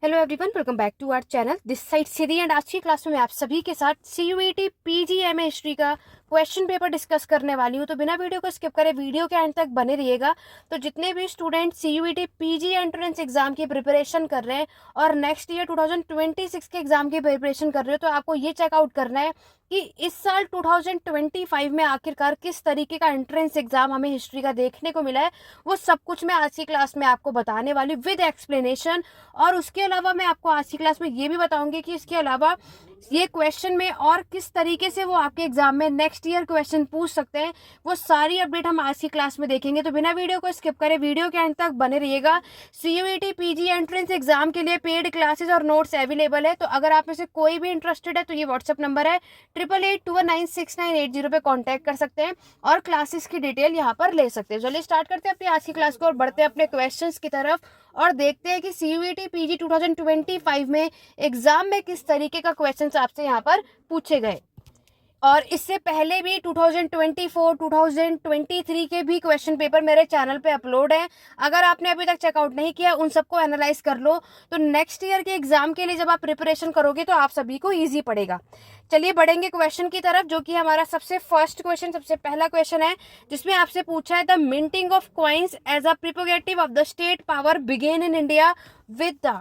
Hello everyone, welcome back to our channel. This side Siri and आज की class में मैं आप सभी के साथ CUET PGMA हिस्ट्री का क्वेश्चन पेपर डिस्कस करने वाली हूँ। तो बिना वीडियो को स्किप करे वीडियो के एंड तक बने रहिएगा। तो जितने भी student CUET PG entrance exam की प्रिपरेशन कर रहे हैं और नेक्स्ट ईयर 2026 के एग्जाम की प्रिपरेशन कर रहे हो, तो आपको ये चेकआउट करना है कि इस साल 2025 में आखिरकार किस तरीके का एंट्रेंस एग्जाम हमें हिस्ट्री का देखने को मिला है। वो सब कुछ मैं आज की क्लास में आपको बताने वाली विद एक्सप्लेनेशन। और उसके अलावा मैं आपको आज की क्लास में ये भी बताऊंगी कि इसके अलावा ये क्वेश्चन में और किस तरीके से वो आपके एग्जाम में नेक्स्ट ईयर क्वेश्चन पूछ सकते हैं, वो सारी अपडेट हम आज की क्लास में देखेंगे। तो बिना वीडियो को स्किप करें वीडियो के एंड तक बने रहिएगा। CUET PG एंट्रेंस एग्जाम के लिए पेड क्लासेस और नोट्स अवेलेबल है। तो अगर आप में से कोई भी इंटरेस्टेड है तो ये व्हाट्सअप नंबर है 8881969880 पे कॉन्टैक्ट कर सकते हैं और क्लासेस की डिटेल यहाँ पर ले सकते हैं। चलिए स्टार्ट करते हैं अपनी आज की क्लास को और बढ़ते हैं अपने क्वेश्चंस की तरफ और देखते हैं कि CUET PG 2025 में एग्जाम में किस तरीके का क्वेश्चंस आपसे यहाँ पर पूछे गए। और इससे पहले भी 2024, 2023 के भी क्वेश्चन पेपर मेरे चैनल पे अपलोड हैं। अगर आपने अभी तक चेकआउट नहीं किया उन सबको एनालाइज कर लो, तो नेक्स्ट ईयर के एग्जाम के लिए जब आप प्रिपरेशन करोगे तो आप सभी को इजी पड़ेगा। चलिए बढ़ेंगे क्वेश्चन की तरफ, जो कि हमारा सबसे फर्स्ट क्वेश्चन, सबसे पहला क्वेश्चन है, जिसमें आपसे पूछा है the minting of coins as a prerogative of the state power began in India with the.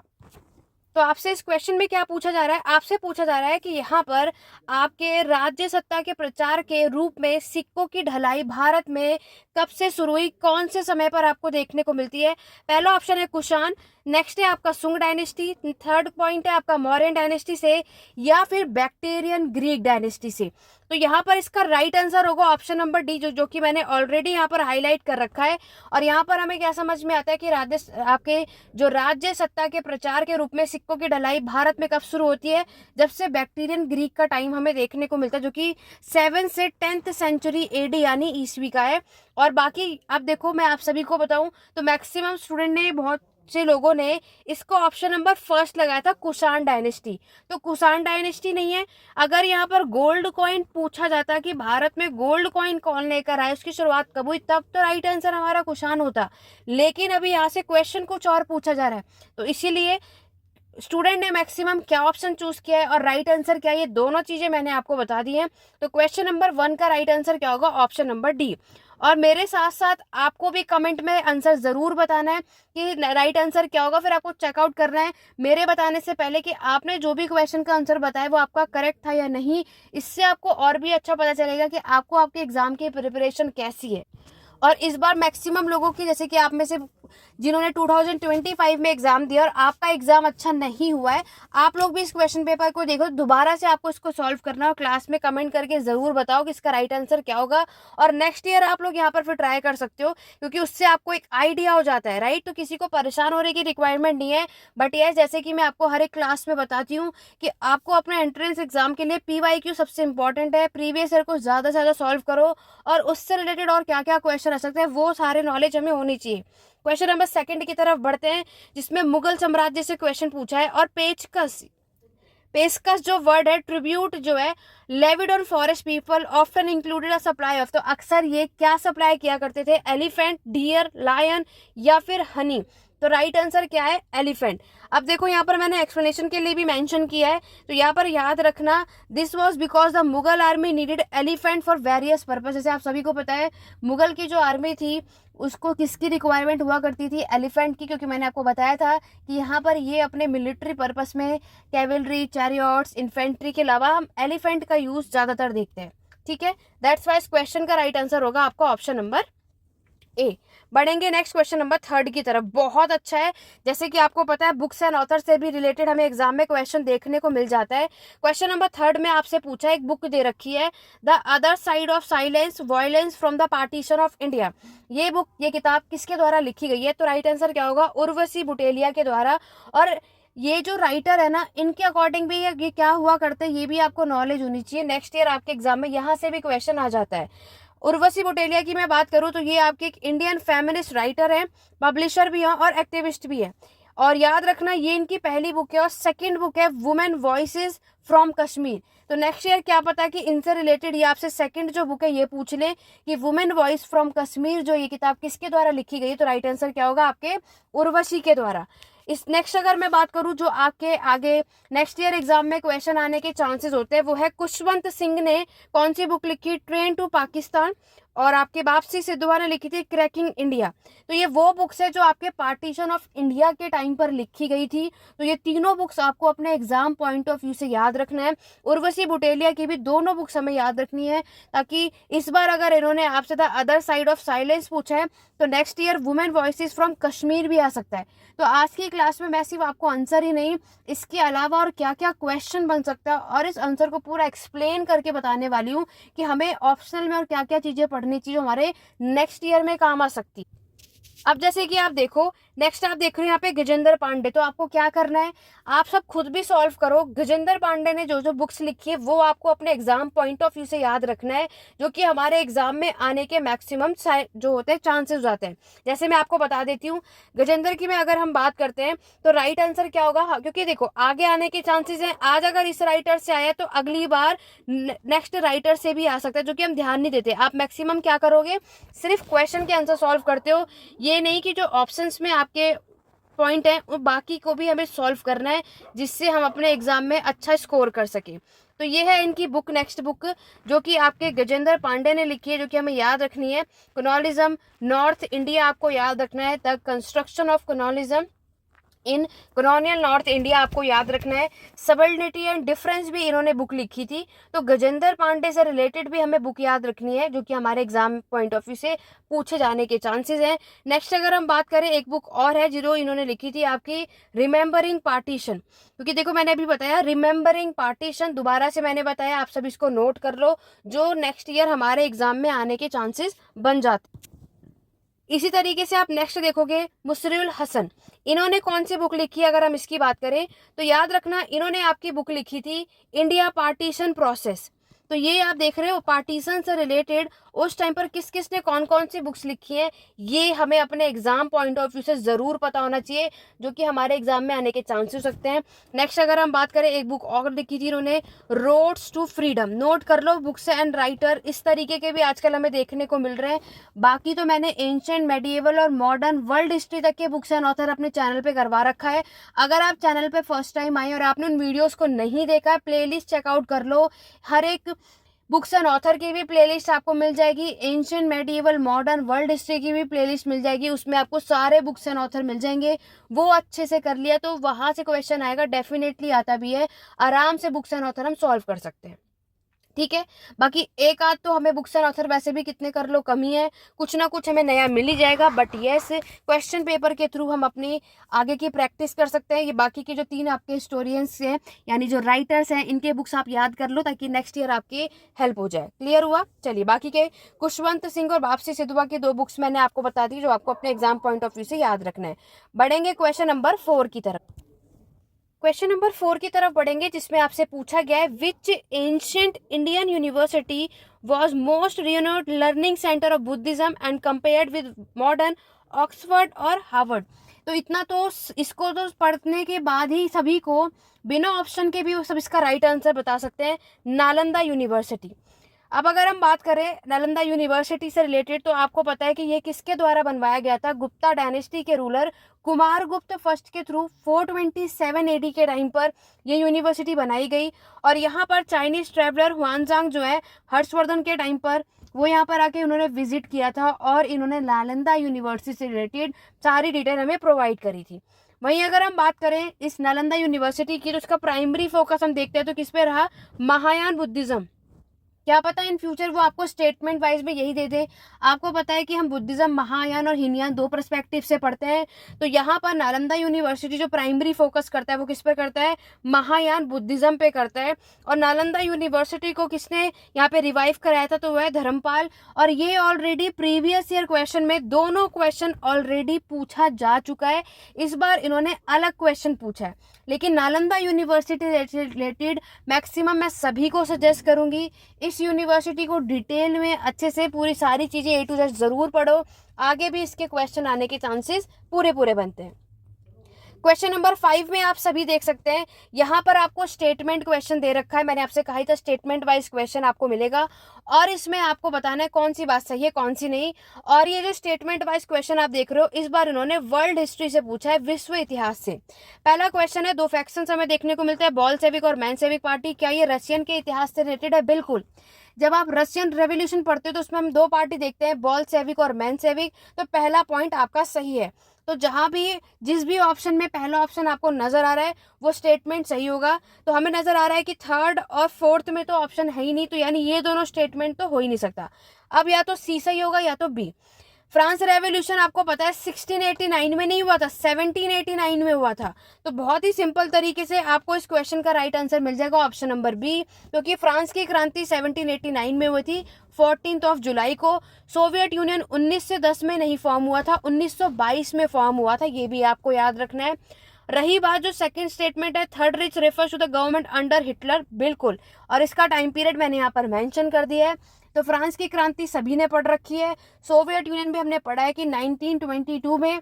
तो आपसे इस क्वेश्चन में क्या पूछा जा रहा है? आपसे पूछा जा रहा है कि यहाँ पर आपके राज्य सत्ता के प्रचार के रूप में सिक्कों की ढलाई भारत में कब से शुरू हुई, कौन से समय पर आपको देखने को मिलती है? पहला ऑप्शन है कुषाण, नेक्स्ट है आपका सुंग डायनेस्टी, थर्ड पॉइंट है आपका मौर्यन डायनेस्टी से, या फिर बैक्टेरियन ग्रीक डायनेस्टी से। तो यहाँ पर इसका राइट आंसर होगा ऑप्शन नंबर डी, जो कि मैंने ऑलरेडी यहाँ पर हाईलाइट कर रखा है। और यहाँ पर हमें क्या समझ में आता है कि आपके जो राज्य सत्ता के प्रचार के रूप में सिक्कों की ढलाई भारत में कब शुरू होती है? जब से बैक्टीरियन ग्रीक का टाइम हमें देखने को मिलता है, जो कि 7 से 10th सेंचुरी AD यानी ईस्वी का है। और बाकी अब देखो, मैं आप सभी को बताऊं तो मैक्सिमम स्टूडेंट ने, बहुत से लोगों ने इसको ऑप्शन नंबर फर्स्ट लगाया था, कुषाण डायनेस्टी। तो कुषाण डायनेस्टी नहीं है। अगर यहाँ पर गोल्ड कॉइन पूछा जाता कि भारत में गोल्ड कॉइन कौन लेकर आया, उसकी शुरुआत कब हुई, तब तो राइट आंसर हमारा कुषाण होता। लेकिन अभी यहाँ से क्वेश्चन कुछ और पूछा जा रहा है, तो इसीलिए स्टूडेंट ने मैक्सिमम क्या ऑप्शन चूज किया है और राइट आंसर क्या है, ये दोनों चीजें मैंने आपको बता दी हैं। तो क्वेश्चन नंबर 1 का राइट आंसर क्या होगा? Option number D. और मेरे साथ साथ आपको भी कमेंट में आंसर जरूर बताना है कि राइट आंसर क्या होगा। फिर आपको चेकआउट करना है मेरे बताने से पहले कि आपने जो भी क्वेश्चन का आंसर बताया वो आपका करेक्ट था या नहीं। इससे आपको और भी अच्छा पता चलेगा कि आपको आपके एग्जाम की प्रिपरेशन कैसी है। और इस बार मैक्सिमम लोगों की, जैसे कि आप में से जिन्होंने 2025 में एग्जाम दिया और आपका एग्जाम अच्छा नहीं हुआ है, आप लोग भी इस क्वेश्चन पेपर को देखो, दोबारा से आपको इसको सॉल्व करना है और क्लास में कमेंट करके जरूर बताओ कि इसका राइट आंसर क्या होगा। और नेक्स्ट ईयर आप लोग यहाँ पर फिर ट्राई कर सकते हो, क्योंकि उससे आपको एक आइडिया हो जाता है, राइट। तो किसी को परेशान होने की रिक्वायरमेंट नहीं है। बट ये जैसे कि मैं आपको हर एक क्लास में बताती हूँ कि आपको अपने एंट्रेंस एग्जाम के लिए PYQ सबसे इंपॉर्टेंट है। प्रीवियस ईयर को ज्यादा से ज्यादा सॉल्व करो और उससे रिलेटेड और क्या क्या क्वेश्चन आ सकते हैं वो सारे नॉलेज हमें होनी चाहिए। क्वेश्चन नंबर 2 की तरफ बढ़ते हैं, जिसमें मुगल साम्राज्य से क्वेश्चन पूछा है। और पेचकस, पेशकश जो वर्ड है, ट्रिब्यूट जो है, levied on forest people often included a supply of. तो अक्सर ये क्या सप्लाई किया करते थे? एलिफेंट, डियर, लायन या फिर हनी। तो राइट आंसर क्या है? एलिफेंट। अब देखो यहाँ पर मैंने एक्सप्लेनेशन के लिए भी मेंशन किया है, तो यहाँ पर याद रखना, this was because the Mughal army needed elephant for various purpose. जैसे आप सभी को पता है मुगल की जो आर्मी थी उसको किसकी रिक्वायरमेंट हुआ करती थी? एलिफेंट की, क्योंकि मैंने आपको बताया था कि यहाँ पर ये अपने मिलिट्री पर्पस में कैवलरी, चैरियट्स, इन्फेंट्री के अलावा हम एलिफेंट का यूज ज्यादातर देखते हैं। ठीक है, दैट्स वाई इस क्वेश्चन का राइट आंसर होगा आपका ऑप्शन नंबर ए। बढ़ेंगे नेक्स्ट क्वेश्चन नंबर 3 की तरफ। बहुत अच्छा है, जैसे कि आपको पता है बुक्स एंड ऑथर से भी रिलेटेड हमें एग्जाम में क्वेश्चन देखने को मिल जाता है। क्वेश्चन नंबर 3 में आपसे पूछा है, एक बुक दे रखी है, the other side of silence, violence from the partition of India. ये बुक, ये किताब किसके द्वारा लिखी गई है? तो राइट आंसर क्या होगा? उर्वशी बुटेलिया के द्वारा। और ये जो राइटर है ना, इनके अकॉर्डिंग भी ये क्या हुआ करते हैं, ये भी आपको नॉलेज होनी चाहिए। नेक्स्ट ईयर आपके एग्जाम में यहाँ से भी क्वेश्चन आ जाता है। उर्वशी बुटेलिया की मैं बात करूं तो ये आपके एक इंडियन फेमिनिस्ट राइटर हैं, पब्लिशर भी हैं और एक्टिविस्ट भी हैं। और याद रखना, ये इनकी पहली बुक है और सेकंड बुक है वुमेन वॉइसेस फ्रॉम कश्मीर। तो नेक्स्ट ईयर क्या पता कि इनसे रिलेटेड ये आपसे सेकंड जो बुक है ये पूछ ले कि वुमेन वॉइस फ्रॉम कश्मीर जो ये किताब किसके द्वारा लिखी गई। तो राइट आंसर क्या होगा आपके? उर्वशी के द्वारा। इस नेक्स्ट अगर मैं बात करूं जो आपके आगे नेक्स्ट ईयर एग्जाम में क्वेश्चन आने के चांसेस होते हैं, वो है खुशवंत सिंह ने कौन सी बुक लिखी, ट्रेन टू पाकिस्तान, और आपके वापसी सिद्धू ने लिखी थी क्रैकिंग इंडिया। तो ये वो बुक्स है जो आपके पार्टीशन ऑफ इंडिया के टाइम पर लिखी गई थी। तो ये तीनों बुक्स आपको अपने एग्जाम पॉइंट ऑफ व्यू से याद रखना है। उर्वशी बुटेलिया की भी दोनों बुक्स हमें याद रखनी है, ताकि इस बार अगर इन्होंने आपसे the other side of silence पूछा है तो next year women voices from Kashmir भी आ सकता है। तो आज की क्लास में मैं सिर्फ आपको आंसर ही नहीं, इसके अलावा और क्या क्या क्वेश्चन बन सकता है और इस आंसर को पूरा एक्सप्लेन करके बताने वाली हूँ कि हमें ऑप्शनल में और क्या क्या चीज़ें पढ़नी चाहिए जो हमारे नेक्स्ट ईयर में काम आ सकती है। अब जैसे कि आप देखो, नेक्स्ट आप देख रहे हो यहाँ पे गजेंद्र पांडे। तो आपको क्या करना है, आप सब खुद भी सॉल्व करो। गजेंद्र पांडे ने जो जो बुक्स लिखी है वो आपको अपने एग्जाम पॉइंट ऑफ व्यू से याद रखना है, जो कि हमारे एग्जाम में आने के मैक्सिमम जो होते हैं चांसेस आते हैं। जैसे मैं आपको बता देती हूँ, गजेंद्र की में अगर हम बात करते हैं तो राइट आंसर क्या होगा, क्योंकि देखो आगे आने के चांसेस हैं। आज अगर इस राइटर से आया तो अगली बार नेक्स्ट राइटर से भी आ सकता है, जो कि हम ध्यान नहीं देते। आप मैक्सिमम क्या करोगे, सिर्फ क्वेश्चन के आंसर सॉल्व करते हो। ये नहीं कि जो ऑप्शंस में आपके पॉइंट है वो बाकी को भी हमें सॉल्व करना है, जिससे हम अपने एग्जाम में अच्छा स्कोर कर सके। तो ये है इनकी बुक, नेक्स्ट बुक जो कि आपके गजेंद्र पांडे ने लिखी है, जो कि हमें याद रखनी है। कॉलोनिज्म नॉर्थ इंडिया आपको याद रखना है, the construction of colonialism in colonial north India आपको याद रखना है। सबर्डिनेटी एंड डिफरेंस भी इन्होंने बुक लिखी थी। तो गजेंद्र पांडे से रिलेटेड भी हमें बुक याद रखनी है, जो कि हमारे एग्जाम पॉइंट ऑफ व्यू से पूछे जाने के चांसेस हैं। नेक्स्ट अगर हम बात करें, एक बुक और है जो इन्होंने लिखी थी आपकी, रिमेंबरिंग पार्टीशन। क्योंकि देखो मैंने अभी बताया रिमेंबरिंग पार्टीशन, दोबारा से मैंने बताया, आप सब इसको नोट कर लो, जो नेक्स्ट ईयर हमारे एग्जाम में आने के चांसेस बन जाते। इसी तरीके से आप नेक्स्ट देखोगे, मुसरुल हसन, इन्होंने कौन सी बुक लिखी है अगर हम इसकी बात करें तो याद रखना इन्होंने आपकी बुक लिखी थी इंडिया पार्टीशन प्रोसेस। तो ये आप देख रहे हो पार्टीशन से रिलेटेड उस टाइम पर किस किस ने कौन कौन सी बुक्स लिखी हैं, ये हमें अपने एग्जाम पॉइंट ऑफ व्यू से ज़रूर पता होना चाहिए, जो कि हमारे एग्जाम में आने के चांसेस हो सकते हैं। नेक्स्ट अगर हम बात करें, एक बुक और लिखी थी इन्होंने, रोड्स टू फ्रीडम। नोट कर लो बुक्स एंड राइटर, इस तरीके के भी आजकल हमें देखने को मिल रहे हैं। बाकी तो मैंने एंशिएंट, मेडिएवल और मॉडर्न वर्ल्ड हिस्ट्री तक के बुक्स एंड ऑथर अपने चैनल पे करवा रखा है। अगर आप चैनल पे फर्स्ट टाइम आए और आपने उन वीडियोस को नहीं देखा है, प्लेलिस्ट चेकआउट कर लो। हर एक बुक्स एंड ऑथर की भी प्लेलिस्ट आपको मिल जाएगी, ancient, medieval, modern, world history की भी प्लेलिस्ट मिल जाएगी, उसमें आपको सारे बुक्स एंड ऑथर मिल जाएंगे। वो अच्छे से कर लिया तो वहां से क्वेश्चन आएगा, डेफिनेटली आता भी है, आराम से बुक्स एंड ऑथर हम सॉल्व कर सकते हैं। ठीक है, बाकी एक आध तो हमें बुक्स एंड ऑथर वैसे भी कितने कर लो कमी है, कुछ ना कुछ हमें नया मिल ही जाएगा। बट यस, क्वेश्चन पेपर के थ्रू हम अपनी आगे की प्रैक्टिस कर सकते हैं। ये बाकी के जो 3 आपके हिस्टोरियंस हैं, यानी जो राइटर्स हैं, इनके बुक्स आप याद कर लो ताकि नेक्स्ट ईयर आपकी हेल्प हो जाए। क्लियर हुआ? चलिए, बाकी के खुशवंत सिंह और वापसी सिद्धू की 2 बुक्स मैंने आपको बता दी, जो आपको अपने एग्जाम पॉइंट ऑफ व्यू से याद रखना है। बढ़ेंगे क्वेश्चन नंबर 4 की तरफ। क्वेश्चन नंबर 4 की तरफ बढ़ेंगे, जिसमें आपसे पूछा गया है, which ancient Indian university was most renowned learning centre of Buddhism and compared with modern Oxford और हार्वर्ड। तो इतना तो इसको तो पढ़ने के बाद ही सभी को बिना ऑप्शन के भी वो सब इसका राइट आंसर बता सकते हैं, नालंदा यूनिवर्सिटी। अब अगर हम बात करें नालंदा यूनिवर्सिटी से रिलेटेड, तो आपको पता है कि ये किसके द्वारा बनवाया गया था, गुप्ता डायनेस्टी के रूलर कुमार गुप्त फर्स्ट के थ्रू 427 एडी के टाइम पर ये यूनिवर्सिटी बनाई गई। और यहाँ पर चाइनीज ट्रेवलर हुआनजांग जो है, हर्षवर्धन के टाइम पर वो यहाँ पर आके उन्होंने विजिट किया था और इन्होंने नालंदा यूनिवर्सिटी से रिलेटेड सारी डिटेल हमें प्रोवाइड करी थी। वहीं अगर हम बात करें इस नालंदा यूनिवर्सिटी की, तो उसका प्राइमरी फोकस हम देखते हैं तो किस पे रहा, महायान बुद्धिज्म। क्या पता इन फ्यूचर वो आपको स्टेटमेंट वाइज में यही दे दे। आपको पता है कि हम बुद्धिज्म, महायान और हीनयान 2 पर्सपेक्टिव से पढ़ते हैं। तो यहाँ पर नालंदा यूनिवर्सिटी जो प्राइमरी फोकस करता है वो किस पर करता है, महायान बुद्धिज्म पे करता है। और नालंदा यूनिवर्सिटी को किसने यहाँ पे रिवाइव कराया था, तो वह धर्मपाल। और ये ऑलरेडी प्रीवियस ईयर क्वेश्चन में दोनों क्वेश्चन ऑलरेडी पूछा जा चुका है, इस बार इन्होंने अलग क्वेश्चन पूछा है। लेकिन नालंदा यूनिवर्सिटी रिलेटेड मैक्सिमम मैं सभी को सजेस्ट करूंगी इस यूनिवर्सिटी को डिटेल में अच्छे से पूरी सारी चीजें A to Z जरूर पढ़ो, आगे भी इसके क्वेश्चन आने के चांसेस पूरे बनते हैं। क्वेश्चन नंबर 5 में आप सभी देख सकते हैं, यहाँ पर आपको स्टेटमेंट क्वेश्चन दे रखा है। मैंने आपसे कहा था स्टेटमेंट वाइज क्वेश्चन आपको मिलेगा और इसमें आपको बताना है कौन सी बात सही है कौन सी नहीं। और ये जो स्टेटमेंट वाइज क्वेश्चन आप देख रहे हो, इस बार इन्होंने वर्ल्ड हिस्ट्री से पूछा है, विश्व इतिहास से। पहला क्वेश्चन है, दो फैक्शंस हमें देखने को मिलते हैं, बॉल्शेविक और मेंशेविक पार्टी, क्या ये रशियन के इतिहास से रिलेटेड है? बिल्कुल। जब आप रशियन रेवोल्यूशन पढ़ते हो तो उसमें हम दो पार्टी देखते हैं, बॉल्शेविक और मेंशेविक। तो पहला पॉइंट आपका सही है। तो जहां भी जिस भी ऑप्शन में पहला ऑप्शन आपको नजर आ रहा है वो स्टेटमेंट सही होगा। तो हमें नजर आ रहा है कि थर्ड और फोर्थ में तो ऑप्शन है ही नहीं, तो यानी ये दोनों स्टेटमेंट तो हो ही नहीं सकता। अब या तो सी सही होगा या तो बी। फ्रांस रेवोल्यूशन आपको पता है 1689 में नहीं हुआ था, 1789 में हुआ था। तो बहुत ही सिंपल तरीके से आपको इस क्वेश्चन का राइट आंसर मिल जाएगा ऑप्शन नंबर बी, क्योंकि फ्रांस की क्रांति 1789 में हुई थी 14 जुलाई को। सोवियत यूनियन 1910 में नहीं फॉर्म हुआ था, 1922 में फॉर्म हुआ था, ये भी आपको याद रखना है। रही बात जो सेकंड स्टेटमेंट है, third reich refers to the government under Hitler, बिल्कुल। और इसका टाइम पीरियड मैंने यहाँ पर मेंशन कर दिया है। तो फ्रांस की क्रांति सभी ने पढ़ रखी है। सोवियत यूनियन भी हमने पढ़ा है कि 1922 में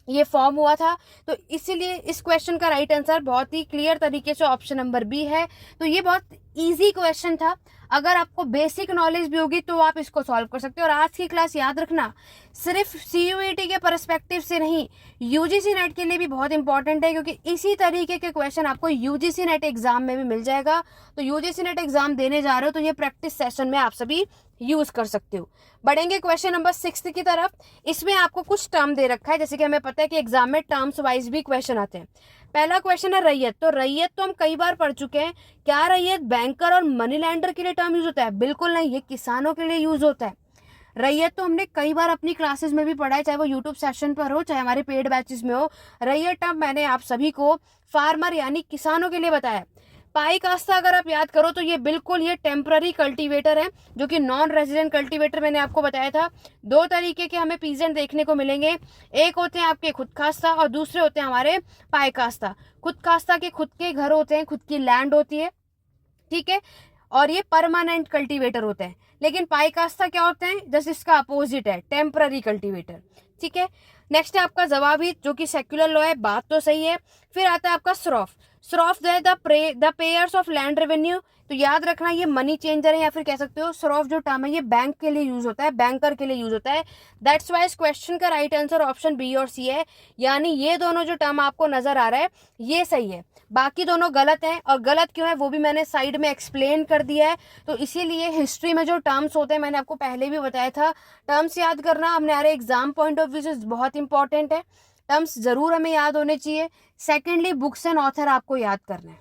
ये फॉर्म हुआ था। तो इसीलिए इस क्वेश्चन का राइट आंसर बहुत ही क्लियर तरीके से ऑप्शन नंबर बी है। तो ये बहुत इजी क्वेश्चन था, अगर आपको बेसिक नॉलेज भी होगी तो आप इसको सॉल्व कर सकते हो। और आज की क्लास याद रखना सिर्फ सीयूईटी के पर्सपेक्टिव से नहीं, यूजीसी नेट के लिए भी बहुत इंपॉर्टेंट है, क्योंकि इसी तरीके के क्वेश्चन आपको यूजीसी नेट एग्जाम में भी मिल जाएगा। तो यूजीसी नेट एग्जाम देने जा रहे हो तो ये प्रैक्टिस सेशन में आप सभी यूज कर सकते हो। बढ़ेंगे क्वेश्चन नंबर 6 की तरफ। इसमें आपको कुछ टर्म दे रखा है, जैसे कि हमें पता है कि एग्जाम में टर्म्स वाइज भी क्वेश्चन आते हैं। पहला क्वेश्चन है रैयत। तो रैयत तो हम कई बार पढ़ चुके हैं, क्या रैयत बैंकर और मनी लैंडर के लिए टर्म यूज होता है? बिल्कुल नहीं, ये किसानों के लिए यूज होता है। रैयत तो हमने कई बार अपनी क्लासेस में भी पढ़ा है, चाहे वो यूट्यूब सेशन पर हो चाहे हमारे पेड बैचेस में हो। रैयत टर्म मैंने आप सभी को फार्मर यानी किसानों के लिए बताया। पाई कास्ता अगर आप याद करो तो ये बिल्कुल ये टेम्पररी कल्टीवेटर है, जो कि नॉन रेजिडेंट कल्टीवेटर मैंने आपको बताया था। दो तरीके के हमें पीजेंट देखने को मिलेंगे, एक होते हैं आपके खुद खास्ता और दूसरे होते हैं हमारे पाई कास्ता। खुद खास्ता के खुद के घर होते हैं, खुद की लैंड होती है, ठीक है, और ये परमानेंट कल्टीवेटर होते हैं। लेकिन पाई कास्ता क्या होते हैं? जस्ट इसका अपोजिट है, टेम्पररी कल्टीवेटर, ठीक है। नेक्स्ट है आपका जवाबी, जो कि सेक्युलर लॉ है, बात तो सही है। फिर आता है आपका shroff. Shroff the payers of land revenue. तो याद रखना ये मनी चेंजर है, या फिर कह सकते हो स्रॉफ जो टर्म है ये बैंक के लिए यूज होता है, बैंकर के लिए यूज होता है। दैट्स वाई इस क्वेश्चन का राइट आंसर ऑप्शन बी और सी है, यानी ये दोनों जो टर्म आपको नजर आ रहा है ये सही है, बाकी दोनों गलत हैं। और गलत क्यों है वो भी मैंने साइड में एक्सप्लेन कर दिया है। तो इसीलिए हिस्ट्री में जो टर्म्स होते हैं मैंने आपको पहले भी बताया था, टर्म्स याद करना हमारे एग्जाम पॉइंट ऑफ व्यू से बहुत इंपॉर्टेंट है। टर्म्स जरूर हमें याद होने चाहिए। सेकेंडली बुक्स एंड ऑथर आपको याद करना है,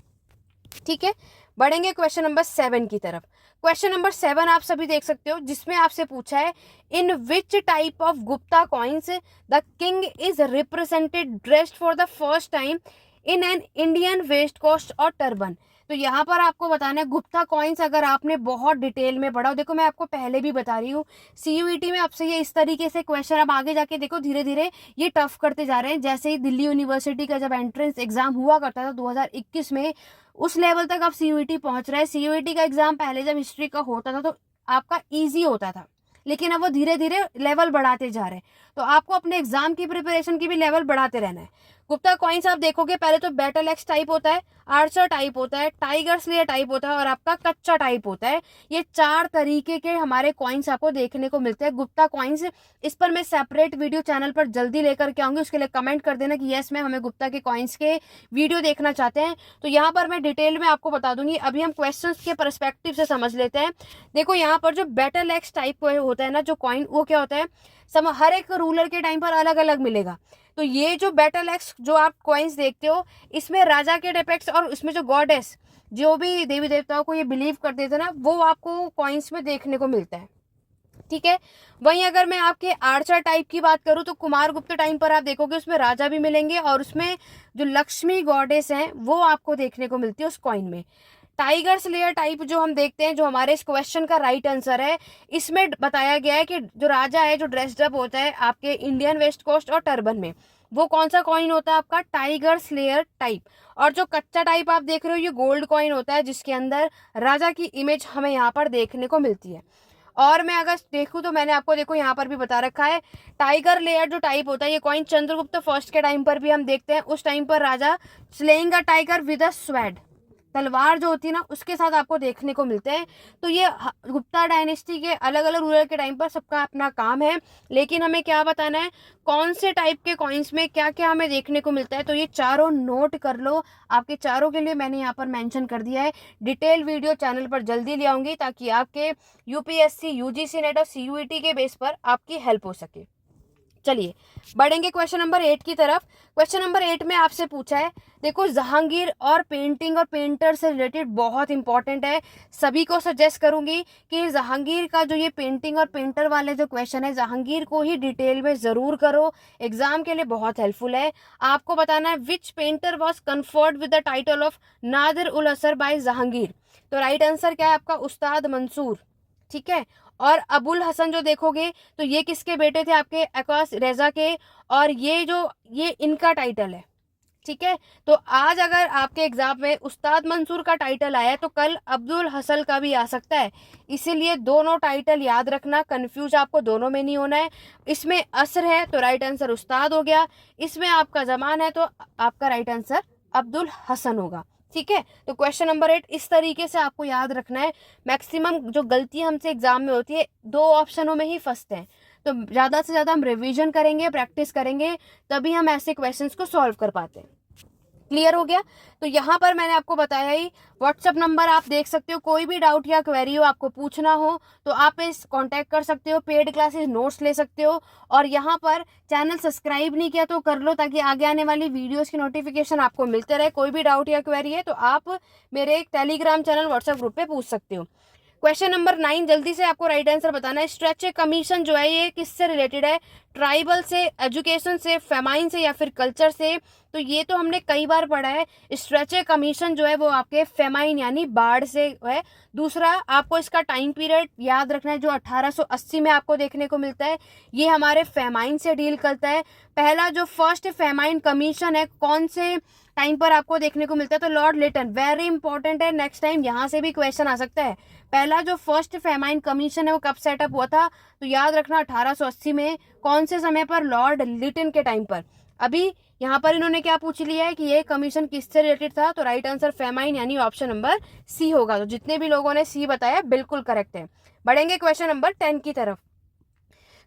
ठीक है। बढ़ेंगे क्वेश्चन नंबर 7 की तरफ। क्वेश्चन नंबर 7 आप सभी देख सकते हो, जिसमें आपसे पूछा है in which type of Gupta coins the king is represented dressed for the first time in an Indian west coast और टर्बन। तो यहाँ पर आपको बताना है गुप्ता कॉइन्स, अगर आपने बहुत डिटेल में पढ़ा हो, देखो मैं आपको पहले भी बता रही हूँ सीयूईटी में आपसे ये इस तरीके से क्वेश्चन, अब आगे जाके देखो धीरे धीरे ये टफ करते जा रहे हैं। जैसे ही दिल्ली यूनिवर्सिटी का जब एंट्रेंस एग्जाम हुआ करता था 2021 में, उस लेवल तक अब सीयूईटी पहुंच रहा है। सीयूईटी का एग्जाम पहले जब हिस्ट्री का होता था तो आपका ईजी होता था, लेकिन अब वो धीरे धीरे लेवल बढ़ाते जा रहे हैं। तो आपको अपने एग्जाम की प्रिपरेशन की भी लेवल बढ़ाते रहना है। गुप्ता कॉइन्स आप देखोगे पहले तो बैटल एक्स टाइप होता है, आर्चर टाइप होता है, टाइगर स्लेयर टाइप होता है और आपका कच्चा टाइप होता है। ये 4 तरीके के हमारे कॉइन्स आपको देखने को मिलते हैं गुप्ता कॉइन्स। इस पर मैं सेपरेट वीडियो चैनल पर जल्दी लेकर के आऊंगी, उसके लिए कमेंट कर देना कि यस मैम हमें गुप्ता के कॉइन्स के वीडियो देखना चाहते हैं। तो यहाँ पर मैं डिटेल में आपको बता दूंगी। अभी हम क्वेश्चन के परस्पेक्टिव से समझ लेते हैं। देखो यहाँ पर जो बैटल एक्स टाइप होता है ना जो कॉइन, वो क्या होता है, हर एक रूलर के टाइम पर अलग अलग मिलेगा। तो ये जो बैटल एक्स जो आप कॉइन्स देखते हो, इसमें राजा के डिपिक्ट्स और इसमें जो गॉडेस जो भी देवी देवताओं को ये बिलीव करते थे ना, वो आपको कॉइन्स में देखने को मिलता है, ठीक है। वहीं अगर मैं आपके आर्चर टाइप की बात करूं तो कुमारगुप्त टाइम पर आप देखोगे उसमें राजा भी मिलेंगे और उसमें जो लक्ष्मी गॉडेस हैं वो आपको देखने को मिलती है उस कॉइन में। टाइगर स्लेयर टाइप जो हम देखते हैं, जो हमारे इस क्वेश्चन का राइट आंसर है, इसमें बताया गया है कि जो राजा है जो ड्रेस्ड अप होता है आपके इंडियन वेस्ट कोस्ट और टर्बन में, वो कौन सा कॉइन होता है आपका टाइगर स्लेयर टाइप। और जो कच्चा टाइप आप देख रहे हो ये गोल्ड कॉइन होता है, जिसके अंदर राजा की इमेज हमें यहाँ पर देखने को मिलती है। और मैं अगर देखूँ तो मैंने आपको देखो यहाँ पर भी बता रखा है, टाइगर लेयर जो टाइप होता है ये कॉइन चंद्रगुप्त फर्स्ट के टाइम पर भी हम देखते हैं। उस टाइम पर राजा slaying a tiger with a sword, तलवार जो होती है ना उसके साथ आपको देखने को मिलते हैं। तो ये गुप्ता डायनेस्टी के अलग अलग रूलर के टाइम पर सबका अपना काम है, लेकिन हमें क्या बताना है कौन से टाइप के कॉइन्स में क्या क्या हमें देखने को मिलता है। तो ये चारों नोट कर लो, आपके चारों के लिए मैंने यहाँ पर मेंशन कर दिया है। डिटेल वीडियो चैनल पर जल्दी ले आऊंगी ताकि आपके यूपीएससी, यूजीसी नेट और सीयूईटी के बेस पर आपकी हेल्प हो सके। चलिए बढ़ेंगे क्वेश्चन नंबर 8 की तरफ। क्वेश्चन नंबर 8 में आपसे पूछा है, देखो जहांगीर और पेंटिंग और पेंटर से रिलेटेड बहुत इंपॉर्टेंट है। सभी को सजेस्ट करूंगी कि जहांगीर का जो ये पेंटिंग और पेंटर वाले जो क्वेश्चन है जहांगीर को ही डिटेल में जरूर करो, एग्जाम के लिए बहुत हेल्पफुल है। आपको बताना है which painter was conferred with the title of Nadir ul Asr by Jahangir. तो राइट आंसर क्या है आपका, उस्ताद मंसूर। ठीक है, और अबुल हसन जो देखोगे तो ये किसके बेटे थे, आपके अकास रेजा के, और ये इनका टाइटल है। ठीक है, तो आज अगर आपके एग्जाम में उस्ताद मंसूर का टाइटल आया है तो कल अब्दुल हसन का भी आ सकता है, इसीलिए दोनों टाइटल याद रखना, कंफ्यूज आपको दोनों में नहीं होना है। इसमें असर है तो राइट आंसर उस्ताद हो गया, इसमें आपका जमान है तो आपका राइट आंसर अब्दुल हसन होगा। ठीक है, तो क्वेश्चन नंबर 8 इस तरीके से आपको याद रखना है। मैक्सिमम जो गलतियां हमसे एग्जाम में होती है 2 ऑप्शनों में ही फंसते हैं, तो ज़्यादा से ज़्यादा हम रिवीजन करेंगे, प्रैक्टिस करेंगे, तभी हम ऐसे क्वेश्चंस को सॉल्व कर पाते हैं। क्लियर हो गया। तो यहाँ पर मैंने आपको बताया ही, व्हाट्सएप नंबर आप देख सकते हो, कोई भी डाउट या क्वेरी हो आपको पूछना हो तो आप इस कांटेक्ट कर सकते हो, पेड क्लासेस नोट्स ले सकते हो। और यहाँ पर चैनल सब्सक्राइब नहीं किया तो कर लो ताकि आगे आने वाली वीडियोस की नोटिफिकेशन आपको मिलते रहे। कोई भी डाउट या क्वेरी है तो आप मेरे एक टेलीग्राम चैनल व्हाट्सएप ग्रुप पे पूछ सकते हो। क्वेश्चन नंबर 9 जल्दी से आपको राइट आंसर बताना है। स्ट्रेचे कमीशन जो है ये किससे रिलेटेड है, ट्राइबल से, एजुकेशन से, फेमाइन से या फिर कल्चर से। तो ये तो हमने कई बार पढ़ा है, स्ट्रेचे कमीशन जो है वो आपके फेमाइन यानी बाढ़ से है। दूसरा आपको इसका टाइम पीरियड याद रखना है, जो 1880 में आपको देखने को मिलता है, ये हमारे फेमाइन से डील करता है। पहला जो फर्स्ट फेमाइन कमीशन है कौन से टाइम पर आपको देखने को मिलता है, तो लॉर्ड लिटन, वेरी इंपॉर्टेंट है, नेक्स्ट टाइम यहाँ से भी क्वेश्चन आ सकता है। पहला जो फर्स्ट फेमाइन कमीशन है वो कब सेटअप हुआ था, तो याद रखना 1880 में, कौन से समय पर, लॉर्ड लिटन के टाइम पर। अभी यहाँ पर इन्होंने क्या पूछ लिया है कि ये कमीशन किससे रिलेटेड था, तो राइट आंसर फेमाइन यानी ऑप्शन नंबर सी होगा। तो जितने भी लोगों ने सी बताया बिल्कुल करेक्ट है। बढ़ेंगे क्वेश्चन नंबर 10 की तरफ।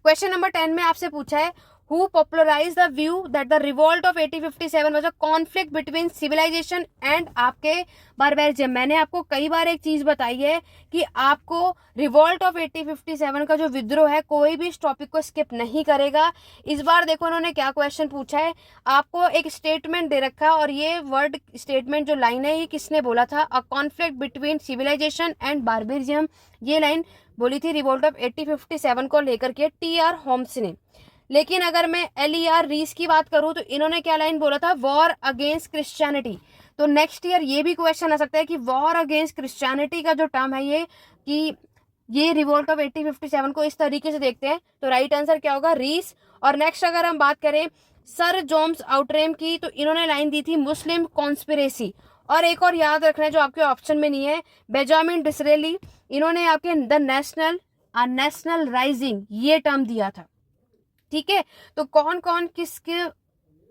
क्वेश्चन नंबर 10 में आपसे पूछा है, who popularized the view that the revolt of 1857 was a conflict between civilization and आपके barbarism। मैंने आपको कई बार एक चीज बताई है कि आपको रिवॉल्ट ऑफ 1857 का जो विद्रोह है कोई भी इस टॉपिक को स्किप नहीं करेगा। इस बार देखो उन्होंने क्या क्वेश्चन पूछा है, आपको एक स्टेटमेंट दे रखा है और ये वर्ड स्टेटमेंट जो लाइन है ये किसने बोला था, a conflict between civilization and barbarism, ये लाइन बोली थी रिवॉल्ट ऑफ 1857 को लेकर के टी.आर. होम्स ने। लेकिन अगर मैं एल.ई.आर. रीस की बात करूं तो इन्होंने क्या लाइन बोला था, वॉर अगेंस्ट क्रिश्चियनिटी। तो नेक्स्ट ईयर ये भी क्वेश्चन आ सकता है कि वॉर अगेंस्ट क्रिश्चियनिटी का जो टर्म है ये, कि ये रिवोल्ट ऑफ 1857 को इस तरीके से देखते हैं, तो राइट आंसर क्या होगा, रीस। और नेक्स्ट अगर हम बात करें सर जॉन्स आउटरेम की, तो इन्होंने लाइन दी थी मुस्लिम कॉन्स्पिरेसी। और एक और याद रखना है जो आपके ऑप्शन में नहीं है, बेंजामिन डिसरेली, इन्होंने आपके द नेशनल राइजिंग ये टर्म दिया था। ठीक है, तो कौन कौन किसके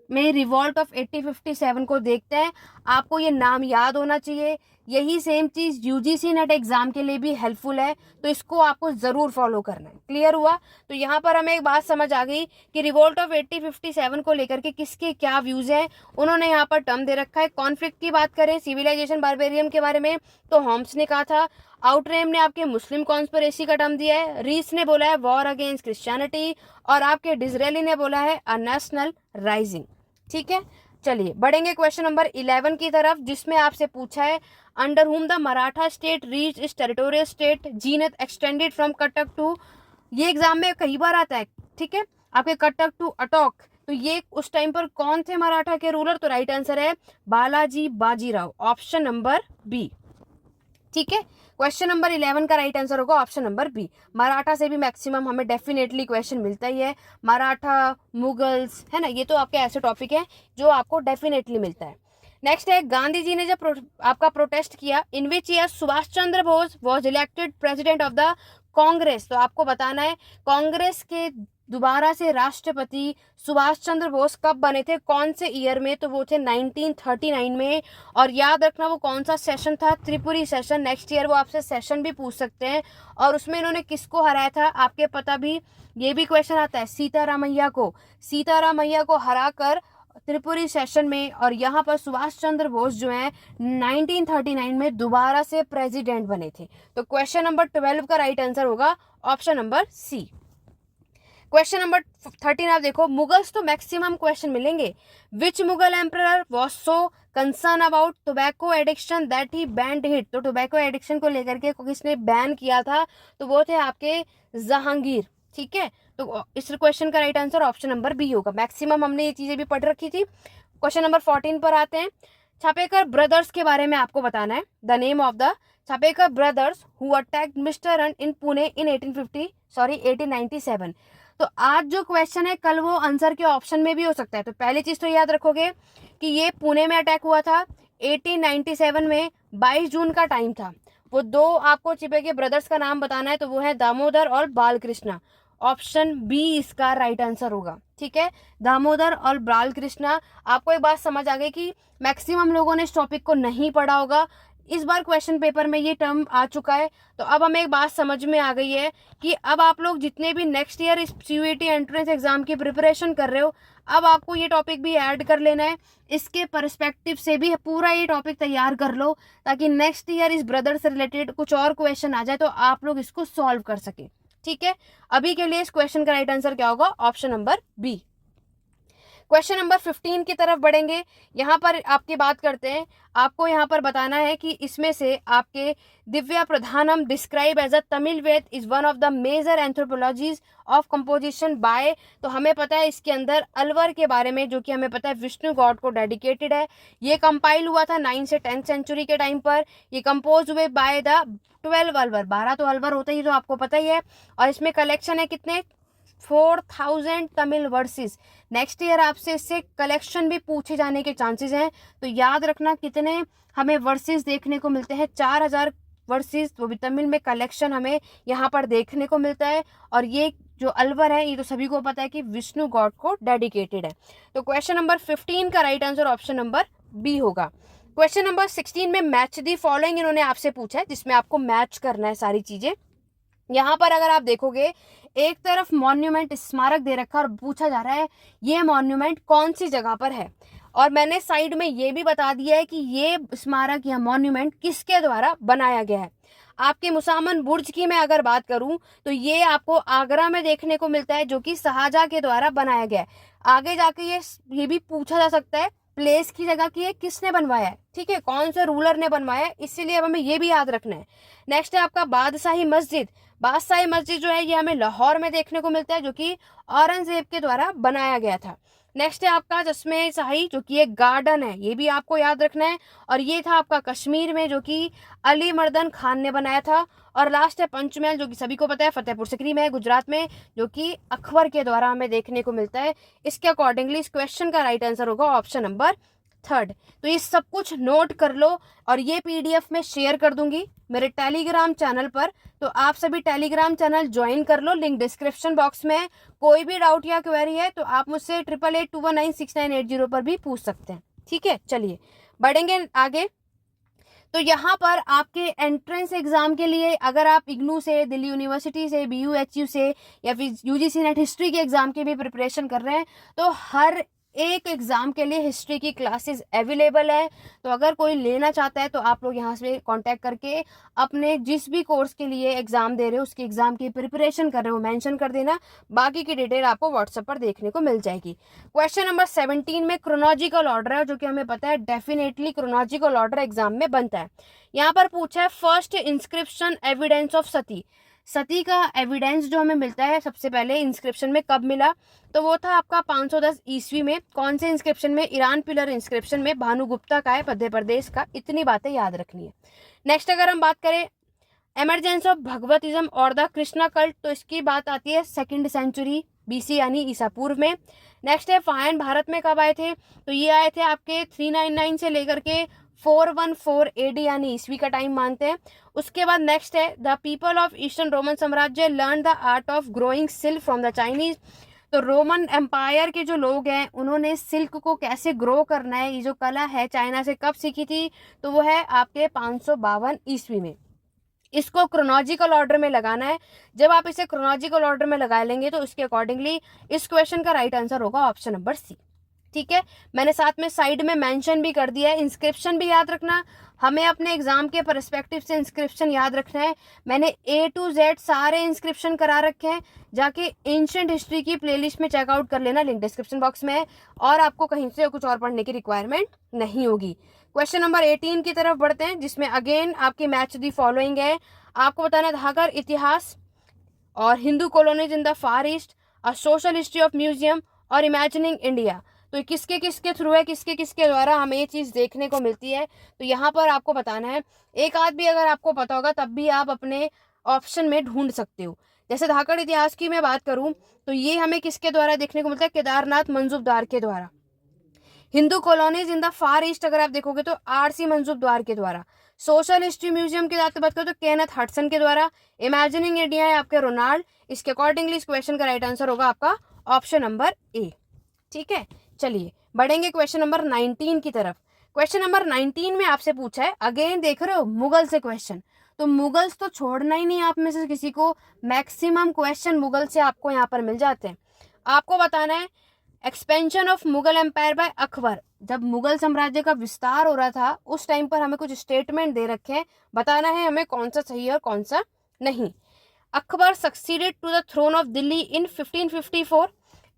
में रिवॉल्ट ऑफ 1857 को देखते हैं, आपको ये नाम याद होना चाहिए। यही सेम चीज यूजीसी नेट एग्जाम के लिए भी हेल्पफुल है, तो इसको आपको जरूर फॉलो करना है। क्लियर हुआ। तो यहाँ पर हमें एक बात समझ आ गई कि रिवॉल्ट ऑफ 1857 को लेकर के किसके क्या व्यूज हैं। उन्होंने यहाँ पर टर्म दे रखा है। कॉन्फ्लिक्ट की बात करें सिविलाइजेशन बार्बेरियम के बारे में तो होम्स ने कहा था, आउटरेम ने आपके मुस्लिम कॉन्स्पिरेसी का टर्म दिया है, रीस ने बोला है वॉर अगेंस्ट क्रिश्चियनिटी, और आपके डिजरेली ने बोला है अ नेशनल राइजिंग। ठीक है, चलिए बढ़ेंगे क्वेश्चन नंबर 11 की तरफ, जिसमें आपसे पूछा है under whom the Maratha state reach is territorial state zenith extended from Cuttack to, ये एग्जाम में कई बार आता है। ठीक है, आपके कटक टू अटोक, तो ये उस टाइम पर कौन थे मराठा के रूलर, तो राइट आंसर है Balaji Bajirao, option number B. ठीक है, क्वेश्चन नंबर 11 का राइट आंसर होगा ऑप्शन नंबर बी। मराठा से भी मैक्सिमम हमें डेफिनेटली क्वेश्चन मिलता ही है, मराठा, मुगल्स, है ना, ये तो आपके ऐसे टॉपिक है जो आपको डेफिनेटली मिलता है। नेक्स्ट है, गांधी जी ने जब आपका प्रोटेस्ट किया, in which year Subhash Chandra Bose was elected president of the Congress, तो आपको बताना है कांग्रेस के दोबारा से राष्ट्रपति सुभाष चंद्र बोस कब बने थे, कौन से ईयर में, तो वो थे 1939 में। और याद रखना वो कौन सा सेशन था, त्रिपुरी सेशन। नेक्स्ट ईयर वो आपसे सेशन भी पूछ सकते हैं। और उसमें इन्होंने किसको हराया था, आपके पता भी, ये भी क्वेश्चन आता है, सीतारामैया को हराकर त्रिपुरी सेशन में। और यहाँ पर सुभाष चंद्र बोस जो हैं 1939 में दोबारा से प्रेसिडेंट बने थे। तो क्वेश्चन नंबर 12 का राइट आंसर होगा option number C. Question number 13 आप देखो, मुगल्स तो मैक्सिमम क्वेश्चन मिलेंगे। Which Mughal emperor was so concern about tobacco addiction that he banned it, तो टोबैको एडिक्शन को लेकर के किसने बैन किया था, तो वो थे आपके जहांगीर। ठीक है, तो इस क्वेश्चन का right answer option number B होगा। मैक्सिमम हमने ये चीजें भी पढ़ रखी थी। क्वेश्चन नंबर 14 पर आते हैं। छापेकर ब्रदर्स के बारे में आपको बताना है। The name of the Chapekar brothers who attacked mister Rand in Pune in 1897। तो आज जो क्वेश्चन है कल वो आंसर के ऑप्शन में भी हो सकता है। तो पहली चीज तो याद रखोगे कि ये पुणे में अटैक हुआ था 1897 में, 22 जून का टाइम था। वो दो आपको चिपे के ब्रदर्स का नाम बताना है, तो वो है दामोदर और बालकृष्णा। ऑप्शन बी इसका राइट आंसर होगा। ठीक है, दामोदर और बालकृष्णा। आपको एक बात समझ आ गई कि मैक्सिमम लोगों ने इस टॉपिक को नहीं पढ़ा होगा। इस बार क्वेश्चन पेपर में ये टर्म आ चुका है, तो अब हमें एक बात समझ में आ गई है कि अब आप लोग जितने भी नेक्स्ट ईयर इस सीयूईटी एंट्रेंस एग्जाम की प्रिपरेशन कर रहे हो, अब आपको ये टॉपिक भी ऐड कर लेना है। इसके पर्सपेक्टिव से भी पूरा ये टॉपिक तैयार कर लो, ताकि नेक्स्ट ईयर इस ब्रदर से रिलेटेड कुछ और क्वेश्चन आ जाए तो आप लोग इसको सॉल्व कर सके। ठीक है, अभी के लिए इस क्वेश्चन का राइट आंसर क्या होगा, option number B. Question number 15 की तरफ बढ़ेंगे। यहाँ पर आपकी बात करते हैं, आपको यहाँ पर बताना है कि इसमें से आपके Divya Prabandham describe as a Tamil Veda is one of the major anthologies of composition by, तो हमें पता है इसके अंदर अलवर के बारे में, जो कि हमें पता है विष्णु गॉड को डेडिकेटेड है। ये कंपाइल हुआ था 9 से 10th सेंचुरी के टाइम पर। ये कंपोज हुए बाय द 12 अलवर, 12 तो अलवर होते ही, तो आपको पता ही है। और इसमें कलेक्शन है कितने, 4000 तमिल वर्सेस। नेक्स्ट ईयर आपसे इससे कलेक्शन भी पूछे जाने के चांसेस हैं, तो याद रखना कितने हमें वर्सेस देखने को मिलते हैं, 4000 वर्सेस, वो भी तमिल में कलेक्शन हमें यहाँ पर देखने को मिलता है। और ये जो अलवर है ये तो सभी को पता है कि विष्णु गॉड को डेडिकेटेड है। तो क्वेश्चन नंबर 15 का right answer option number B होगा। क्वेश्चन नंबर 16 में मैच दी फॉलोइंग इन्होंने आपसे पूछा है, जिसमें आपको मैच करना है सारी चीजें। यहाँ पर अगर आप देखोगे, एक तरफ मॉन्यूमेंट स्मारक दे रखा है और पूछा जा रहा है ये मॉन्यूमेंट कौन सी जगह पर है। और मैंने साइड में ये भी बता दिया है कि ये स्मारक या मॉन्यूमेंट किसके द्वारा बनाया गया है। आपके मुसामन बुर्ज की मैं अगर बात करूं तो ये आपको आगरा में देखने को मिलता है, जो कि शाहजहां के द्वारा बनाया गया है। आगे जाके ये भी पूछा जा सकता है प्लेस की जगह की है किसने बनवाया है, ठीक है, कौन से रूलर ने बनवाया है, इसीलिए अब हमें ये भी याद रखना है। नेक्स्ट है आपका बादशाही मस्जिद। बादशाही मस्जिद जो है ये हमें लाहौर में देखने को मिलता है, जो कि औरंगजेब के द्वारा बनाया गया था। नेक्स्ट है आपका चश्मे शाही, जो कि एक गार्डन है, ये भी आपको याद रखना है। और ये था आपका कश्मीर में, जो कि अली मर्दन खान ने बनाया था। और लास्ट है पंचमहल, जो कि सभी को पता है फतेहपुर सिकरी में है गुजरात में, जो कि अकबर के द्वारा हमें देखने को मिलता है। इसके अकॉर्डिंगली इस क्वेश्चन का राइट आंसर होगा ऑप्शन नंबर 3। तो ये सब कुछ नोट कर लो, और ये पीडीएफ में शेयर कर दूंगी मेरे टेलीग्राम चैनल पर, तो आप सभी टेलीग्राम चैनल ज्वाइन कर लो, लिंक डिस्क्रिप्शन बॉक्स में है। कोई भी डाउट या क्वेरी है तो आप मुझसे 88819690 पर भी पूछ सकते हैं। ठीक है, चलिए बढ़ेंगे आगे। तो यहाँ पर आपके एंट्रेंस एग्जाम के लिए अगर आप इग्नू से, दिल्ली यूनिवर्सिटी से, BUHU से, या फिर UGC नेट हिस्ट्री के एग्जाम की भी प्रिपरेशन कर रहे हैं, तो हर एक एग्जाम के लिए हिस्ट्री की क्लासेस अवेलेबल है। तो अगर कोई लेना चाहता है तो आप लोग यहाँ से कांटेक्ट करके अपने जिस भी कोर्स के लिए एग्जाम दे रहे हो, उसकी एग्जाम की प्रिपरेशन कर रहे हो, मेंशन कर देना। बाकी की डिटेल आपको व्हाट्सएप पर देखने को मिल जाएगी। क्वेश्चन नंबर 17 में क्रोनोलॉजिकल ऑर्डर है, जो कि हमें पता है डेफिनेटली क्रोनोलॉजिकल ऑर्डर एग्जाम में बनता है। यहाँ पर पूछा है फर्स्ट इंस्क्रिप्शन एविडेंस ऑफ सती। सती का एविडेंस जो हमें मिलता है सबसे पहले इंस्क्रिप्शन में कब मिला, तो वो था आपका 510 ईस्वी में। कौन से इंस्क्रिप्शन में, ईरान पिलर इंस्क्रिप्शन में, भानुगुप्ता का है, मध्य प्रदेश का। इतनी बातें याद रखनी है। नेक्स्ट अगर हम बात करें एमरजेंस ऑफ भगवतिज्म और द कृष्णा कल्ट, तो इसकी बात आती है 2nd सेंचुरी BC यानी ईसा पूर्व में। नेक्स्ट है फायन भारत में कब आए थे, तो ये आए थे आपके 399 से लेकर के 414 AD यानी ईस्वी का टाइम मानते हैं। उसके बाद नेक्स्ट है the people of eastern Roman साम्राज्य learn the art of growing silk from the Chinese. तो रोमन एम्पायर के जो लोग हैं उन्होंने सिल्क को कैसे ग्रो करना है, ये जो कला है, चाइना से कब सीखी थी, तो वो है आपके 552 ईस्वी में। इसको क्रोनोलॉजिकल ऑर्डर में लगाना है। जब आप इसे क्रोनोलॉजिकल ऑर्डर में लगा लेंगे तो उसके अकॉर्डिंगली इस क्वेश्चन का राइट आंसर होगा ऑप्शन नंबर सी। ठीक है, मैंने साथ में साइड में मेंशन भी कर दिया है। इंस्क्रिप्शन भी याद रखना, हमें अपने एग्जाम के परस्पेक्टिव से इंस्क्रिप्शन याद रखना है। मैंने A to Z सारे इंस्क्रिप्शन करा रखे हैं, जाके एंशिएंट हिस्ट्री की प्लेलिस्ट में चेकआउट कर लेना, लिंक डिस्क्रिप्शन बॉक्स में है, और आपको कहीं से कुछ और पढ़ने की रिक्वायरमेंट नहीं होगी। क्वेश्चन नंबर 18 की तरफ बढ़ते हैं, जिसमें अगेन आपकी मैच दी फॉलोइंग है। आपको बताना था अगर इतिहास और Hindu colonies in the far east, a social history of museum और इमेजिनिंग इंडिया। तो किसके किसके थ्रू है, किसके किसके द्वारा हमें ये चीज़ देखने को मिलती है, तो यहाँ पर आपको बताना है। एक आध भी अगर आपको पता होगा तब भी आप अपने ऑप्शन में ढूंढ सकते हो। जैसे धाकड़ इतिहास की मैं बात करूँ तो ये हमें किसके द्वारा देखने को मिलता है, केदारनाथ मंजूबदार के द्वारा। Hindu colonies in the far east अगर आप देखोगे तो RC मंजूबदार के द्वारा। सोशल हिस्ट्री म्यूजियम की बात करो तो केनेथ हडसन के द्वारा। इमेजिनिंग इंडिया है आपके रोनाल्ड। इसके अकॉर्डिंगली इस क्वेश्चन का राइट आंसर होगा आपका ऑप्शन नंबर ए। ठीक है, चलिए बढ़ेंगे क्वेश्चन नंबर 19 की तरफ। क्वेश्चन नंबर 19 में आपसे पूछा है, अगेन देख रहे हो मुगल से क्वेश्चन, तो मुगल्स तो छोड़ना ही नहीं आप में से किसी को, मैक्सिमम क्वेश्चन मुगल से आपको यहाँ पर मिल जाते हैं। आपको बताना है expansion of Mughal empire by Akbar. जब मुगल साम्राज्य का विस्तार हो रहा था उस टाइम पर हमें कुछ स्टेटमेंट दे रखे हैं, बताना है हमें कौन सा सही है और कौन सा नहीं। Akbar succeeded to the throne of Delhi in 1554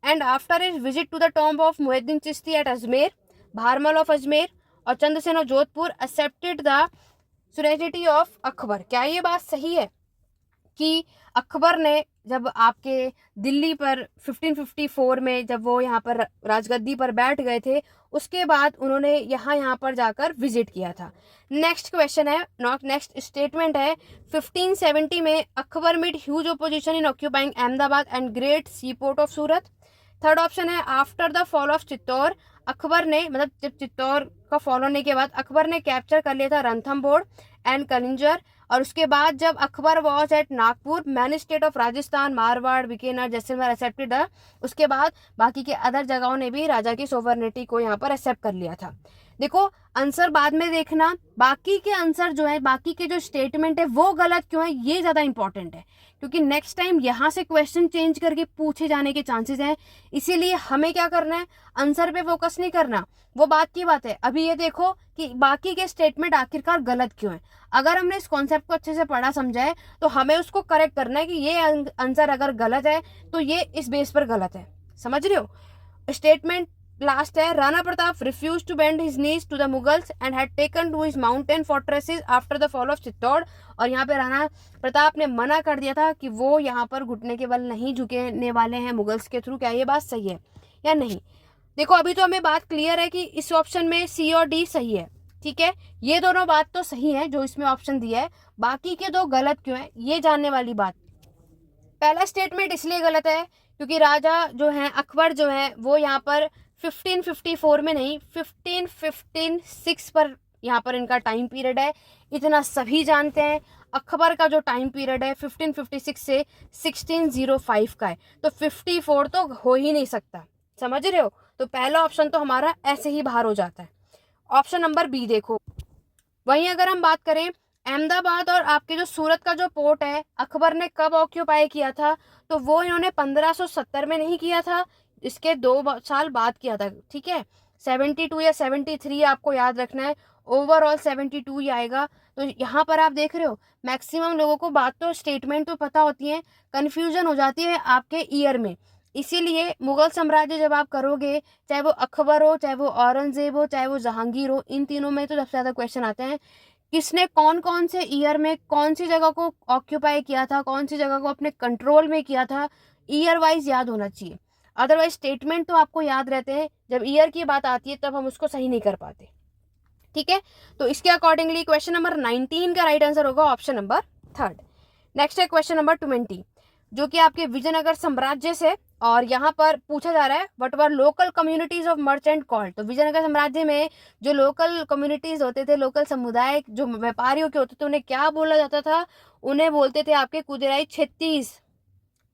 and after his visit to the tomb of Muhyiddin Chishti at Ajmer, Bharmal of Ajmer और Chandrasen of Jodhpur accepted the suzerainty of Akbar. क्या ये बात सही है कि अकबर ने जब आपके दिल्ली पर 1554 में जब वो यहाँ पर राजगद्दी पर बैठ गए थे, उसके बाद उन्होंने यहाँ पर जाकर विजिट किया था। नेक्स्ट क्वेश्चन है, नेक्स्ट स्टेटमेंट है 1570 में Akbar made huge opposition in occupying Ahmedabad and great sea port of Surat. Third option है after the fall of Chittor, Akbar ने मतलब जब चित्तौर का फॉल होने के बाद अकबर ने कैप्चर कर लिया था रणथंभौर एंड कलिंजर, और उसके बाद जब Akbar was at Nagpur many state of Rajasthan Marwar Bikaner Jaisalmer accepted. उसके बाद बाकी के अदर जगहों ने भी राजा की सोवरनिटी को यहाँ पर एक्सेप्ट कर लिया था। देखो आंसर बाद में देखना, बाकी के आंसर जो है, बाकी के जो स्टेटमेंट है वो गलत क्यों है, ये ज्यादा इंपॉर्टेंट है, क्योंकि नेक्स्ट टाइम यहाँ से क्वेश्चन चेंज करके पूछे जाने के चांसेस हैं। इसीलिए हमें क्या करना है, आंसर पे फोकस नहीं करना, वो बात की बात है। अभी ये देखो कि बाकी के स्टेटमेंट आखिरकार गलत क्यों है। अगर हमने इस कॉन्सेप्ट को अच्छे से पढ़ा समझा है तो हमें उसको करेक्ट करना है कि ये आंसर अगर गलत है तो ये इस बेस पर गलत है। समझ रहे हो। स्टेटमेंट लास्ट है, Rana Pratap refuse to bend his knees to the Mughals and had taken to his mountain fortresses after the fall of Chittor. और यहाँ पे राणा प्रताप ने मना कर दिया था कि वो यहाँ पर घुटने के बल नहीं झुकने वाले हैं मुगल्स के थ्रू। क्या ये बात सही है या नहीं। देखो अभी तो हमें बात क्लियर है कि इस ऑप्शन में C और D सही है। ठीक है, ये दोनों बात तो सही है जो इसमें ऑप्शन दिया है, बाकी के दो गलत क्यों है ये जानने वाली बात। पहला स्टेटमेंट इसलिए गलत है क्योंकि राजा जो है अकबर जो है वो यहाँ पर 1554 में नहीं 1556 पर यहाँ पर इनका टाइम पीरियड है, इतना सभी जानते हैं। अकबर का जो टाइम पीरियड है 1556 से 1605 का है, तो 54 तो हो ही नहीं सकता। समझ रहे हो। तो पहला ऑप्शन तो हमारा ऐसे ही बाहर हो जाता है। ऑप्शन नंबर बी देखो। वहीं अगर हम बात करें अहमदाबाद और आपके जो सूरत का जो पोर्ट है अकबर ने कब ऑक्यूपाई किया था, तो वो इन्होंने 1570 में नहीं किया था, इसके 2 साल बाद किया था। ठीक है, 72 या 73 आपको याद रखना है, ओवरऑल 72 ही आएगा। तो यहाँ पर आप देख रहे हो मैक्सिमम लोगों को बात तो स्टेटमेंट तो पता होती है, कन्फ्यूजन हो जाती है आपके ईयर में। इसीलिए मुगल साम्राज्य जब आप करोगे, चाहे वो अकबर हो, चाहे वो औरंगजेब हो, चाहे वो जहांगीर हो, इन तीनों में तो सबसे ज़्यादा क्वेश्चन आते हैं किसने कौन कौन से ईयर में कौन सी जगह को ऑक्यूपाई किया था, कौन सी जगह को अपने कंट्रोल में किया था। ईयर वाइज याद होना चाहिए, अदरवाइज स्टेटमेंट तो आपको याद रहते हैं, जब ईयर की बात आती है तब हम उसको सही नहीं कर पाते। ठीक है, तो इसके अकॉर्डिंगली क्वेश्चन नंबर 19 का राइट आंसर होगा ऑप्शन नंबर 3। नेक्स्ट है क्वेश्चन नंबर 20 जो कि आपके विजयनगर साम्राज्य से और यहाँ पर पूछा जा रहा है what were local communities of merchant called. तो विजयनगर साम्राज्य में जो लोकल कम्युनिटीज होते थे, लोकल समुदाय जो व्यापारियों के होते थे, उन्हें क्या बोला जाता था? उन्हें बोलते थे आपके कुदराई छत्तीस।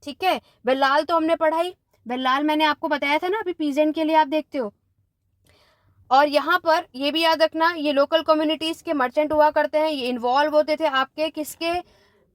ठीक है, बल्लाल तो हमने पढ़ाई, बल्लाल मैंने आपको बताया था ना अभी पीजेंट के लिए आप देखते हो। और यहाँ पर ये भी याद रखना, ये लोकल कम्युनिटीज के मर्चेंट हुआ करते हैं, ये इन्वॉल्व होते थे आपके किसके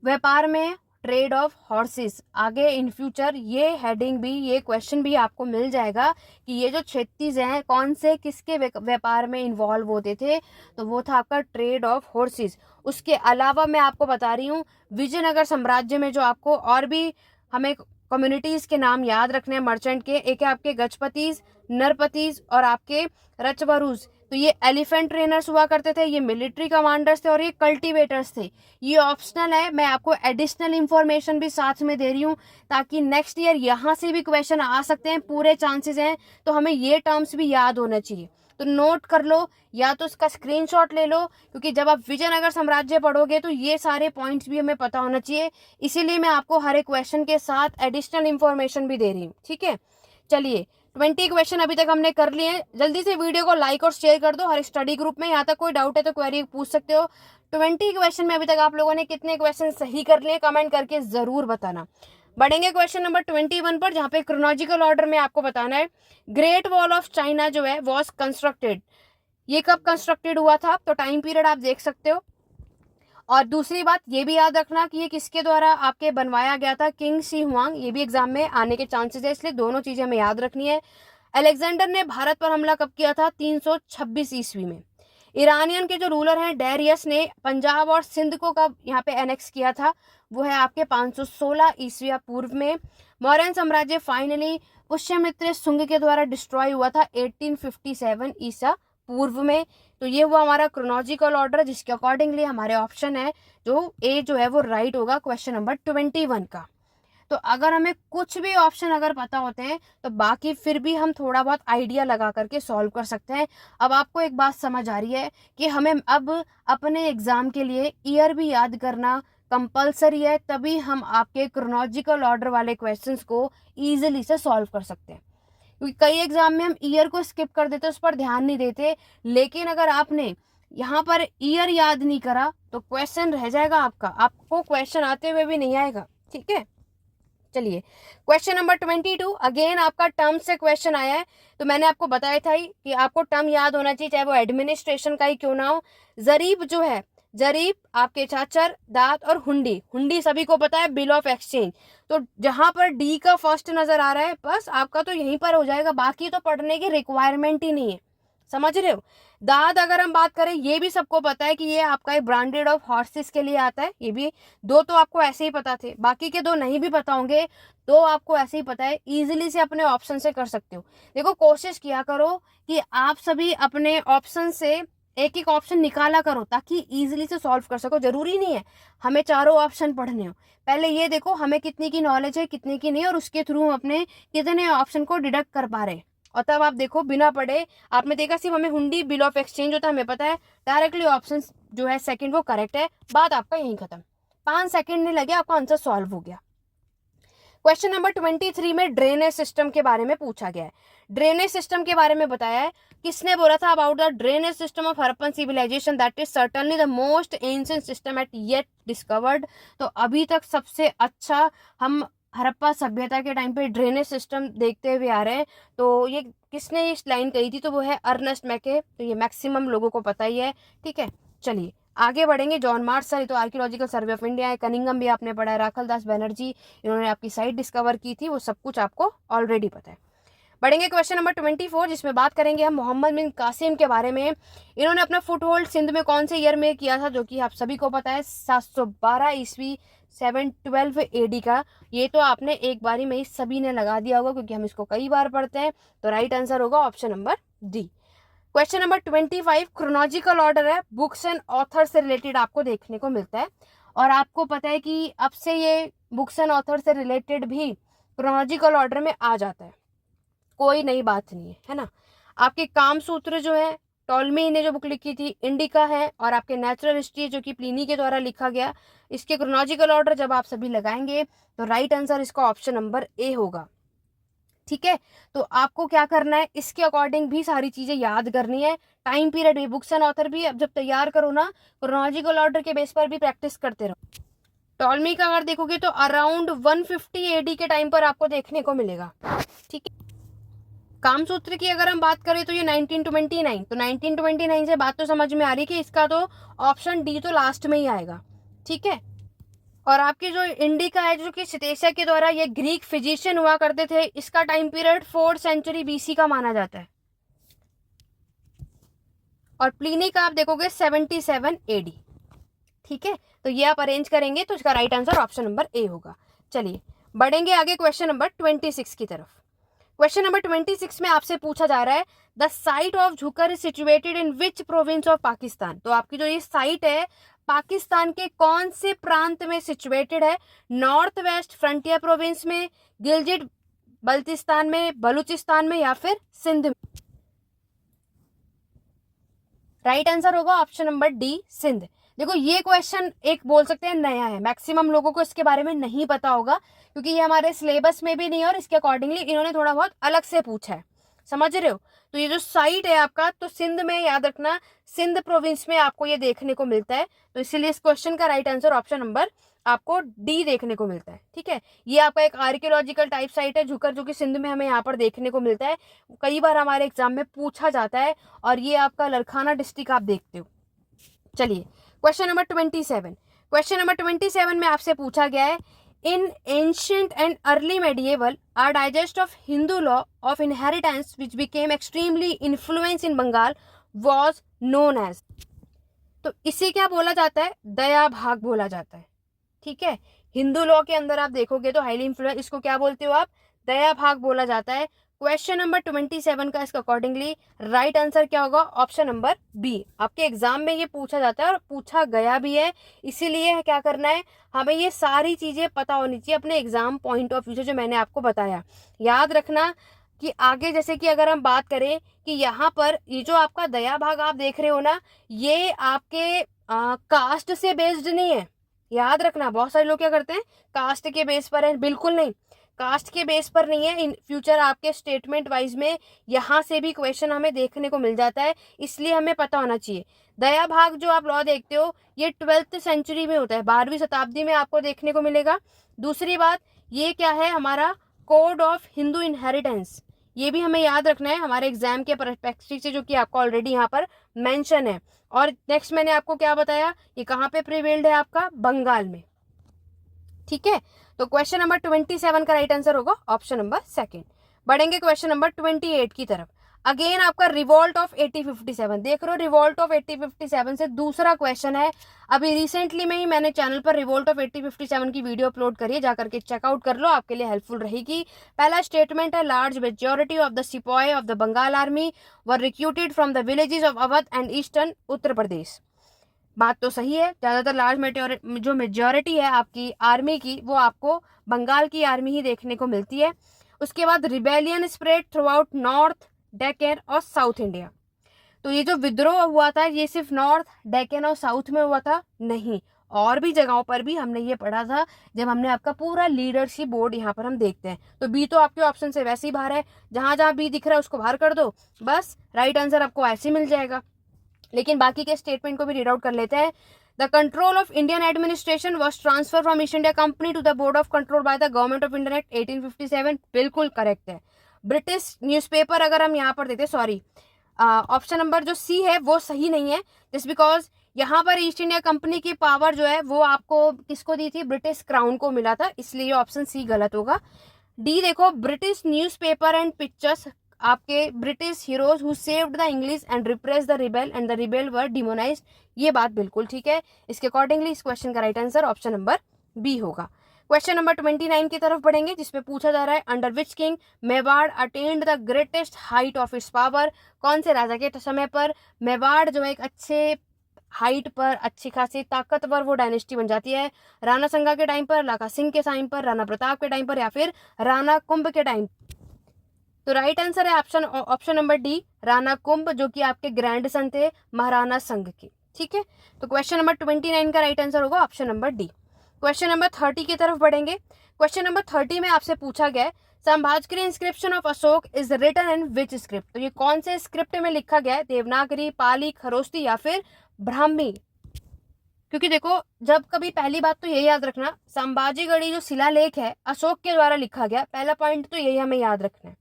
व्यापार में? Trade off horses. आगे इन फ्यूचर ये हेडिंग भी, ये क्वेश्चन भी आपको मिल जाएगा कि ये जो 36 हैं कौन से किसके व्यापार में इन्वॉल्व होते थे? तो वो था आपका ट्रेड ऑफ हॉर्सेस। उसके अलावा मैं आपको बता रही हूँ विजयनगर साम्राज्य में जो आपको और भी हमें कम्युनिटीज के नाम याद रखने हैं मर्चेंट के, एक है आपके गजपतीज, नरपतीज और आपके रचवरूज। तो ये एलिफेंट ट्रेनर्स हुआ करते थे, ये मिलिट्री कमांडर्स थे और ये कल्टीवेटर्स थे। ये ऑप्शनल है, मैं आपको एडिशनल इंफॉर्मेशन भी साथ में दे रही हूँ ताकि नेक्स्ट ईयर यहाँ से भी क्वेश्चन आ सकते हैं, पूरे चांसेस हैं। तो हमें ये टर्म्स भी याद होना चाहिए, तो नोट कर लो या तो इसका स्क्रीनशॉट ले लो, क्योंकि जब आप विजयनगर साम्राज्य पढ़ोगे तो ये सारे पॉइंट्स भी हमें पता होना चाहिए। इसीलिए मैं आपको हर एक क्वेश्चन के साथ एडिशनल इंफॉर्मेशन भी दे रही हूँ। ठीक है, चलिए 20 क्वेश्चन अभी तक हमने कर लिए हैं। जल्दी से वीडियो को लाइक और शेयर कर दो हर स्टडी ग्रुप में। यहाँ तक कोई डाउट है तो क्वेरी पूछ सकते हो। 20 क्वेश्चन में अभी तक आप लोगों ने कितने क्वेश्चन सही कर लिए कमेंट करके जरूर बताना। बढ़ेंगे क्वेश्चन नंबर 21 पर, जहाँ पे क्रोनोलॉजिकल ऑर्डर में आपको बताना है ग्रेट वॉल ऑफ चाइना जो है वॉज कंस्ट्रक्टेड, ये कब कंस्ट्रक्टेड हुआ था? तो टाइम पीरियड आप देख सकते हो। और दूसरी बात ये भी याद रखना कि ये किसके द्वारा आपके बनवाया गया था? King she Huang. ये भी एग्जाम में आने के चांसेस है, इसलिए दोनों चीजें हमें याद रखनी है। अलेक्जेंडर ने भारत पर हमला कब किया था? 326 ईस्वी में। ईरानियन के जो रूलर हैं डेरियस ने पंजाब और सिंध को कब यहाँ पे एनेक्स किया था? वो है आपके 516 ईस्वी पूर्व में। मौर्यन साम्राज्य फाइनली पुष्यमित्र शुंग के द्वारा डिस्ट्रॉय हुआ था 1857 ईसा पूर्व में। तो ये हुआ हमारा क्रोनोलॉजिकल ऑर्डर, जिसके अकॉर्डिंगली हमारे ऑप्शन है जो ए जो है वो राइट होगा क्वेश्चन नंबर 21 का। तो अगर हमें कुछ भी ऑप्शन अगर पता होते हैं तो बाकी फिर भी हम थोड़ा बहुत आइडिया लगा करके सॉल्व कर सकते हैं। अब आपको एक बात समझ आ रही है कि हमें अब अपने एग्जाम के लिए ईयर भी याद करना कंपलसरी है, तभी हम आपके क्रोनोलॉजिकल ऑर्डर वाले क्वेश्चंस को ईजिली से सॉल्व कर सकते हैं। क्योंकि कई एग्जाम में हम ईयर को स्किप कर देते, उस पर ध्यान नहीं देते, लेकिन अगर आपने यहाँ पर ईयर याद नहीं करा तो क्वेश्चन रह जाएगा आपका, आपको क्वेश्चन आते हुए भी नहीं आएगा। ठीक है, चलिए क्वेश्चन नंबर 22 अगेन आपका टर्म से क्वेश्चन आया है। तो मैंने आपको बताया था ही कि आपको टर्म याद होना चाहिए, चाहे वो एडमिनिस्ट्रेशन का ही क्यों ना हो। जरीब जो है, जरीब आपके चाचर, दांत और हुंडी, हुंडी सभी को पता है बिल ऑफ एक्सचेंज। तो जहां पर डी का फर्स्ट नजर आ रहा है बस आपका तो यहीं पर हो जाएगा, बाकी तो पढ़ने की रिक्वायरमेंट ही नहीं है। समझ रहे हो? दाद अगर हम बात करें, ये भी सबको पता है कि ये आपका ब्रांडेड ऑफ हॉर्सेस के लिए आता है। ये भी दो तो आपको ऐसे ही पता थे, बाकी के दो नहीं भी पता होंगे तो आपको ऐसे ही पता है, इजीली से अपने ऑप्शन से कर सकते हो। देखो कोशिश किया करो कि आप सभी अपने ऑप्शन से एक एक ऑप्शन निकाला करो ताकि इजीली से सॉल्व कर सको। जरूरी नहीं है हमें चारों ऑप्शन पढ़ने हो, पहले ये देखो हमें कितनी की नॉलेज है कितनी की नहीं, और उसके थ्रू हम अपने कितने ऑप्शन को डिडक्ट कर पा रहे हैं। और तब आप देखो बिना पढ़े आपने देखा सिर्फ हमें हुंडी बिल ऑफ एक्सचेंज होता है हमें पता है, डायरेक्टली ऑप्शन जो है सेकंड वो करेक्ट है, बात आपका यहीं खत्म। 5 सेकंड नहीं लगे, आपका आंसर सॉल्व हो गया। क्वेश्चन नंबर 23 में ड्रेनेज सिस्टम के बारे में पूछा गया है। ड्रेनेज सिस्टम के बारे में बताया है, किसने बोला था about the drainage system of Harappan civilization that is certainly the most ancient system at yet discovered. तो अभी तक सबसे अच्छा हम हड़प्पा सभ्यता के टाइम पे ड्रेनेज सिस्टम देखते हुए आ रहे हैं। तो ये किसने इस लाइन कही थी? तो वो है अर्नेस्ट मैके। तो ये मैक्सिमम लोगों को पता ही है। ठीक है, चलिए आगे बढ़ेंगे। जॉन मार्शल तो आर्कियोलॉजिकल सर्वे ऑफ इंडिया है। कनिंगम भी आपने पढ़ा है। राखल दास बनर्जी इन्होंने आपकी साइट डिस्कवर की थी, वो सब कुछ आपको ऑलरेडी पता है। बढ़ेंगे क्वेश्चन नंबर 24 जिसमें बात करेंगे हम मोहम्मद बिन कासिम के बारे में। इन्होंने अपना फुट होल्ड सिंध में कौन से ईयर में किया था? जो कि आप सभी को पता है 712 ईस्वी 712 एडी का। ये तो आपने एक बारी में ही सभी ने लगा दिया होगा क्योंकि हम इसको कई बार पढ़ते हैं। तो राइट आंसर होगा option number D. Question number 25 chronological order है, बुक्स एंड ऑथर से रिलेटेड आपको देखने को मिलता है। और आपको पता है कि अब से ये बुक्स एंड ऑथर से रिलेटेड भी क्रोनोलॉजिकल ऑर्डर में आ जाता है, कोई नई बात नहीं है ना। आपके काम सूत्र जो है टॉलमी ने जो बुक लिखी थी इंडिका है, और आपके नेचुरल हिस्ट्री जो कि प्लिनी के द्वारा लिखा गया, इसके क्रोनोलॉजिकल ऑर्डर जब आप सभी लगाएंगे तो राइट आंसर इसका ऑप्शन नंबर ए होगा। ठीक है। तो आपको क्या करना है, इसके अकॉर्डिंग भी सारी चीजें याद करनी है। टाइम पीरियड भी, बुक्स एंड ऑथर भी अब जब तैयार करो ना, क्रोनोलॉजिकल ऑर्डर के बेस पर भी प्रैक्टिस करते रहो। टॉलमी का अगर देखोगे तो अराउंड 150 एडी के टाइम पर आपको देखने को मिलेगा। ठीक है। कामसूत्र की अगर हम बात करें तो ये 1929, तो 1929 से बात तो समझ में आ रही कि इसका तो ऑप्शन डी तो लास्ट में ही आएगा। ठीक है। और आपकी जो इंडिका है, जो कि सितेशा के द्वारा ये ग्रीक फिजिशियन हुआ करते थे, इसका time period 4th century BC का माना जाता है। और प्लीनी का आप देखोगे 77 एडी। ठीक है। तो ये आप अरेंज करेंगे तो इसका right answer option number A होगा। चलिए बढ़ेंगे आगे क्वेश्चन नंबर 26 की तरफ। क्वेश्चन नंबर 26 में आपसे पूछा जा रहा है, the site of Jhukar is situated in which province of Pakistan. तो आपकी जो ये साइट है पाकिस्तान के कौन से प्रांत में सिचुएटेड है? नॉर्थ वेस्ट फ्रंटियर प्रोविंस में, गिलजिट बल्तिस्तान में, बलूचिस्तान में, या फिर सिंध में? राइट आंसर होगा ऑप्शन नंबर डी, सिंध। देखो ये क्वेश्चन एक बोल सकते हैं नया है, मैक्सिमम लोगों को इसके बारे में नहीं पता होगा क्योंकि ये हमारे सिलेबस में भी नहीं है और इसके अकॉर्डिंगली इन्होंने थोड़ा बहुत अलग से पूछा है। समझ रहे हो? तो ये जो साइट है आपका, तो सिंध में, याद रखना सिंध प्रोविंस में आपको ये देखने को मिलता है। तो इसीलिए इस क्वेश्चन का राइट आंसर ऑप्शन नंबर आपको डी देखने को मिलता है। ठीक है। ये आपका एक आर्कियोलॉजिकल टाइप साइट है झुकर, जो कि सिंध में हमें यहाँ पर देखने को मिलता है। कई बार हमारे एग्जाम में पूछा जाता है और ये आपका लरखाना डिस्ट्रिक्ट आप देखते हो। चलिए क्वेश्चन नंबर 27। क्वेश्चन नंबर 27 में आपसे पूछा गया है, in ancient and early medieval are digest of Hindu law of inheritance which became extremely influence in Bengal was known as. तो इसे क्या बोला जाता है? दया भाग बोला जाता है। ठीक है। हिंदू लॉ के अंदर आप देखोगे तो हाईली इन्फ्लुएंस, इसको क्या बोलते हो आप? दया भाग बोला जाता है। क्वेश्चन नंबर 27 का इसका अकॉर्डिंगली राइट आंसर क्या होगा? Option number B. आपके एग्जाम में ये पूछा जाता है और पूछा गया भी है, इसीलिए क्या करना है, हमें ये सारी चीजें पता होनी चाहिए अपने एग्जाम पॉइंट ऑफ व्यू से, जो मैंने आपको बताया। याद रखना कि आगे जैसे कि अगर हम बात करें कि यहाँ पर ये जो आपका दया भाग आप देख रहे हो ना, ये आपके कास्ट से बेस्ड नहीं है। याद रखना, बहुत सारे लोग क्या करते हैं कास्ट के बेस पर है, बिल्कुल नहीं, कास्ट के बेस पर नहीं है। इन फ्यूचर आपके स्टेटमेंट वाइज में यहाँ से भी क्वेश्चन हमें देखने को मिल जाता है, इसलिए हमें पता होना चाहिए। दया भाग जो आप लॉ देखते हो ये 12th सेंचुरी में होता है, 12वीं शताब्दी में आपको देखने को मिलेगा। दूसरी बात, ये क्या है हमारा कोड ऑफ हिंदू इनहेरिटेंस, ये भी हमें याद रखना है हमारे एग्जाम के परस्पेक्टिव से, जो कि आपको ऑलरेडी यहाँ पर मेंशन है। और नेक्स्ट मैंने आपको क्या बताया, ये कहाँ पे प्रिवेल्ड है? आपका बंगाल में। ठीक है। तो क्वेश्चन नंबर 27 का राइट आंसर होगा ऑप्शन नंबर सेकंड। बढ़ेंगे क्वेश्चन नंबर 28 की तरफ। अगेन आपका रिवॉल्ट ऑफ 1857, देख रहे हो रिवॉल्ट ऑफ 1857 से दूसरा क्वेश्चन है। अभी रिसेंटली में ही मैंने चैनल पर रिवॉल्ट ऑफ 1857 की वीडियो अपलोड करी है, जाकर के चेकआउट कर लो, आपके लिए हेल्पफुल रहेगी। पहला स्टेटमेंट है, large majority of the sipahi of the Bengal army were recruited from the villages of Awadh and eastern Uttar Pradesh. बात तो सही है, ज्यादातर लार्ज जो मेजोरिटी है आपकी आर्मी की, वो आपको बंगाल की आर्मी ही देखने को मिलती है। उसके बाद rebellion spread through out north Deccan और साउथ इंडिया। तो ये जो विद्रोह हुआ था ये सिर्फ नॉर्थ डेक्कन और साउथ में हुआ था? नहीं, और भी जगहों पर भी हमने ये पढ़ा था जब हमने आपका पूरा लीडरशिप बोर्ड यहाँ पर हम देखते हैं। तो बी तो आपके ऑप्शन से वैसे ही बाहर है, जहां जहां बी दिख रहा है उसको बाहर कर दो, बस राइट आंसर आपको ऐसे मिल जाएगा। लेकिन बाकी के स्टेटमेंट को भी रीड आउट कर लेते हैं। The control of Indian administration was transfer from East India company to the board of control by the government of India act 1857, बिल्कुल करेक्ट है। ब्रिटिश न्यूज़पेपर अगर हम यहाँ पर देते, सॉरी ऑप्शन नंबर जो सी है वो सही नहीं है, जस्ट बिकॉज यहाँ पर ईस्ट इंडिया कंपनी की पावर जो है वो आपको किसको दी थी? ब्रिटिश क्राउन को मिला था, इसलिए ऑप्शन सी गलत होगा। डी देखो, ब्रिटिश न्यूज़पेपर एंड पिक्चर्स, आपके British heroes who saved the English and repress the rebel and the rebel were demonized, ये बात बिल्कुल ठीक है। इसके अकॉर्डिंगली इस क्वेश्चन का right answer option number B होगा। क्वेश्चन नंबर 29 की तरफ बढ़ेंगे, जिसमें पूछा जा रहा है, under which king Mewar attained the greatest height of its power. कौन से राजा के समय पर मेवाड़ जो है एक अच्छे हाइट पर, अच्छी खासी ताकतवर वो डायनेस्टी बन जाती है? राणा संगा के टाइम पर, लाखा सिंह के टाइम पर, राणा प्रताप के टाइम पर, या फिर राणा कुंभ के टाइम? तो राइट आंसर है ऑप्शन नंबर डी, राणा कुंभ, जो कि आपके ग्रैंड सन थे महाराणा संघ के। ठीक है। तो क्वेश्चन नंबर 29 का राइट आंसर होगा option number D. Question number 30 की तरफ बढ़ेंगे। क्वेश्चन नंबर 30 में आपसे पूछा गया है, Sambhaji inscription of Ashok is written in which script, तो ये कौन से स्क्रिप्ट में लिखा गया है? देवनागरी, पाली, खरोस्ती या फिर ब्राह्मी? क्योंकि देखो, जब कभी, पहली बात तो ये याद रखना, संभाजीगढ़ी जो शिलालेख है अशोक के द्वारा लिखा गया, पहला पॉइंट तो यही हमें याद रखना है।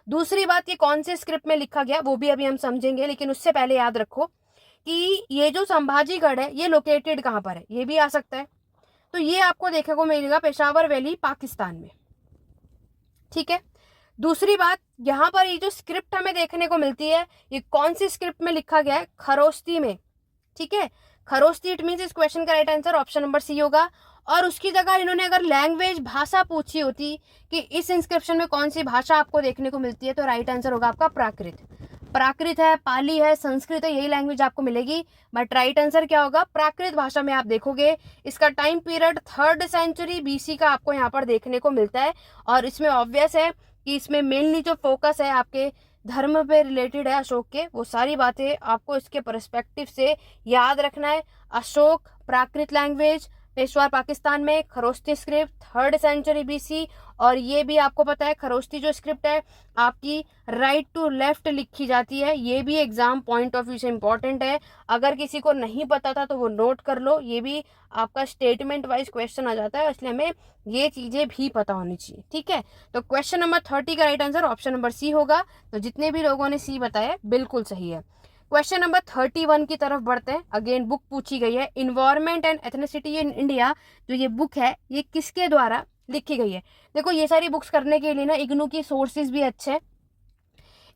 दूसरी बात, ये कौन से स्क्रिप्ट में लिखा गया वो भी अभी हम समझेंगे, लेकिन उससे पहले याद रखो कि ये जो संभाजीगढ़ है ये लोकेटेड कहाँ पर है, ये भी आ सकता है। तो ये आपको देखने को मिलेगा पेशावर वैली, पाकिस्तान में। ठीक है। दूसरी बात, यहाँ पर ये जो स्क्रिप्ट हमें देखने को मिलती है ये कौन सी स्क्रिप्ट में लिखा गया है? खरोस्ती में। ठीक है, खरोस्ती। इट मीन्स इस क्वेश्चन का right answer option number C होगा। और उसकी जगह इन्होंने अगर लैंग्वेज, भाषा पूछी होती कि इस इंस्क्रिप्शन में कौन सी भाषा आपको देखने को मिलती है, तो राइट आंसर होगा आपका प्राकृत। प्राकृत है, पाली है, संस्कृत है, यही लैंग्वेज आपको मिलेगी, बट राइट आंसर क्या होगा? प्राकृत भाषा में आप देखोगे। इसका time period 3rd century BC का आपको यहाँ पर देखने को मिलता है। और इसमें ऑब्वियस है कि इसमें मेनली जो फोकस है आपके धर्म पे रिलेटेड है अशोक के, वो सारी बातें आपको इसके पर्सपेक्टिव से याद रखना है। अशोक, प्राकृत लैंग्वेज, पेशवार पाकिस्तान में, खरोस्ती स्क्रिप्ट 3rd सेंचुरी BC। और ये भी आपको पता है खरोस्ती जो स्क्रिप्ट है आपकी राइट टू लेफ्ट लिखी जाती है, ये भी एग्जाम पॉइंट ऑफ व्यू से इंपॉर्टेंट है। अगर किसी को नहीं पता था तो वो नोट कर लो, ये भी आपका स्टेटमेंट वाइज क्वेश्चन आ जाता है, इसलिए हमें ये चीजें भी पता होनी चाहिए। ठीक है, तो क्वेश्चन नंबर 30 का right answer option number C होगा। तो जितने भी लोगों ने सी बताया बिल्कुल सही है। क्वेश्चन नंबर 31 की तरफ बढ़ते हैं। अगेन बुक पूछी गई है, environment and ethnicity in India. जो ये बुक है ये किसके द्वारा लिखी गई है? देखो, ये सारी बुक्स करने के लिए ना इग्नू की सोर्सेज भी अच्छे हैं।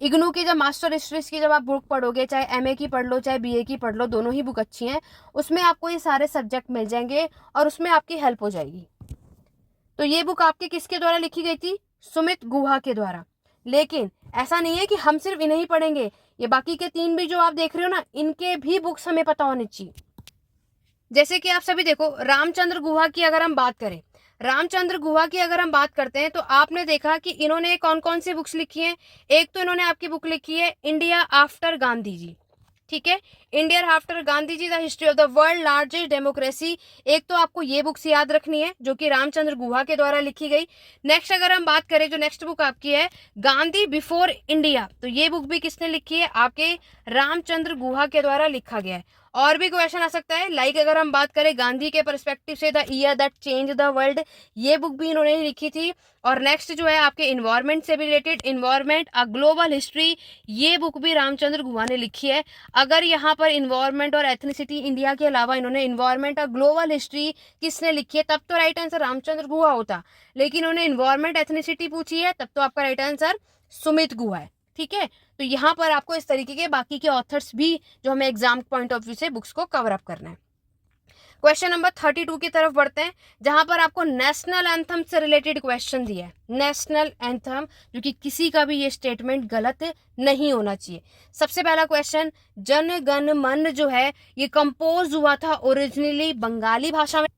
इग्नू की जब मास्टर हिस्ट्रीज की जब आप बुक पढ़ोगे, चाहे MA की पढ़ लो चाहे BA की पढ़ लो, दोनों ही बुक अच्छी हैं, उसमें आपको ये सारे सब्जेक्ट मिल जाएंगे और उसमें आपकी हेल्प हो जाएगी। तो ये बुक आपके किसके द्वारा लिखी गई थी? सुमित गुहा के द्वारा। लेकिन ऐसा नहीं है कि हम सिर्फ इन्हें ही पढ़ेंगे, ये बाकी के 3 भी जो आप देख रहे हो ना, इनके भी बुक्स हमें पता होनी चाहिए। जैसे कि आप सभी देखो, रामचंद्र गुहा की अगर हम बात करें, रामचंद्र गुहा की अगर हम बात करते हैं, तो आपने देखा कि इन्होंने कौन कौन सी बुक्स लिखी हैं। एक तो इन्होंने आपकी बुक लिखी है इंडिया आफ्टर गांधी जी। ठीक है, India after Gandhi ji the history of the world largest democracy. एक तो आपको ये बुक्स याद रखनी है जो कि रामचंद्र गुहा के द्वारा लिखी गई। नेक्स्ट अगर हम बात करें, जो नेक्स्ट बुक आपकी है गांधी बिफोर इंडिया, तो ये बुक भी किसने लिखी है? आपके रामचंद्र गुहा के द्वारा लिखा गया है। और भी क्वेश्चन आ सकता है, लाइक अगर हम बात करें गांधी के पर्सपेक्टिव से the year that change the world, ये बुक भी इन्होंने लिखी थी। और नेक्स्ट जो है आपके इन्वायरमेंट से भी related, environment a global history, ये बुक भी रामचंद्र गुहा ने लिखी है। अगर यहाँ पर इन्वायरमेंट और एथनिसिटी इंडिया के अलावा इन्होंने इन्वायरमेंट अ ग्लोबल हिस्ट्री किसने लिखी है, तब तो राइट आंसर रामचंद्र गुहा होता। लेकिन उन्होंने इन्वायरमेंट एथनिसिटी पूछी है, तब तो आपका राइट आंसर सुमित गुहा है। ठीक है, तो यहाँ पर आपको इस तरीके के बाकी के ऑथर्स भी जो हमें एग्जाम पॉइंट ऑफ व्यू से बुक्स को कवर अप करना है। क्वेश्चन नंबर 32 की तरफ बढ़ते हैं, जहां पर आपको नेशनल एंथम से रिलेटेड क्वेश्चन दिया है। नेशनल एंथम, जो कि किसी का भी ये स्टेटमेंट गलत नहीं होना चाहिए। सबसे पहला क्वेश्चन, जन गण मन जो है ये कंपोज हुआ था ओरिजिनली बंगाली भाषा में,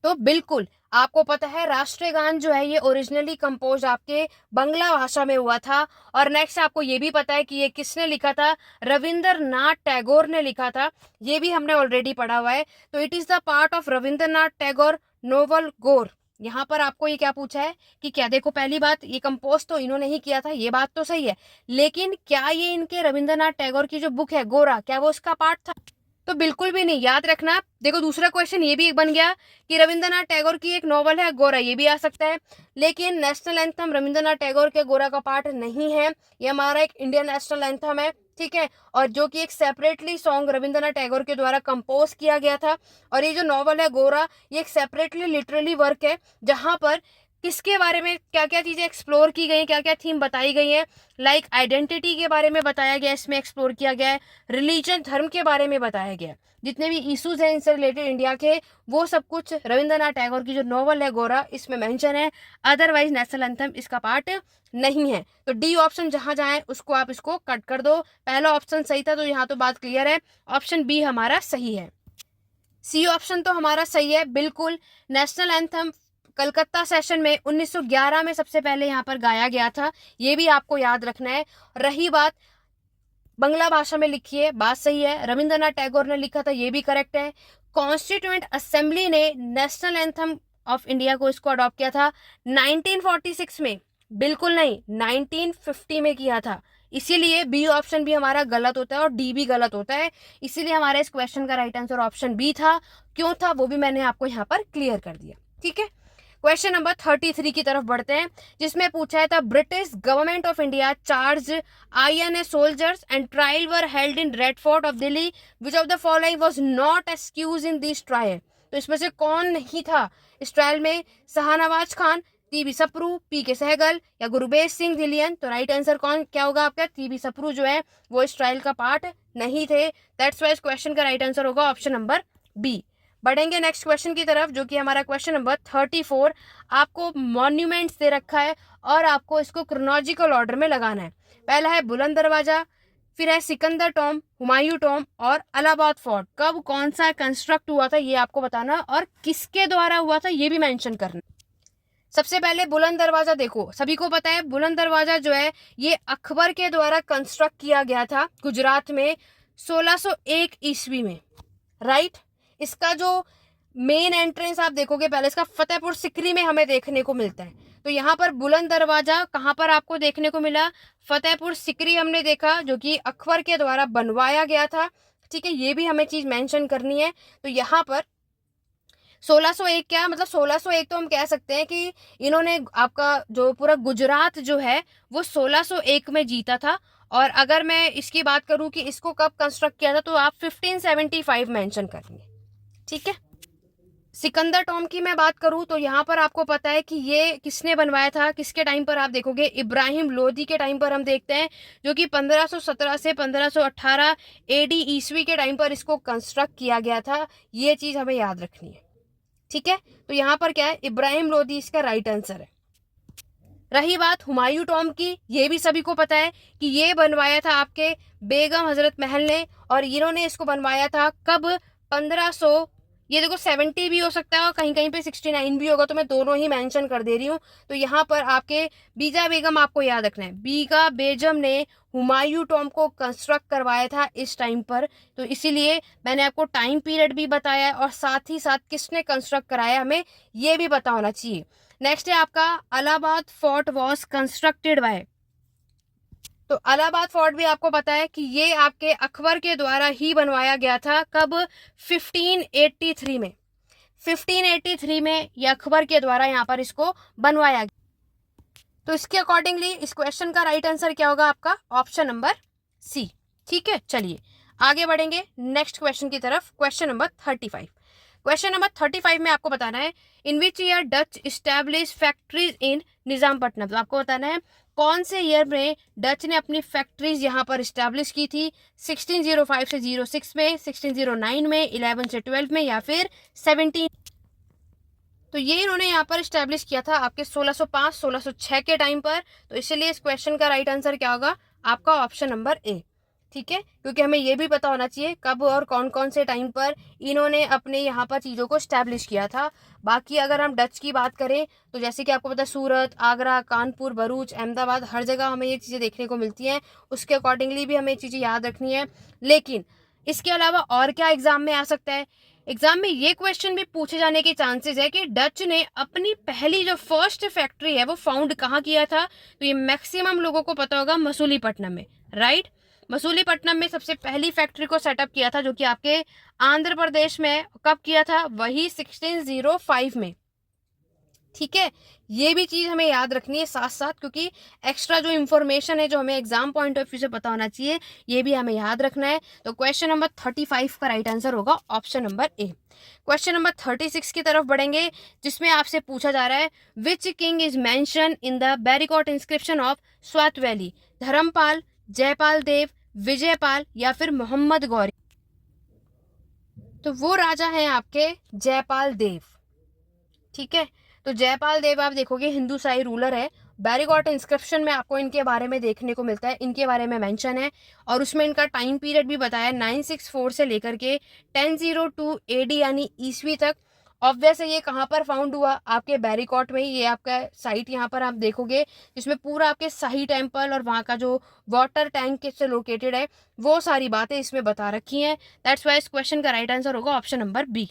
तो बिल्कुल आपको पता है राष्ट्रीय गान जो है ये ओरिजिनली कंपोज आपके बंगला भाषा में हुआ था। और नेक्स्ट आपको ये भी पता है कि ये किसने लिखा था? रविंद्रनाथ टैगोर ने लिखा था, ये भी हमने ऑलरेडी पढ़ा हुआ है। तो it is the part of Rabindranath Tagore novel गोर। यहाँ पर आपको ये क्या पूछा है कि क्या, देखो पहली बात, ये कंपोज तो इन्होंने ही किया था, ये बात तो सही है, लेकिन क्या ये इनके रविंद्रनाथ टैगोर की जो बुक है गोरा, क्या वो उसका पार्ट था? तो बिल्कुल भी नहीं, याद रखना। देखो दूसरा क्वेश्चन ये भी एक बन गया कि रविंद्रनाथ टैगोर की एक नॉवल है गोरा, ये भी आ सकता है, लेकिन नेशनल एंथम रविंद्रनाथ टैगोर के गोरा का पार्ट नहीं है, ये हमारा एक इंडियन नेशनल एंथम है। ठीक है, और जो कि एक सेपरेटली सॉन्ग रविंद्रनाथ टैगोर के द्वारा कंपोज किया गया था। और ये जो नॉवल है गोरा, ये एक सेपरेटली लिटरली वर्क है, जहां पर किसके बारे में क्या क्या चीजें एक्सप्लोर की गई हैं, क्या क्या थीम बताई गई हैं। लाइक आइडेंटिटी के बारे में बताया गया, इसमें एक्सप्लोर किया गया है। रिलीजन, धर्म के बारे में बताया गया, जितने भी इश्यूज हैं इनसे रिलेटेड इंडिया के, वो सब कुछ रविंद्रनाथ टैगोर की जो नॉवल है गोरा इसमें मेंशन है। अदरवाइज नेशनल एंथम इसका पार्ट नहीं है। तो डी ऑप्शन जहां जाए उसको आप इसको कट कर दो। पहला ऑप्शन सही था, तो यहाँ तो बात क्लियर है, ऑप्शन बी हमारा सही है। सी ऑप्शन तो हमारा सही है बिल्कुल। नेशनल एंथम कलकत्ता सेशन में 1911 में सबसे पहले यहाँ पर गाया गया था, ये भी आपको याद रखना है। रही बात बंगला भाषा में लिखी है, बात सही है, रविंद्रनाथ टैगोर ने लिखा था, ये भी करेक्ट है। कॉन्स्टिट्यूएंट असेंबली ने नेशनल एंथम ऑफ इंडिया को इसको अडॉप्ट किया था 1946 में। बिल्कुल नहीं, 1950 में किया था। इसीलिए बी ऑप्शन भी हमारा गलत होता है और डी भी गलत होता है। इसीलिए हमारे इस क्वेश्चन का राइट आंसर ऑप्शन बी था। क्यों था वो भी मैंने आपको यहाँ पर क्लियर कर दिया। ठीक है, क्वेश्चन नंबर 33 की तरफ बढ़ते हैं, जिसमें पूछा है था British government of India charge INA soldiers and trial were held in red fort of Delhi, which of the following was not excuse in this trial. तो इसमें से कौन नहीं था इस ट्रायल में? शाहनवाज खान, टीबी सप्रू, PK सहगल या गुरबेज सिंह धिल्लियन। तो राइट आंसर कौन क्या होगा आपका? टीबी सप्रू जो है वो इस ट्रायल का पार्ट नहीं थे। दैट्स वाइज क्वेश्चन का राइट आंसर होगा ऑप्शन नंबर बी। बढ़ेंगे नेक्स्ट क्वेश्चन की तरफ, जो कि हमारा क्वेश्चन नंबर 34। आपको मॉन्यूमेंट्स दे रखा है और आपको इसको क्रोनोलॉजिकल ऑर्डर में लगाना है। पहला है बुलंद दरवाजा, फिर है सिकंदर टॉम, हुमायूं टॉम और इलाहाबाद फोर्ट। कब कौन सा कंस्ट्रक्ट हुआ था ये आपको बताना, और किसके द्वारा हुआ था ये भी मेंशन करना। सबसे पहले बुलंद दरवाजा देखो, सभी को पता है बुलंद दरवाजा जो है ये अकबर के द्वारा कंस्ट्रक्ट किया गया था गुजरात में 1601 ईस्वी में। राइट, इसका जो मेन एंट्रेंस आप देखोगे पहले इसका फतेहपुर सिकरी में हमें देखने को मिलता है। तो यहाँ पर बुलंद दरवाजा कहाँ पर आपको देखने को मिला? फतेहपुर सिकरी हमने देखा, जो कि अकबर के द्वारा बनवाया गया था। ठीक है, ये भी हमें चीज मेंशन करनी है। तो यहाँ पर 1601 क्या मतलब 1601 तो हम कह सकते हैं कि इन्होंने आपका जो पूरा गुजरात जो है वो 1601 में जीता था। और अगर मैं इसकी बात करूं कि इसको कब कंस्ट्रक्ट किया था तो आप 1575 मेंशन करेंगे। ठीक है, सिकंदर टॉम की मैं बात करूं तो यहाँ पर आपको पता है कि ये किसने बनवाया था, किसके टाइम पर आप देखोगे इब्राहिम लोदी के टाइम पर हम देखते हैं, जो कि 1517 से 1518 AD ईस्वी के टाइम पर इसको कंस्ट्रक्ट किया गया था। ये चीज हमें याद रखनी है। ठीक है, तो यहाँ पर क्या है, इब्राहिम लोदी इसका राइट आंसर है। रही बात हुमायूं टॉम की, ये भी सभी को पता है कि ये बनवाया था आपके बेगम हजरत महल ने, और इन्होंने इसको बनवाया था कब? 1500, ये देखो 70 भी हो सकता है और कहीं कहीं पे 69 भी होगा, तो मैं दोनों ही मेंशन कर दे रही हूँ। तो यहाँ पर आपके बीजा बेगम आपको याद रखना है, बीगा बेगम ने हुमायूं टॉम को कंस्ट्रक्ट करवाया था इस टाइम पर। तो इसीलिए मैंने आपको टाइम पीरियड भी बताया और साथ ही साथ किसने कंस्ट्रक्ट कराया हमें ये भी पता होना चाहिए। नेक्स्ट है आपका Allahabad fort was constructed by. तो इलाहाबाद फोर्ट भी आपको पता है कि ये आपके अकबर के द्वारा ही बनवाया गया था। कब? 1583 में। 1583 में ये अकबर के द्वारा यहाँ पर इसको बनवाया गया। तो इसके अकॉर्डिंगली इस क्वेश्चन का राइट आंसर क्या होगा आपका? Option number C. ठीक है, चलिए आगे बढ़ेंगे नेक्स्ट क्वेश्चन की तरफ। Question number 35। क्वेश्चन नंबर 35 में आपको बताना है in which year Dutch establish factories in Nizampatnam. तो आपको बताना है कौन से ईयर में डच ने अपनी फैक्ट्रीज यहाँ पर इस्टेब्लिश की थी? 1605 से 06 में, 1609 में, 11 से 12 में या फिर 17। तो ये इन्होंने यहाँ पर इस्टेब्लिश किया था आपके 1605 1606 के टाइम पर। तो इसलिए इस क्वेश्चन का राइट आंसर क्या होगा आपका? ऑप्शन नंबर ए। ठीक है, क्योंकि हमें ये भी पता होना चाहिए कब और कौन कौन से टाइम पर इन्होंने अपने यहाँ पर चीज़ों को स्टैब्लिश किया था। बाकी अगर हम डच की बात करें तो जैसे कि आपको पता है सूरत, आगरा, कानपुर, भरूच, अहमदाबाद, हर जगह हमें ये चीज़ें देखने को मिलती हैं। उसके अकॉर्डिंगली भी हमें चीज़ें याद रखनी है। लेकिन इसके अलावा और क्या एग्जाम में आ सकता है? एग्जाम में ये क्वेश्चन भी पूछे जाने के चांसेस है कि डच ने अपनी पहली जो फर्स्ट फैक्ट्री है वो फाउंड कहाँ किया था? तो ये मैक्सिमम लोगों को पता होगा, मसूलीपट्टनम में। राइट, मसूलीपट्टनम में सबसे पहली फैक्ट्री को सेटअप किया था, जो कि आपके आंध्र प्रदेश में। कब किया था? वही 1605 में। ठीक है, ये भी चीज हमें याद रखनी है साथ साथ, क्योंकि एक्स्ट्रा जो इन्फॉर्मेशन है जो हमें एग्जाम पॉइंट ऑफ व्यू से पता होना चाहिए ये भी हमें याद रखना है। तो क्वेश्चन नंबर 35 का राइट आंसर होगा ऑप्शन नंबर ए। क्वेश्चन नंबर 36 की तरफ बढ़ेंगे, जिसमें आपसे पूछा जा रहा है which king is mention in the Barikot inscription of Swat valley? Dharmapal, Jayapal Dev, Vijayapal या फिर मोहम्मद गौरी? तो वो राजा हैं आपके जयपाल देव। ठीक है, तो जयपाल देव आप देखोगे हिंदू शाही रूलर है। बैरिकॉट इंस्क्रिप्शन में आपको इनके बारे में देखने को मिलता है, इनके बारे में मेंशन है, और उसमें इनका टाइम पीरियड भी बताया 964 से लेकर के 1002 AD यानी ईस्वी तक। ऑब्वियस है ये कहाँ पर फाउंड हुआ? आपके बैरिकॉट में ही। ये आपका साइट यहाँ पर आप देखोगे जिसमें पूरा आपके शाही टेम्पल और वहाँ का जो वाटर टैंक से लोकेटेड है वो सारी बातें इसमें बता रखी हैं। दैट्स वाई इस क्वेश्चन का राइट आंसर होगा option number B.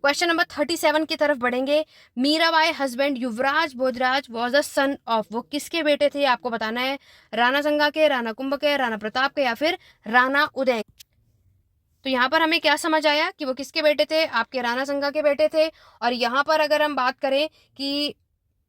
Question number 37 की तरफ बढ़ेंगे। Mirabai husband Yuvraj Bhojraj was the son of, वो किसके बेटे थे आपको बताना है, राणा संगा के, राणा कुंभ के, राणा प्रताप के या फिर राणा उदय। तो यहाँ पर हमें क्या समझ आया कि वो किसके बेटे थे, आपके राणा संगा के बेटे थे। और यहाँ पर अगर हम बात करें कि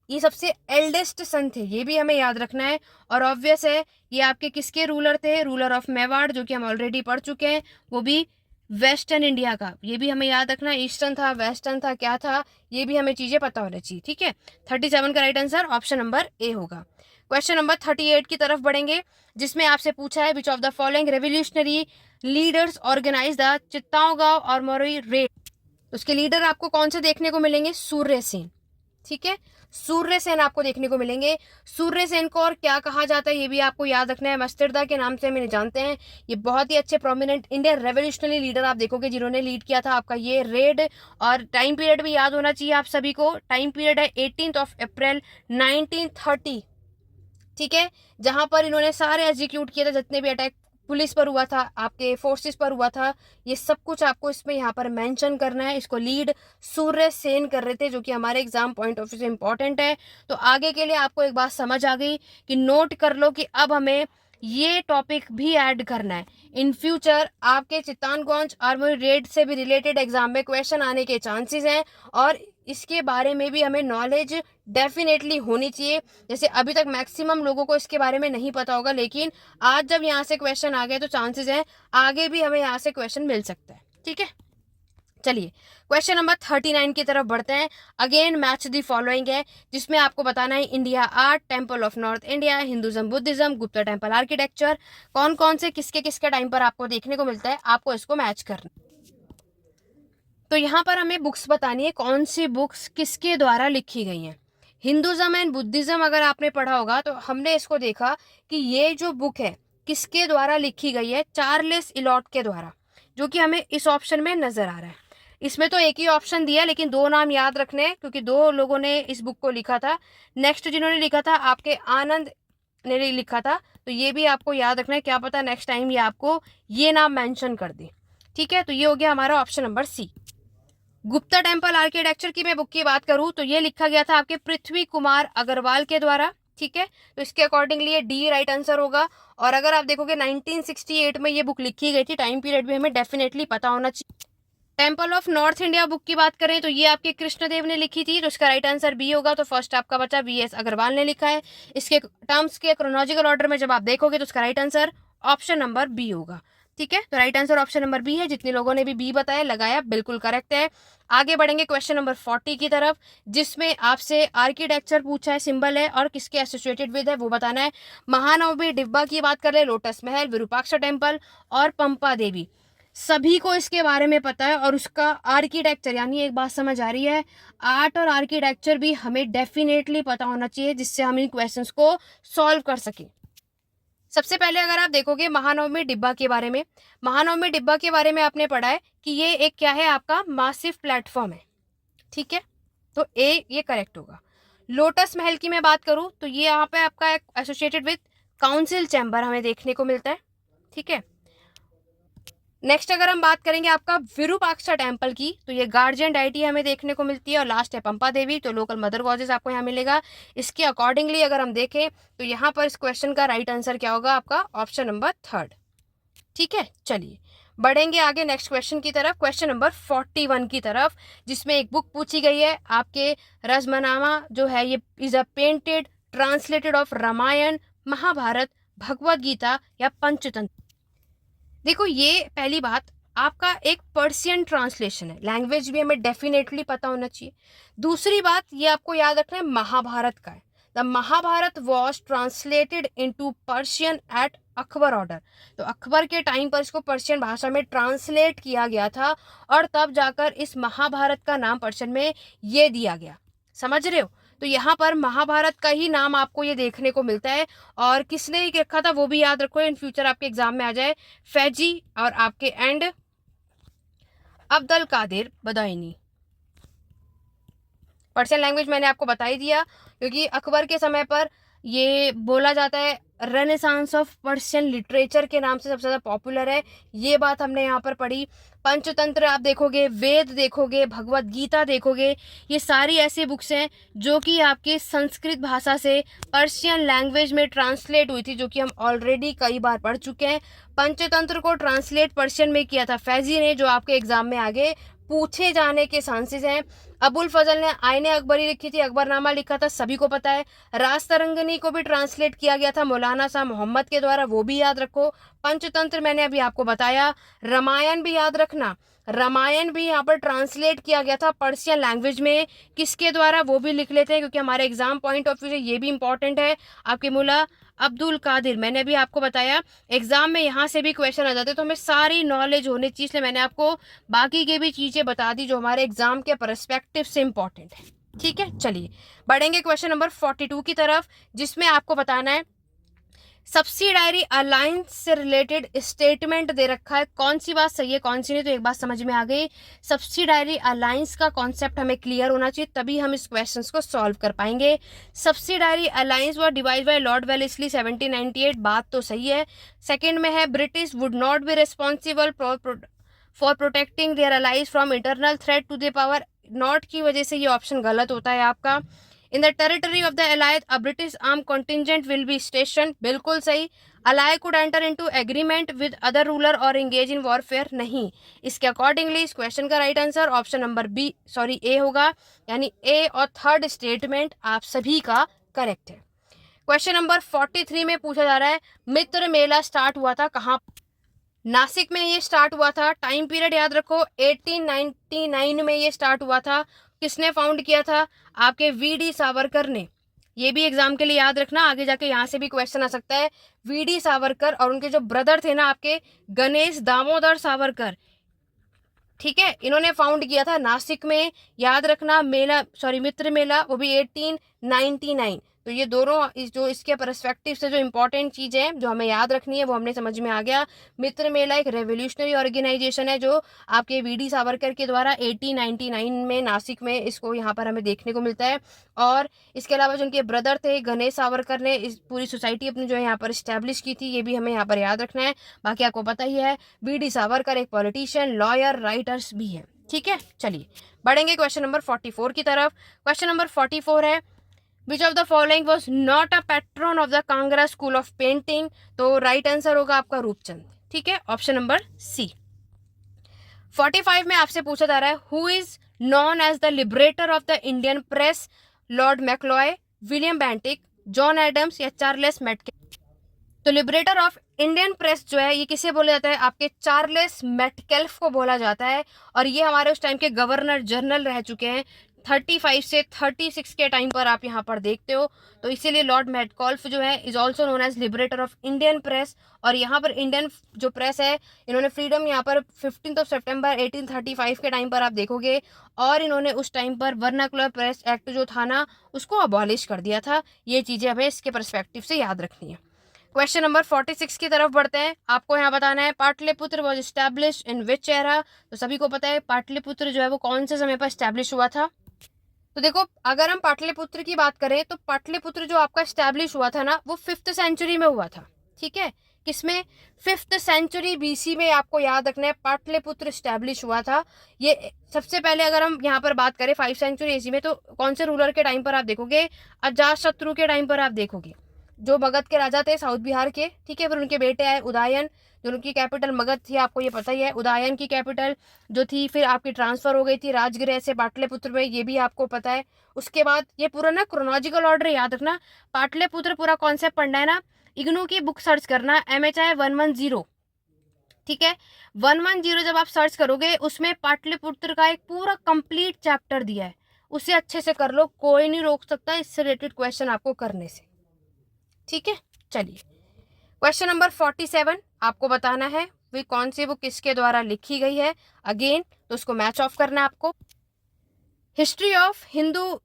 ये सबसे एल्डेस्ट सन थे, ये भी हमें याद रखना है। और ऑब्वियस है ये आपके किसके रूलर थे, रूलर ऑफ मेवाड़, जो कि हम ऑलरेडी पढ़ चुके हैं, वो भी वेस्टर्न इंडिया का, ये भी हमें याद रखना है। ईस्टर्न था, वेस्टर्न था, क्या था, ये भी हमें चीजें पता होनी चाहिए। ठीक है, 37 का right answer option number A होगा। क्वेश्चन नंबर 38 की तरफ बढ़ेंगे, जिसमें आपसे पूछा है which of the following revolutionary leaders organize the Chittagong armoury raid. उसके लीडर आपको कौन से देखने को मिलेंगे, सूर्य सेन। ठीक है, सूर्य सेन आपको देखने को मिलेंगे। सूर्य सेन को और क्या कहा जाता है ये भी आपको याद रखना है, मस्तिरदा के नाम से हम जानते हैं। ये बहुत ही अच्छे प्रोमिनेंट इंडियन रेवोल्यूशनरी लीडर आप देखोगे जिन्होंने लीड किया था आपका ये रेड। और टाइम पीरियड भी याद होना चाहिए आप सभी को, टाइम पीरियड है 18 अप्रैल 1930। ठीक है, जहां पर इन्होंने सारे एग्जीक्यूट किए थे, जितने भी अटैक पुलिस पर हुआ था, आपके फोर्सेस पर हुआ था, ये सब कुछ आपको इसमें यहाँ पर मेंशन करना है। इसको लीड सूर्य सेन कर रहे थे, जो कि हमारे एग्जाम पॉइंट ऑफ व्यू से इंपॉर्टेंट है। तो आगे के लिए आपको एक बात समझ आ गई कि नोट कर लो कि अब हमें ये टॉपिक भी ऐड करना है। इन फ्यूचर आपके चित्तानगौज आर्मरी रेड से भी रिलेटेड एग्जाम में क्वेश्चन आने के चांसेस हैं, और इसके बारे में भी हमें नॉलेज डेफिनेटली होनी चाहिए। जैसे अभी तक मैक्सिमम लोगों को इसके बारे में नहीं पता होगा, लेकिन आज जब यहाँ से क्वेश्चन आ गए तो चांसेस हैं आगे भी हमें यहाँ से क्वेश्चन मिल सकता है। ठीक है, चलिए क्वेश्चन नंबर 39 की तरफ बढ़ते हैं। अगेन मैच दी फॉलोइंग है, जिसमें आपको बताना है India art, temple of north India, Hinduism Buddhism, Gupta temple architecture, कौन कौन से किसके किसके टाइम पर आपको देखने को मिलता है, आपको इसको मैच करना। तो यहाँ पर हमें बुक्स बतानी है, कौन सी बुक्स किसके द्वारा लिखी गई हैं। हिंदुज्म एंड बुद्धिज्म अगर आपने पढ़ा होगा तो हमने इसको देखा कि ये जो बुक है किसके द्वारा लिखी गई है, चार्ल्स इलॉट के द्वारा, जो कि हमें इस ऑप्शन में नजर आ रहा है। इसमें तो एक ही ऑप्शन दिया, लेकिन दो नाम याद रखने हैं क्योंकि दो लोगों ने इस बुक को लिखा था। नेक्स्ट जिन्होंने लिखा था आपके आनंद ने लिखा था, तो ये भी आपको याद रखना है, क्या पता नेक्स्ट टाइम ये आपको ये नाम मेंशन कर दे। ठीक है, तो ये हो गया हमारा option number C. Gupta temple architecture की मैं बुक की बात करूं तो ये लिखा गया था आपके पृथ्वी कुमार अग्रवाल के द्वारा। ठीक है, तो इसके अकॉर्डिंगली ये डी राइट आंसर होगा। और अगर आप देखोगे 1968 में ये बुक लिखी गई थी, टाइम पीरियड भी हमें डेफिनेटली पता होना चाहिए। Temple of north India book की बात करें तो ये आपके कृष्णदेव ने लिखी थी, तो इसका राइट आंसर बी होगा। तो फर्स्ट आपका बचा वी.एस. अग्रवाल ने लिखा है। इसके टर्म्स के क्रोनोलॉजिकल ऑर्डर में जब आप देखोगे तो इसका right answer option number B होगा। ठीक है, तो right answer option number B है। जितने लोगों ने भी बी बताया लगाया बिल्कुल करेक्ट है। आगे बढ़ेंगे क्वेश्चन नंबर 40 की तरफ, जिसमें आपसे आर्किटेक्चर पूछा है, सिंबल है और किसके एसोसिएटेड विद है वो बताना है। महानवमी डिब्बा की बात कर ले, लोटस महल, विरूपाक्षा टेम्पल और पंपा देवी, सभी को इसके बारे में पता है। और उसका आर्किटेक्चर, यानी एक बात समझ आ रही है, आर्ट और आर्किटेक्चर भी हमें डेफिनेटली पता होना चाहिए, जिससे हम इन क्वेश्चंस को सॉल्व कर सकें। सबसे पहले अगर आप देखोगे महानवमी डिब्बा के बारे में, महानवमी डिब्बा के बारे में आपने पढ़ा है कि ये एक क्या है, आपका मासिव प्लेटफॉर्म है। ठीक है, तो ए ये करेक्ट होगा। लोटस महल की मैं बात करूं तो ये यहाँ पे आपका एसोसिएटेड विद काउंसिल चैम्बर हमें देखने को मिलता है। ठीक है, नेक्स्ट अगर हम बात करेंगे आपका विरूपाक्षा टेम्पल की, तो ये गार्जियन डाइटी हमें देखने को मिलती है। और लास्ट है पंपा देवी, तो लोकल मदर गॉडेस आपको यहाँ मिलेगा। इसके अकॉर्डिंगली अगर हम देखें तो यहाँ पर इस क्वेश्चन का राइट आंसर क्या होगा, आपका ऑप्शन नंबर 3। ठीक है, चलिए बढ़ेंगे आगे नेक्स्ट क्वेश्चन की तरफ, क्वेश्चन नंबर 41 की तरफ, जिसमें एक बुक पूछी गई है आपके रजमनामा जो है, ये is a painted translated of Ramayan, Mahabharat, Bhagavad Gita या पंचतंत्र। देखो ये पहली बात, आपका एक पर्शियन ट्रांसलेशन है, लैंग्वेज भी हमें डेफिनेटली पता होना चाहिए। दूसरी बात ये आपको याद रखना है महाभारत का है। The Mahabharat was translated into Persian at Akbar order, तो अकबर के टाइम पर इसको पर्शियन भाषा में ट्रांसलेट किया गया था, और तब जाकर इस महाभारत का नाम पर्शियन में ये दिया गया। समझ रहे हो, तो यहाँ पर महाभारत का ही नाम आपको ये देखने को मिलता है। और किसने रखा था वो भी याद रखो, इन फ्यूचर आपके एग्जाम में आ जाए, फैजी और आपके and Abdul Qadir Badayuni. Persian language मैंने आपको बता ही दिया, क्योंकि अकबर के समय पर ये बोला जाता है रेनेसांस ऑफ पर्शियन लिटरेचर के नाम से सबसे ज़्यादा पॉपुलर है। ये बात हमने यहाँ पर पढ़ी। पंचतंत्र आप देखोगे, वेद देखोगे, भगवत गीता देखोगे, ये सारी ऐसी बुक्स हैं जो कि आपकी संस्कृत भाषा से पर्शियन लैंग्वेज में ट्रांसलेट हुई थी, जो कि हम ऑलरेडी कई बार पढ़ चुके हैं। पंचतंत्र को ट्रांसलेट पर्शियन में किया था फैजी ने, जो आपके एग्जाम में आगे पूछे जाने के चांसेस हैं। अबुल फजल ने आईने अकबरी लिखी थी, अकबरनामा लिखा था, सभी को पता है। राज तरंगनी को भी ट्रांसलेट किया गया था मौलाना शाह मोहम्मद के द्वारा, वो भी याद रखो। पंचतंत्र मैंने अभी आपको बताया। रामायण भी याद रखना, रामायण भी यहाँ पर ट्रांसलेट किया गया था पर्शियन लैंग्वेज में, किसके द्वारा वो भी लिख लेते हैं, क्योंकि हमारे एग्जाम पॉइंट ऑफ व्यू से ये भी इंपॉर्टेंट है। आपके मुल्ला अब्दुल कादिर, मैंने भी आपको बताया एग्जाम में यहाँ से भी क्वेश्चन आ जाते, तो हमें सारी नॉलेज होनी चाहिए, इसलिए मैंने आपको बाकी की भी चीजें बता दी जो हमारे एग्जाम के परस्पेक्टिव से इंपॉर्टेंट है। ठीक है, चलिए बढ़ेंगे क्वेश्चन नंबर 42 की तरफ, जिसमें आपको बताना है सब्सिडायरी अलायंस से रिलेटेड स्टेटमेंट दे रखा है, कौन सी बात सही है कौन सी नहीं, तो एक बात समझ में आ गई। सब्सिडायरी अलायंस का कॉन्सेप्ट हमें क्लियर होना चाहिए, तभी हम इस क्वेश्चन को सॉल्व कर पाएंगे। सब्सिडायरी अलायंस व डिवाइड बाय लॉर्ड वेलेस्ली 1798, बात तो सही है। सेकेंड में है British would not be responsible for protecting their allies from internal threat to the power, not की वजह से ये ऑप्शन गलत होता है आपका। In the territory of the allied a British arm contingent will be station, बिल्कुल सही। Ally could enter into agreement with other ruler और एंगेज इन वॉरफेयर, नहीं। इसके अकॉर्डिंगली इस क्वेश्चन का right answer option number A होगा, यानी ए और थर्ड स्टेटमेंट आप सभी का करेक्ट है। क्वेश्चन नंबर 43 में पूछा जा रहा है मित्र मेला स्टार्ट हुआ था कहाँ? नासिक में ये स्टार्ट हुआ था। टाइम पीरियड याद रखो 1899 में ये स्टार्ट हुआ था। किसने फाउंड किया था? आपके वीडी सावरकर ने। ये भी एग्जाम के लिए याद रखना, आगे जाके यहाँ से भी क्वेश्चन आ सकता है। वीडी सावरकर और उनके जो ब्रदर थे ना आपके गणेश दामोदर सावरकर, ठीक है, इन्होंने फाउंड किया था नासिक में। याद रखना मित्र मेला, वो भी 1899। तो ये दोनों जो इसके परस्पेक्टिव से जो इंपॉर्टेंट चीज़ है जो हमें याद रखनी है वो हमने समझ में आ गया। मित्र मेला एक रेवोल्यूशनरी ऑर्गेनाइजेशन है जो आपके वीडी सावरकर के द्वारा 1899 में नासिक में इसको यहाँ पर हमें देखने को मिलता है। और इसके अलावा जो उनके ब्रदर थे गणेश सावरकर ने इस पूरी सोसाइटी अपनी जो है यहाँ पर इस्टेब्लिश की थी, ये भी हमें यहाँ पर याद रखना है। बाकी आपको पता ही है वीडी सावरकर एक पॉलिटिशियन, लॉयर, राइटर्स भी है। ठीक है, चलिए बढ़ेंगे क्वेश्चन नंबर 44 की तरफ। क्वेश्चन नंबर 44 है which of the following was not a pattern of the Kangra school of painting, तो राइट आंसर होगा आपका रूपचंद। ठीक है, ऑप्शन नंबर सी। 45 में आपसे पूछा जा रहा है who is known as the liberator of the Indian press, Lord Macaulay, William Bentinck, John Adams या चार्लेस मेटकेल्फ। तो लिबरेटर ऑफ इंडियन प्रेस जो है ये किसे बोला जाता है? आपके चार्लेस मेटकेल्फ को बोला जाता है। और ये हमारे उस टाइम के गवर्नर जनरल रह चुके हैं 35 से 36 के टाइम पर, आप यहाँ पर देखते हो। तो इसीलिए लॉर्ड मेटकेल्फ जो है is also known as liberator of Indian press. और यहाँ पर इंडियन जो प्रेस है इन्होंने फ्रीडम यहाँ पर 15 सितंबर 1835 के टाइम पर आप देखोगे। और इन्होंने उस टाइम पर वर्नाकुलर प्रेस एक्ट जो था ना उसको अबॉलिश कर दिया था। ये चीज़ें हमें इसके परस्पेक्टिव से याद रखनी है। क्वेश्चन नंबर 46 की तरफ बढ़ते हैं। आपको यहाँ बताना है Pataliputra was establish in which era. तो सभी को पता है पाटलिपुत्र जो है वो कौन से समय पर एस्टैब्लिश हुआ था। तो देखो अगर हम पाटलिपुत्र की बात करें तो पाटलिपुत्र जो आपका एस्टैब्लिश हुआ था ना वो 5th सेंचुरी में हुआ था। ठीक है, किसमें? 5th सेंचुरी BC में। आपको याद रखना है पाटलिपुत्र एस्टैब्लिश हुआ था। ये सबसे पहले अगर हम यहाँ पर बात करें 5th सेंचुरी AC में, तो कौन से रूलर के टाइम पर आप देखोगे? अजातशत्रु के टाइम पर आप देखोगे, जो मगध के राजा थे साउथ बिहार के। ठीक है, फिर उनके बेटे आए उदयन, जो उनकी कैपिटल मगध थी, आपको ये पता ही है। उदयन की कैपिटल जो थी फिर आपकी ट्रांसफर हो गई थी राजगृह से पाटलिपुत्र में, ये भी आपको पता है। उसके बाद ये पूरा ना क्रोनोलॉजिकल ऑर्डर याद रखना। पाटलिपुत्र पूरा कॉन्सेप्ट पढ़ना है ना, इग्नू की बुक सर्च करना MHI 110। ठीक है, 110 जब आप सर्च करोगे उसमें पाटलिपुत्र का एक पूरा कंप्लीट चैप्टर दिया है, उसे अच्छे से कर लो, कोई नहीं रोक सकता इससे रिलेटेड क्वेश्चन आपको करने से। ठीक है, चलिए क्वेश्चन नंबर 47 आपको बताना है वे कौन सी बुक किसके द्वारा लिखी गई है। अगेन तो उसको मैच ऑफ करना है आपको। हिस्ट्री ऑफ हिंदू,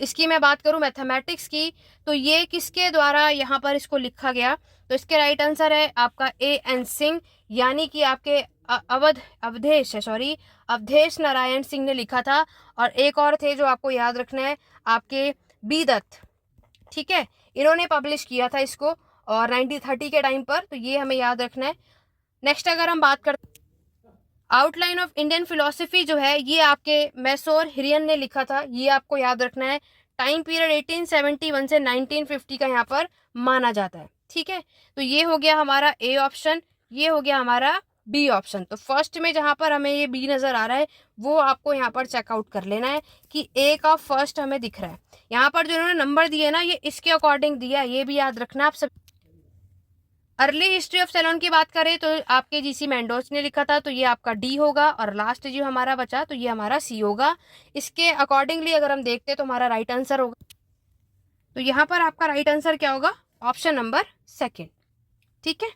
इसकी मैं बात करूं मैथमेटिक्स की, तो ये किसके द्वारा यहाँ पर इसको लिखा गया? तो इसके राइट आंसर है आपका AN सिंह, यानी कि आपके अवधेश नारायण सिंह ने लिखा था। और एक और थे जो आपको याद रखना है, आपके B दत्त। ठीक है, इन्होंने पब्लिश किया था इसको, और 1930 के टाइम पर, तो ये हमें याद रखना है। नेक्स्ट अगर हम बात करते, आउटलाइन ऑफ इंडियन फिलोसफी जो है ये आपके मैसोर हिरियन ने लिखा था, ये आपको याद रखना है। टाइम पीरियड 1871 से 1950 का यहाँ पर माना जाता है, ठीक है। तो ये हो गया हमारा ए ऑप्शन, ये हो गया हमारा बी ऑप्शन। तो फर्स्ट में जहाँ पर हमें ये बी नज़र आ रहा है वो आपको यहाँ पर चेकआउट कर लेना है कि ए का फर्स्ट हमें दिख रहा है। यहाँ पर जो इन्होंने नंबर दिए ना, ये इसके अकॉर्डिंग दिया है, ये भी याद रखना आप सब। अर्ली हिस्ट्री ऑफ सेलोन की बात करें तो आपके जीसी मेंडोस ने लिखा था, तो ये आपका डी होगा। और लास्ट जो हमारा बचा तो ये हमारा सी होगा। इसके अकॉर्डिंगली अगर हम देखते हैं तो हमारा राइट आंसर होगा, तो यहाँ पर आपका राइट आंसर क्या होगा, ऑप्शन नंबर सेकेंड, ठीक है।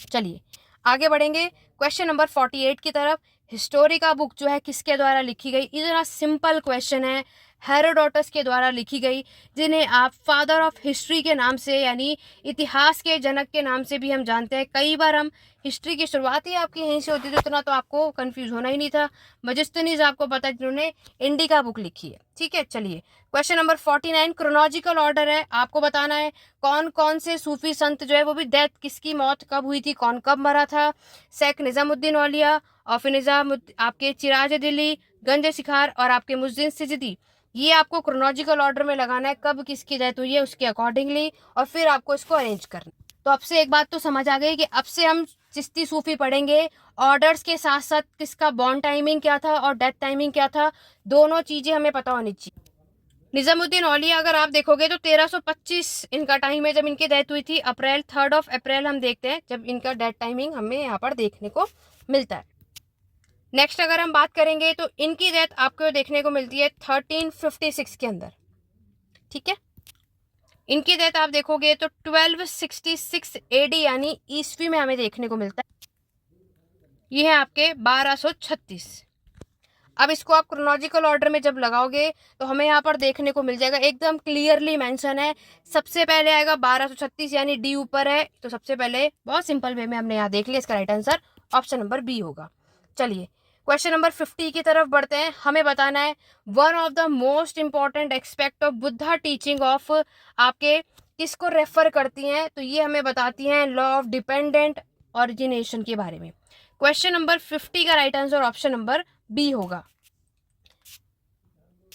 चलिए आगे बढ़ेंगे क्वेश्चन नंबर 48 की तरफ। हिस्टोरिका बुक जो है किसके द्वारा लिखी गई, इतना सिंपल क्वेश्चन है, हेरोडोटस के द्वारा लिखी गई, जिन्हें आप फादर ऑफ हिस्ट्री के नाम से यानी इतिहास के जनक के नाम से भी हम जानते हैं। कई बार हम हिस्ट्री की शुरुआत ही आपकी यहीं से होती थी, उतना तो आपको कंफ्यूज होना ही नहीं था। मजिस्टनीज आपको पता है जिन्होंने इंडिका बुक लिखी है, ठीक है। चलिए क्वेश्चन नंबर 49 क्रोनोलॉजिकल ऑर्डर है, आपको बताना है कौन कौन से सूफी संत जो है वो भी डेथ, किसकी मौत कब हुई थी, कौन कब मरा था। शेख निजामुद्दीन औलिया और फिर आपके चिराज दिल्ली, गंज शिखार और आपके मुज्जिन सिजदी, ये आपको क्रोनोलॉजिकल ऑर्डर में लगाना है, कब किसकी डेथ हुई है उसके अकॉर्डिंगली, और फिर आपको इसको अरेंज करना। तो अब से एक बात तो समझ आ गई कि अब से हम चिश्ती सूफी पढ़ेंगे, ऑर्डर्स के साथ साथ किसका बॉर्न टाइमिंग क्या था और डेथ टाइमिंग क्या था, दोनों चीजें हमें पता होनी चाहिए। निजामुद्दीन औलिया अगर आप देखोगे तो 1325 इनका टाइम है जब इनकी डेथ हुई थी। अप्रैल 3 अप्रैल हम देखते हैं जब इनका डेथ टाइमिंग हमें यहाँ पर देखने को मिलता है। नेक्स्ट अगर हम बात करेंगे तो इनकी डेथ आपको देखने को मिलती है 1356 के अंदर, ठीक है। इनकी डेथ आप देखोगे तो 1266 एडी यानी ईस्वी में हमें देखने को मिलता है। ये है आपके 1236। अब इसको आप क्रोनोलॉजिकल ऑर्डर में जब लगाओगे तो हमें यहाँ पर देखने को मिल जाएगा, एकदम क्लियरली मेंशन है। सबसे पहले आएगा 1236 यानी डी ऊपर है, तो सबसे पहले बहुत सिंपल वे में हमने यहाँ देख लिया, इसका right answer option number B होगा। चलिए क्वेश्चन नंबर 50 की तरफ बढ़ते हैं। हमें बताना है one of the most important expect of Buddha teaching of आपके किसको रेफर करती हैं, तो ये हमें बताती हैं लॉ ऑफ डिपेंडेंट ओरिजिनेशन के बारे में। क्वेश्चन नंबर 50 का right answer option number B होगा,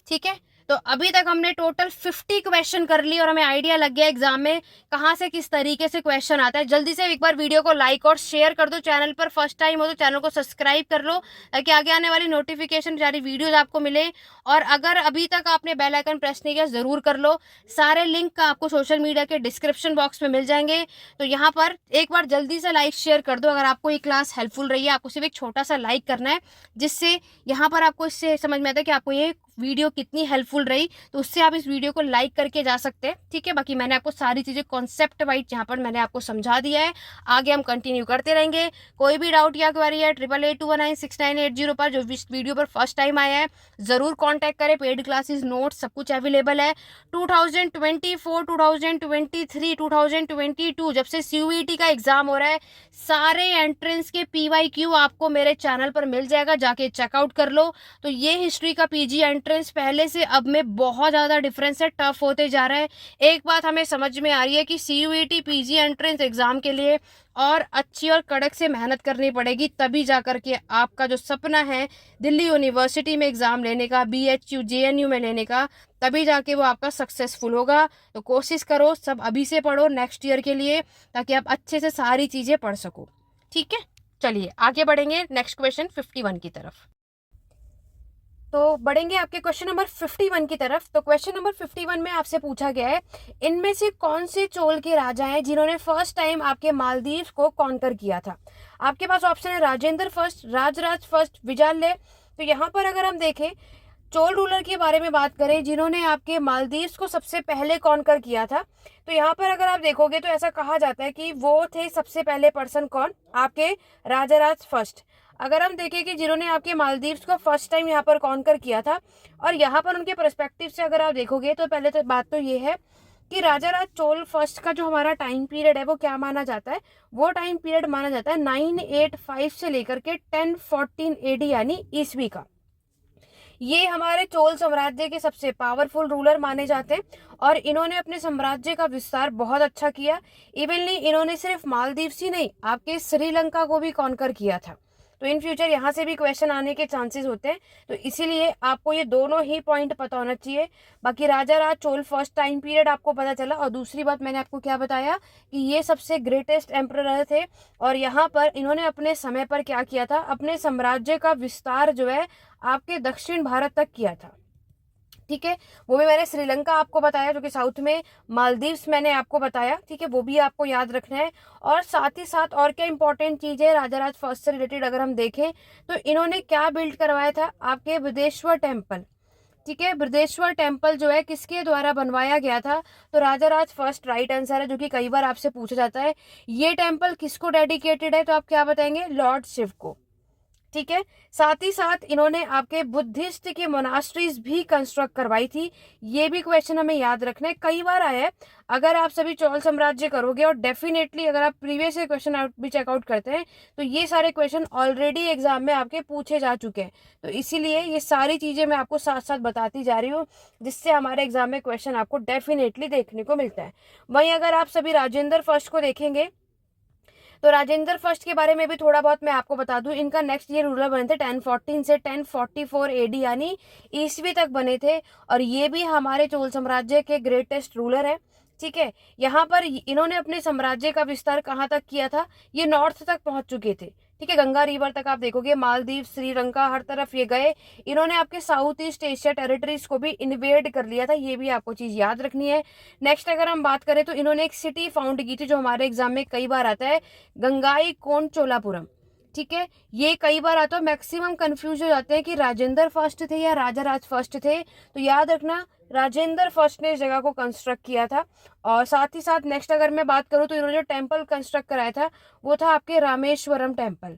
ठीक है। तो अभी तक हमने टोटल 50 क्वेश्चन कर लिए और हमें आइडिया लग गया एग्जाम में कहाँ से किस तरीके से क्वेश्चन आता है। जल्दी से एक बार वीडियो को लाइक और शेयर कर दो, चैनल पर फर्स्ट टाइम हो तो चैनल को सब्सक्राइब कर लो ताकि आगे आने वाली नोटिफिकेशन सारी वीडियोज आपको मिले। और अगर अभी तक आपने बेल आइकन प्रेस नहीं किया जरूर कर लो, सारे लिंक आपको सोशल मीडिया के डिस्क्रिप्शन बॉक्स में मिल जाएंगे। तो यहाँ पर एक बार जल्दी से लाइक शेयर कर दो। अगर आपको ये क्लास हेल्पफुल रही है, आपको सिर्फ एक छोटा सा लाइक करना है, जिससे यहाँ पर आपको इससे समझ में आता है कि आपको ये वीडियो कितनी हेल्पफुल रही, तो उससे आप इस वीडियो को लाइक करके जा सकते हैं, ठीक है। बाकी मैंने आपको सारी चीज़ें कॉन्सेप्ट वाइज यहाँ पर मैंने आपको समझा दिया है, आगे हम कंटिन्यू करते रहेंगे। कोई भी डाउट या क्वेरी है 8882196980 पर, जो इस वीडियो पर फर्स्ट टाइम आया है ज़रूर कॉन्टैक्ट करें। पेड क्लासेस नोट्स सब कुछ अवेलेबल है। 2024 2023 2022 जब से CUET का एग्जाम हो रहा है, सारे एंट्रेंस के PYQ आपको मेरे चैनल पर मिल जाएगा, जाके चेकआउट कर लो। तो ये हिस्ट्री का PG एंट्रेंस पहले से अब में बहुत ज़्यादा डिफरेंस है, टफ होते जा रहा है। एक बात हमें समझ में आ रही है कि CUET PG एंट्रेंस एग्जाम के लिए और अच्छी और कड़क से मेहनत करनी पड़ेगी, तभी जाकर के आपका जो सपना है दिल्ली यूनिवर्सिटी में एग्ज़ाम लेने का, BHU JNU में लेने का, तभी जाके वो आपका सक्सेसफुल होगा। तो कोशिश करो, सब अभी से पढ़ो नेक्स्ट ईयर के लिए, ताकि आप अच्छे से सारी चीज़ें पढ़ सको, ठीक है। चलिए आगे बढ़ेंगे नेक्स्ट क्वेश्चन 51 की तरफ। तो बढ़ेंगे आपके क्वेश्चन नंबर 51 की तरफ। तो क्वेश्चन नंबर 51 में आपसे पूछा गया है इनमें से कौन से चोल के राजा हैं जिन्होंने फर्स्ट टाइम आपके मालदीव को कॉन्कर किया था। आपके पास ऑप्शन है राजेंद्र फर्स्ट, राजराज फर्स्ट, विजाल्य। तो यहाँ पर अगर हम देखें चोल रूलर के बारे में बात करें जिन्होंने आपके मालदीव्स को सबसे पहले कॉन्कर किया था, तो यहाँ पर अगर आप देखोगे तो ऐसा कहा जाता है कि वो थे सबसे पहले पर्सन कौन, आपके राजाराज फर्स्ट। अगर हम देखें कि जिन्होंने आपके मालदीव्स को फर्स्ट टाइम यहाँ पर कॉन्कर किया था, और यहाँ पर उनके पर्सपेक्टिव से अगर आप देखोगे तो पहले तो बात तो ये है कि राजाराज चोल फर्स्ट का जो हमारा टाइम पीरियड है वो क्या माना जाता है, वो टाइम पीरियड माना जाता है 985 से लेकर के 1014 AD यानी ईस्वी का। ये हमारे चोल साम्राज्य के सबसे पावरफुल रूलर माने जाते हैं और इन्होंने अपने साम्राज्य का विस्तार बहुत अच्छा किया। इवनली इन्होंने सिर्फ मालदीव्स ही नहीं, आपके श्रीलंका को भी कॉन्कर किया था। तो इन फ्यूचर यहाँ से भी क्वेश्चन आने के चांसेस होते हैं, तो इसीलिए आपको ये दोनों ही पॉइंट पता होना चाहिए। बाकी राजा राज चोल फर्स्ट टाइम पीरियड आपको पता चला, और दूसरी बात मैंने आपको क्या बताया कि ये सबसे ग्रेटेस्ट एम्परर थे और यहाँ पर इन्होंने अपने समय पर क्या किया था, अपने साम्राज्य का विस्तार जो है आपके दक्षिण भारत तक किया था। ठीक है, वो भी मैंने श्रीलंका आपको बताया जो कि साउथ में, मालदीव्स मैंने आपको बताया। ठीक है, वो भी आपको याद रखना है। और साथ ही साथ और क्या इंपॉर्टेंट चीज है राजा राज फर्स्ट से रिलेटेड अगर हम देखें तो इन्होंने क्या बिल्ड करवाया था, आपके बृहदेश्वर टेम्पल। ठीक है, बृहदेश्वर टेम्पल जो है किसके द्वारा बनवाया गया था, तो राजा राज फर्स्ट राइट आंसर है, जो कि कई बार आपसे पूछा जाता है। ये टेम्पल किसको डेडिकेटेड है, तो आप क्या बताएंगे, लॉर्ड शिव को। ठीक है, साथ ही साथ इन्होंने आपके बुद्धिस्ट के मोनास्ट्रीज भी कंस्ट्रक्ट करवाई थी। ये भी क्वेश्चन हमें याद रखना है, कई बार आया है। अगर आप सभी चोल साम्राज्य करोगे और डेफिनेटली अगर आप प्रीवियस क्वेश्चन भी चेकआउट करते हैं तो ये सारे क्वेश्चन ऑलरेडी एग्जाम में आपके पूछे जा चुके हैं। तो इसीलिए ये सारी चीजें मैं आपको साथ साथ बताती जा रही हूँ, जिससे हमारे एग्जाम में क्वेश्चन आपको डेफिनेटली देखने को मिलता है। वहीं अगर आप सभी राजेंद्र फर्स्ट को देखेंगे तो राजेंद्र फर्स्ट के बारे में भी थोड़ा बहुत मैं आपको बता दूं। इनका नेक्स्ट ये रूलर बने थे 1014 से 1044 एडी यानी ईस्वी तक बने थे, और ये भी हमारे चोल साम्राज्य के ग्रेटेस्ट रूलर है। ठीक है, यहाँ पर इन्होंने अपने साम्राज्य का विस्तार कहाँ तक किया था, ये नॉर्थ तक पहुंच चुके थे। ठीक है, गंगा रिवर तक आप देखोगे, मालदीव, श्रीलंका, हर तरफ ये गए। इन्होंने आपके साउथ ईस्ट एशिया टेरिटरीज को भी इन्वेड कर लिया था, ये भी आपको चीज याद रखनी है। नेक्स्ट अगर हम बात करें तो इन्होंने एक सिटी फाउंड की थी जो हमारे एग्जाम में कई बार आता है, गंगाई कोंड चोलापुरम। ठीक है, ये कई बार आता है, मैक्सिमम कंफ्यूज हो जाते हैं कि राजेंद्र फर्स्ट थे या राजा राज फर्स्ट थे, तो याद रखना राजेंद्र फर्स्ट ने इस जगह को कंस्ट्रक्ट किया था। और साथ ही साथ नेक्स्ट अगर मैं बात करूं तो इन्होंने जो टेम्पल कंस्ट्रक्ट कराया था वो था आपके रामेश्वरम टेम्पल।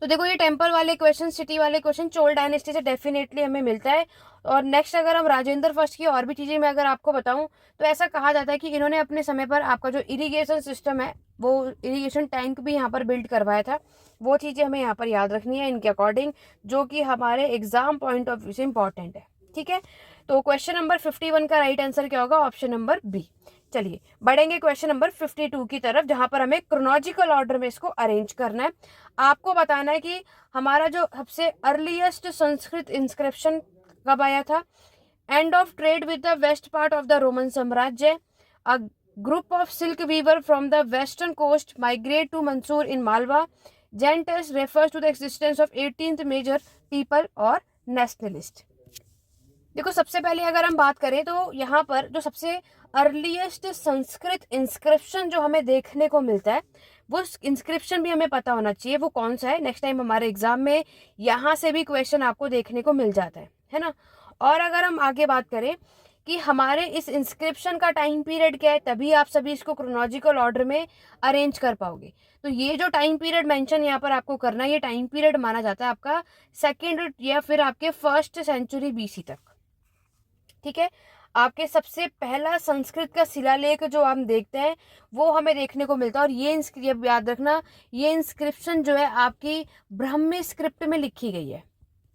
तो देखो ये टेम्पल वाले क्वेश्चन, सिटी वाले क्वेश्चन चोल डायनेस्टी से डेफिनेटली हमें मिलता है। और नेक्स्ट अगर हम राजेंद्र फर्स्ट की और भी चीजें मैं अगर आपको बताऊं तो ऐसा कहा जाता है कि इन्होंने अपने समय पर आपका जो इरिगेशन सिस्टम है, वो इरिगेशन टैंक भी यहाँ पर बिल्ड करवाया था। वो चीजें हमें यहाँ पर याद रखनी है इनके अकॉर्डिंग, जो कि हमारे एग्जाम पॉइंट ऑफ व्यू से इंपॉर्टेंट है। ठीक है, तो क्वेश्चन नंबर 51 का राइट आंसर क्या होगा, ऑप्शन नंबर बी। चलिए बढ़ेंगे क्वेश्चन नंबर 52 की तरफ, जहां पर हमें क्रोनोलॉजिकल ऑर्डर में इसको अरेंज करना है। आपको बताना है कि हमारा जो सबसे अर्लीस्ट संस्कृत इंस्क्रिप्शन कब आया था। End of trade with the west part of the Roman साम्राज्य, a group of silk weaver from the western coast migrate to Mandsaur in Malwa, जेंटस refers to the existence of 18th major people और nationalist. देखो सबसे पहले अगर हम बात करें तो यहाँ पर जो सबसे अर्लीस्ट संस्कृत इंस्क्रिप्शन जो हमें देखने को मिलता है, वो इंस्क्रिप्शन भी हमें पता होना चाहिए वो कौन सा है। नेक्स्ट टाइम हमारे एग्जाम में यहाँ से भी क्वेश्चन आपको देखने को मिल जाता है ना। और अगर हम आगे बात करें कि हमारे इस इंस्क्रिप्शन का टाइम पीरियड क्या है, तभी आप सभी इसको क्रोनोलॉजिकल ऑर्डर में अरेंज कर पाओगे। तो ये जो टाइम पीरियड मेंशन यहाँ पर आपको करना है, ये टाइम पीरियड माना जाता है आपका सेकेंड या फिर आपके 1st सेंचुरी BC तक। ठीक है, आपके सबसे पहला संस्कृत का शिलालेख जो हम देखते हैं वो हमें देखने को मिलता है। और ये याद रखना, ये इंस्क्रिप्शन जो है आपकी ब्राह्मी स्क्रिप्ट में लिखी गई है।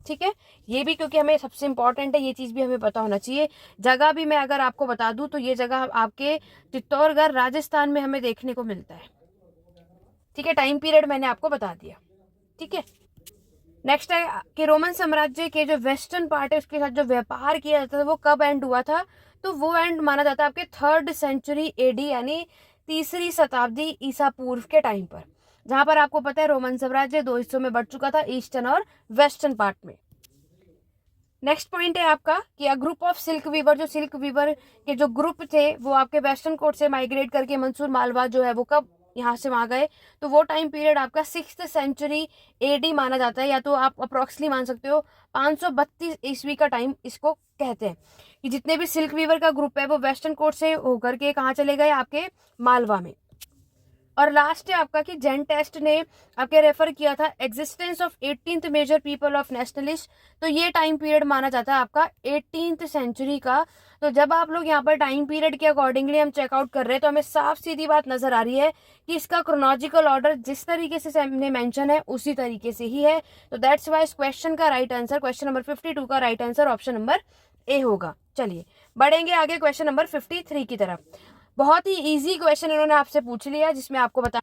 ठीक है, ये भी क्योंकि हमें सबसे इंपॉर्टेंट है, ये चीज भी हमें पता होना चाहिए। जगह भी मैं अगर आपको बता दूं तो ये जगह आपके चित्तौड़गढ़ राजस्थान में हमें देखने को मिलता है। ठीक है, टाइम पीरियड मैंने आपको बता दिया। ठीक है, नेक्स्ट है कि रोमन साम्राज्य के जो वेस्टर्न पार्ट है उसके साथ जो व्यापार किया जाता था वो कब एंड हुआ था, तो वो एंड माना जाता है आपके 3rd सेंचुरी AD यानी 3री शताब्दी ईसा पूर्व के टाइम पर, जहां पर आपको पता है रोमन साम्राज्य 2 हिस्सों में बढ़ चुका था, ईस्टर्न और वेस्टर्न पार्ट में। नेक्स्ट पॉइंट है आपका कि a group of silk weaver, जो सिल्क वीवर के जो ग्रुप थे वो आपके वेस्टर्न कोर्ट से माइग्रेट करके मंसूर मालवा जो है वो कब यहाँ से वहां गए, तो वो टाइम पीरियड आपका 6th सेंचुरी AD माना जाता है, या तो आप अप्रोक्सली मान सकते हो 532 ईस्वी का टाइम इसको कहते हैं। कि जितने भी सिल्क वीवर का ग्रुप है वो वेस्टर्न कोर्ट से होकर के कहाँ चले गए, आपके मालवा में। और लास्ट है आपका कि जेन टेस्ट ने आपके रेफर किया था existence of 18th major people of nationalist. तो ये टाइम पीरियड माना जाता है आपका 18th सेंचुरी का। तो जब आप लोग यहाँ पर टाइम पीरियड के अकॉर्डिंगली हम चेकआउट कर रहे हैं तो हमें साफ सीधी बात नजर आ रही है कि इसका क्रोनोलॉजिकल ऑर्डर जिस तरीके से हमने मेंशन है उसी तरीके से ही है। तो दैट्स वाई इस क्वेश्चन का राइट आंसर, क्वेश्चन नंबर 52 का right answer option number A होगा। चलिए बढ़ेंगे आगे क्वेश्चन नंबर 53 की तरफ। बहुत ही इजी क्वेश्चन इन्होंने आपसे पूछ लिया, जिसमें आपको बता,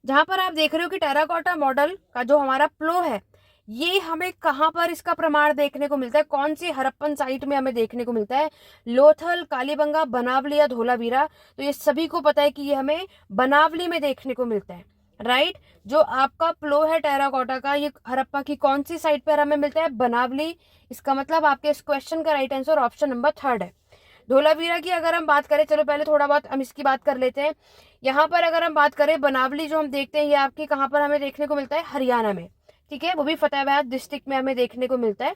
जहां पर आप देख रहे हो कि टेराकोटा मॉडल का जो हमारा प्लो है ये हमें कहां पर इसका प्रमाण देखने को मिलता है, कौन सी हड़प्पन साइट में हमें देखने को मिलता है, लोथल, कालीबंगा, बनावली या धोलावीरा। तो ये सभी को पता है कि ये हमें बनावली में देखने को मिलता है, राइट। जो आपका प्लो है टेराकोटा का, ये हड़प्पा की कौन सी साइट पर हमें मिलता है, बनावली। इसका मतलब आपके इस क्वेश्चन का राइट आंसर ऑप्शन नंबर 3 है। धोलावीरा की अगर हम बात करें, चलो पहले थोड़ा बहुत हम इसकी बात कर लेते हैं। यहाँ पर अगर हम बात करें बनावली जो हम देखते हैं ये आपकी कहाँ पर हमें देखने को मिलता है, हरियाणा में, ठीक है, वो भी फतेहाबाद डिस्ट्रिक्ट में हमें देखने को मिलता है।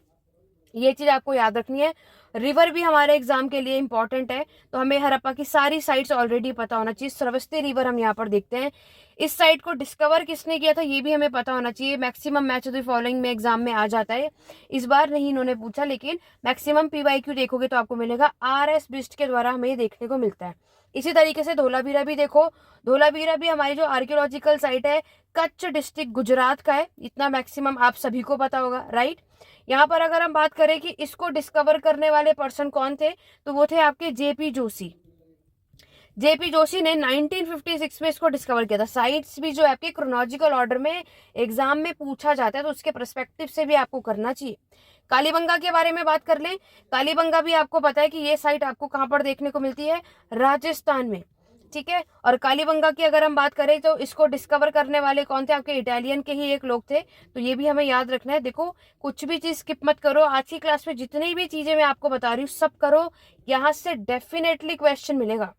ये चीज आपको याद रखनी है। रिवर भी हमारे एग्जाम के लिए इंपॉर्टेंट है, तो हमें हड़प्पा की सारी साइट्स ऑलरेडी पता होना चाहिए। स्रवस्ती रिवर हम यहाँ पर देखते हैं। इस साइट को डिस्कवर किसने किया था ये भी हमें पता होना चाहिए। Maximum match of the following में एग्जाम में आ जाता है। इस बार नहीं इन्होंने पूछा, लेकिन मैक्सिमम PYQ देखोगे तो आपको मिलेगा RS बिस्ट के द्वारा हमें देखने को मिलता है। इसी तरीके से धोलावीरा भी देखो, धोलावीरा भी हमारी जो आर्कियोलॉजिकल साइट है कच्छ डिस्ट्रिक्ट गुजरात का है, इतना मैक्सिमम आप सभी को पता होगा, राइट। यहाँ पर अगर हम बात करें कि इसको डिस्कवर करने वाले पर्सन कौन थे, तो वो थे आपके JP जोशी। JP जोशी ने 1956 में इसको डिस्कवर किया था। साइट्स भी जो है आपके क्रोनोलॉजिकल ऑर्डर में एग्जाम में पूछा जाता है, तो उसके पर्सपेक्टिव से भी आपको करना चाहिए। कालीबंगा के बारे में बात कर लें, कालीबंगा भी आपको पता है कि ये साइट आपको कहाँ पर देखने को मिलती है, राजस्थान में, ठीक है। और कालीबंगा की अगर हम बात करें तो इसको डिस्कवर करने वाले कौन थे, आपके इटालियन के ही एक लोग थे, तो ये भी हमें याद रखना है। देखो कुछ भी चीज स्किप मत करो, आज की क्लास में जितनी भी चीजें मैं आपको बता रही हूँ सब करो, यहाँ से डेफिनेटली क्वेश्चन मिलेगा,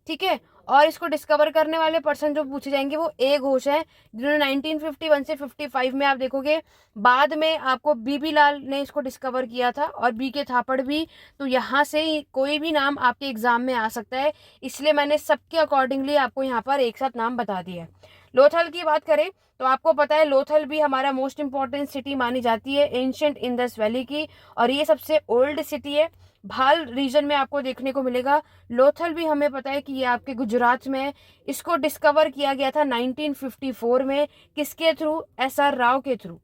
ठीक है। और इसको डिस्कवर करने वाले पर्सन जो पूछे जाएंगे वो ए घोष है, जिन्होंने 1951 से 55 में आप देखोगे बाद में आपको BB लाल ने इसको डिस्कवर किया था, और BK थापड़ भी। तो यहाँ से कोई भी नाम आपके एग्जाम में आ सकता है, इसलिए मैंने सबके अकॉर्डिंगली आपको यहाँ पर एक साथ नाम बता दिया है। लोथल की बात करें तो आपको पता है लोथल भी हमारा मोस्ट इंपॉर्टेंट सिटी मानी जाती है एंशिएंट इंडस वैली की, और ये सबसे ओल्ड सिटी है। भाल रीजन में आपको देखने को मिलेगा। लोथल भी हमें पता है कि ये आपके गुजरात में है। इसको डिस्कवर किया गया था 1954 में, किसके थ्रू, SR राव के थ्रू,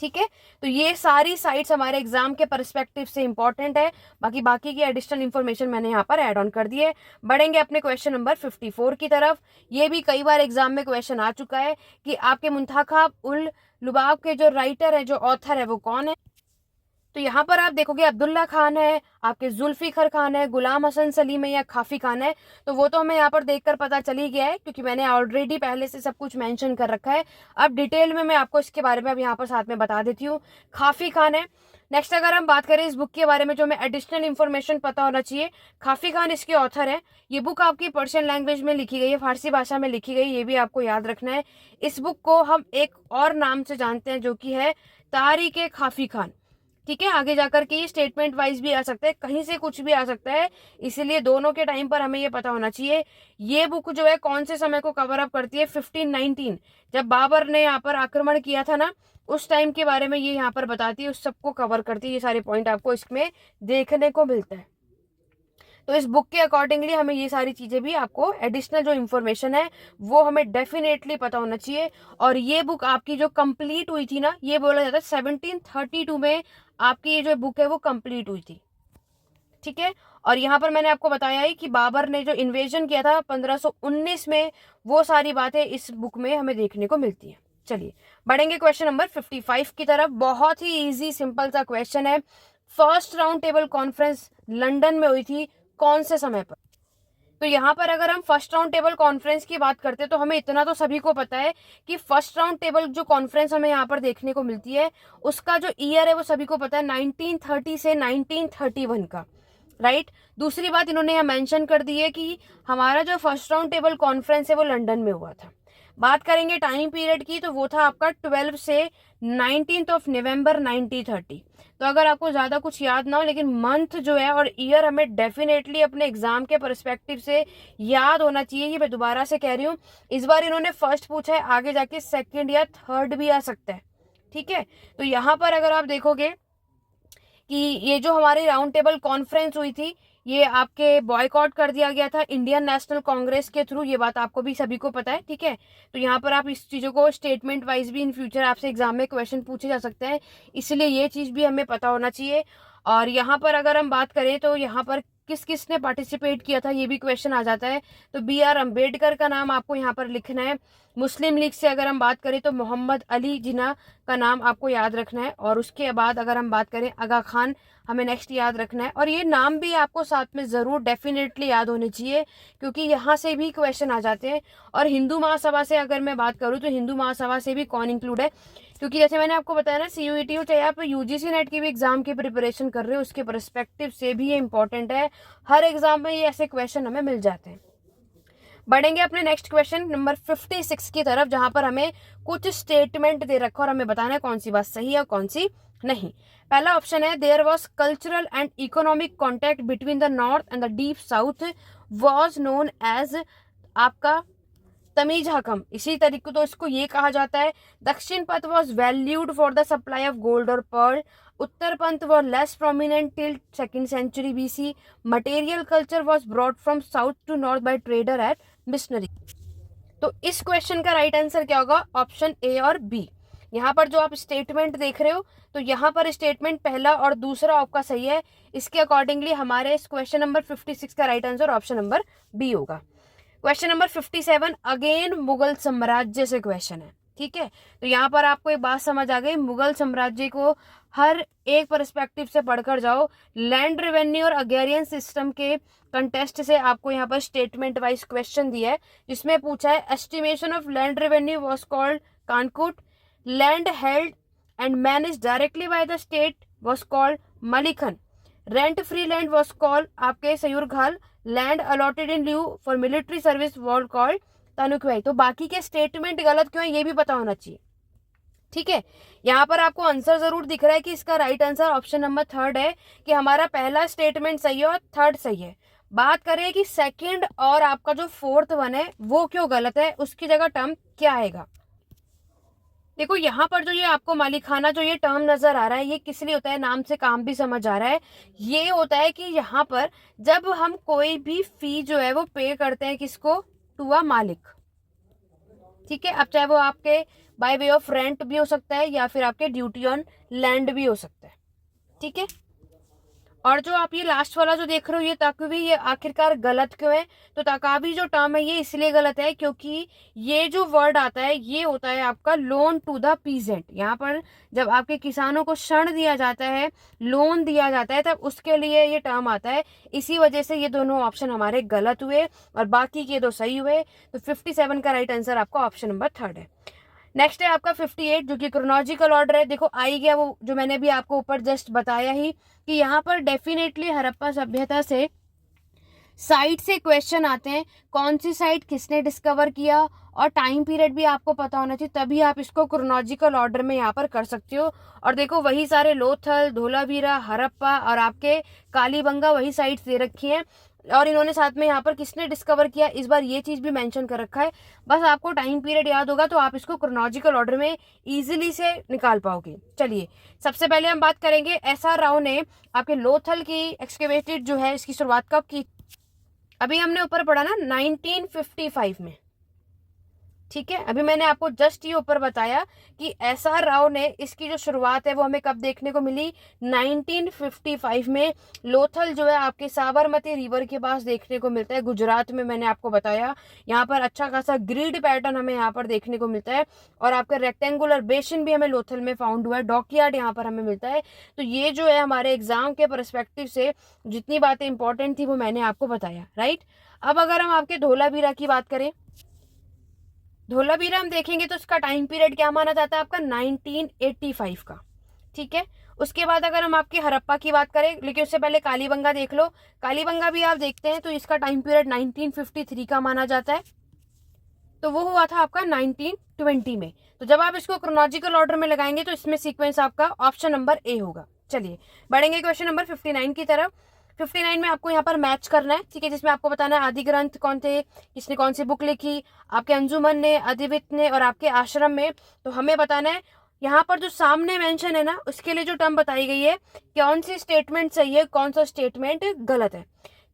ठीक है। तो ये सारी साइट्स हमारे एग्जाम के पर्सपेक्टिव से इंपॉर्टेंट है। बाकी की एडिशनल इन्फॉर्मेशन मैंने यहाँ पर ऐड ऑन कर दी है। बढ़ेंगे अपने क्वेश्चन नंबर 54 की तरफ। ये भी कई बार एग्जाम में क्वेश्चन आ चुका है कि आपके मुंतखब उल लुबाब के जो राइटर है, जो ऑथर है, वो कौन है। तो यहाँ पर आप देखोगे अब्दुल्ला खान है, आपके जुल्फिकर खान है, गुलाम हसन सलीम है या खाफी खान है। तो वो तो हमें यहाँ पर देखकर पता चल ही गया है, क्योंकि मैंने ऑलरेडी पहले से सब कुछ मेंशन कर रखा है। अब डिटेल में मैं आपको इसके बारे में अब यहाँ पर साथ में बता देती हूँ। खाफी खान है। नेक्स्ट अगर हम बात करें इस बुक के बारे में जो हमें एडिशनल इन्फॉर्मेशन पता होना चाहिए, खाफी खान इसके ऑथर है। ये बुक आपकी पर्शियन लैंग्वेज में लिखी गई है, फारसी भाषा में लिखी गई, ये भी आपको याद रखना है। इस बुक को हम एक और नाम से जानते हैं जो कि है तारीख खाफी खान, ठीक है। आगे जाकर के ये स्टेटमेंट वाइज भी आ सकता है, कहीं से कुछ भी आ सकता है, इसीलिए दोनों के टाइम पर हमें ये पता होना चाहिए। ये बुक जो है कौन से समय को कवर अप करती है, 1519, जब बाबर ने यहाँ पर आक्रमण किया था ना, उस टाइम के बारे में ये यहाँ पर बताती है, उस सबको कवर करती है। ये सारे पॉइंट आपको इसमें देखने को मिलता है। तो इस बुक के अकॉर्डिंगली हमें ये सारी चीजें भी, आपको एडिशनल जो इन्फॉर्मेशन है वो हमें डेफिनेटली पता होना चाहिए। और ये बुक आपकी जो कंप्लीट हुई थी ना, ये बोला जाता है 1732 में आपकी ये जो बुक है वो कंप्लीट हुई थी, ठीक है। और यहाँ पर मैंने आपको बताया है कि बाबर ने जो इन्वेजन किया था 1519 में, वो सारी बातें इस बुक में हमें देखने को मिलती है। चलिए बढ़ेंगे क्वेश्चन नंबर 55 की तरफ। बहुत ही इजी सिंपल सा क्वेश्चन है। First round table conference London में हुई थी कौन से समय पर। तो यहाँ पर अगर हम फर्स्ट राउंड टेबल कॉन्फ्रेंस की बात करते हैं तो हमें इतना तो सभी को पता है कि फर्स्ट राउंड टेबल जो कॉन्फ्रेंस हमें यहाँ पर देखने को मिलती है उसका जो ईयर है वो सभी को पता है, 1930 से 1931 का, राइट। दूसरी बात इन्होंने यहाँ मेंशन कर दी है कि हमारा जो फर्स्ट राउंड टेबल कॉन्फ्रेंस है वो लंदन में हुआ था। बात करेंगे टाइम पीरियड की, तो वो था आपका 12 से 19 नवंबर 1930। तो अगर आपको ज़्यादा कुछ याद ना हो, लेकिन मंथ जो है और ईयर हमें डेफिनेटली अपने एग्जाम के परस्पेक्टिव से याद होना चाहिए। ये मैं दोबारा से कह रही हूँ, इस बार इन्होंने फर्स्ट पूछा है, आगे जाके सेकंड या थर्ड भी आ सकता है, ठीक है। तो यहाँ पर अगर आप देखोगे कि ये जो हमारी राउंड टेबल कॉन्फ्रेंस हुई थी, ये आपके बॉयकॉट कर दिया गया था इंडियन नेशनल कांग्रेस के थ्रू। ये बात आपको भी सभी को पता है, ठीक है। तो यहाँ पर आप इस चीज़ों को स्टेटमेंट वाइज भी इन फ्यूचर आपसे एग्जाम में क्वेश्चन पूछे जा सकते हैं, इसलिए ये चीज़ भी हमें पता होना चाहिए। और यहाँ पर अगर हम बात करें तो यहाँ पर किस किस ने पार्टिसिपेट किया था, ये भी क्वेश्चन आ जाता है। तो BR अम्बेडकर का नाम आपको यहाँ पर लिखना है। मुस्लिम लीग से अगर हम बात करें तो मोहम्मद अली जिन्ना का नाम आपको याद रखना है। और उसके बाद अगर हम बात करें आगा खान, हमें नेक्स्ट याद रखना है। और ये नाम भी आपको साथ में ज़रूर डेफिनेटली याद होने चाहिए, क्योंकि यहाँ से भी क्वेश्चन आ जाते हैं। और हिंदू महासभा से अगर मैं बात करूँ तो हिंदू महासभा से भी कौन इंक्लूड है, क्योंकि जैसे मैंने आपको बताया ना, CUET हो चाहे आप UGC नेट की भी एग्जाम की प्रिपरेशन कर रहे हो, उसके परस्पेक्टिव से भी ये इंपॉर्टेंट है। हर एग्जाम में ये ऐसे क्वेश्चन हमें मिल जाते हैं। बढ़ेंगे अपने नेक्स्ट क्वेश्चन नंबर 56 की तरफ, जहां पर हमें कुछ स्टेटमेंट दे रखा और हमें बताना है कौन सी बात सही है और कौन सी नहीं। पहला ऑप्शन है, there was cultural and economic contact between the north and the deep south was known as आपका तमीज हकम। इसी तरीके तो इसको ये कहा जाता है। Dakshinapatha was valued for the supply of gold और pearl. Uttarapatha was less prominent till 2nd century BC। Material culture was brought from south to north by trader at missionary. तो इस क्वेश्चन का राइट आंसर क्या होगा, option A और B. यहाँ पर जो आप स्टेटमेंट देख रहे हो, तो यहाँ पर स्टेटमेंट पहला और दूसरा आपका सही है। इसके अकॉर्डिंगली हमारे इस क्वेश्चन नंबर 56 का right answer option number B होगा। क्वेश्चन नंबर 57 अगेन मुगल साम्राज्य से क्वेश्चन है, ठीक है। तो यहाँ पर आपको एक बात समझ आ गई, मुगल साम्राज्य को हर एक पर्सपेक्टिव से पढ़कर जाओ। लैंड रेवेन्यू और अग्रेरियन सिस्टम के कंटेस्ट से आपको यहाँ पर स्टेटमेंट वाइज क्वेश्चन दिया है, जिसमें पूछा है estimation of land revenue was called kankut. Land held and manage directly by the state was called मलिखन। Rent free land was called आपके suyurghal. Land allotted in lieu for military service was called tankhwah. तो बाकी के स्टेटमेंट गलत क्यों है ये भी पता होना चाहिए, ठीक है। यहाँ पर आपको आंसर जरूर दिख रहा है कि इसका right answer option number third है, कि हमारा पहला स्टेटमेंट सही है और थर्ड सही है। बात करें कि सेकंड और आपका जो फोर्थ वन है वो क्यों गलत है, उसकी जगह टर्म क्या आएगा। देखो यहाँ पर जो ये आपको मालिकाना जो ये टर्म नजर आ रहा है, ये किस लिए होता है, नाम से काम भी समझ आ रहा है। ये होता है कि यहाँ पर जब हम कोई भी फी जो है वो पे करते हैं किसको, टू अ मालिक, ठीक है। अब चाहे वो आपके बाय वे ऑफ रेंट भी हो सकता है या फिर आपके ड्यूटी ऑन लैंड भी हो सकता है, ठीक है। और जो आप ये लास्ट वाला जो देख रहे हो ये तकवी, ये आखिरकार गलत क्यों है, तो तकावी जो टर्म है ये इसलिए गलत है क्योंकि ये जो वर्ड आता है ये होता है आपका लोन टू द पीजेंट। यहाँ पर जब आपके किसानों को ऋण दिया जाता है, लोन दिया जाता है, तब उसके लिए ये टर्म आता है। इसी वजह से ये दोनों ऑप्शन हमारे गलत हुए और बाकी के दो सही हुए। तो 57 का राइट आंसर आपका ऑप्शन नंबर थर्ड है। नेक्स्ट है आपका 58 जो कि क्रोनोलॉजिकल ऑर्डर है। देखो आई गया वो जो मैंने भी आपको ऊपर जस्ट बताया ही कि यहाँ पर डेफिनेटली हड़प्पा सभ्यता से साइट से क्वेश्चन आते हैं। कौन सी साइट किसने डिस्कवर किया और टाइम पीरियड भी आपको पता होना चाहिए, तभी आप इसको क्रोनोलॉजिकल ऑर्डर में यहाँ पर कर सकते हो। और देखो वही सारे लोथल, धोलावीरा, हड़प्पा और आपके कालीबंगा वही साइट्स दे रखी हैं। और इन्होंने साथ में यहाँ पर किसने डिस्कवर किया इस बार ये चीज भी मेंशन कर रखा है। बस आपको टाइम पीरियड याद होगा तो आप इसको क्रोनोलॉजिकल ऑर्डर में इजीली से निकाल पाओगे। चलिए सबसे पहले हम बात करेंगे SR राव ने आपके लोथल की एक्सकेवेटेड जो है इसकी शुरुआत कब की। अभी हमने ऊपर पढ़ा ना 1955 में, ठीक है। अभी मैंने आपको जस्ट ये ऊपर बताया कि SR राव ने इसकी जो शुरुआत है वो हमें कब देखने को मिली, 1955 में। लोथल जो है आपके साबरमती रिवर के पास देखने को मिलता है, गुजरात में। मैंने आपको बताया यहाँ पर अच्छा खासा ग्रिड पैटर्न हमें यहाँ पर देखने को मिलता है। और आपका रेक्टेंगुलर बेसिन भी हमें लोथल में फाउंड हुआ है, डॉकयार्ड यहाँ पर हमें मिलता है। तो ये जो है हमारे एग्जाम के परस्पेक्टिव से जितनी बातें इंपॉर्टेंट थी वो मैंने आपको बताया, राइट। अब अगर हम आपके धोलावीरा की बात करें, धोलावीरा हम देखेंगे तो इसका टाइम पीरियड क्या माना जाता है आपका 1985 का, ठीक है। उसके बाद अगर हम आपकी हड़प्पा की बात करें, लेकिन उससे पहले कालीबंगा देख लो। कालीबंगा भी आप देखते हैं तो इसका टाइम पीरियड 1953 का माना जाता है। तो वो हुआ था आपका 1920 में। तो जब आप इसको क्रोनोलॉजिकल ऑर्डर में लगाएंगे तो इसमें सीक्वेंस आपका ऑप्शन नंबर ए होगा। चलिए बढ़ेंगे क्वेश्चन नंबर 59 की तरफ। 59 में आपको यहाँ पर मैच करना है, ठीक है, जिसमें आपको बताना है आदि ग्रंथ कौन थे, किसने कौन सी बुक लिखी, आपके अंजुमन ने, अधिवित ने और आपके आश्रम में। तो हमें बताना है यहाँ पर जो सामने मेंशन है ना, उसके लिए जो टर्म बताई गई है, कौन सी स्टेटमेंट सही है, कौन सा स्टेटमेंट गलत है।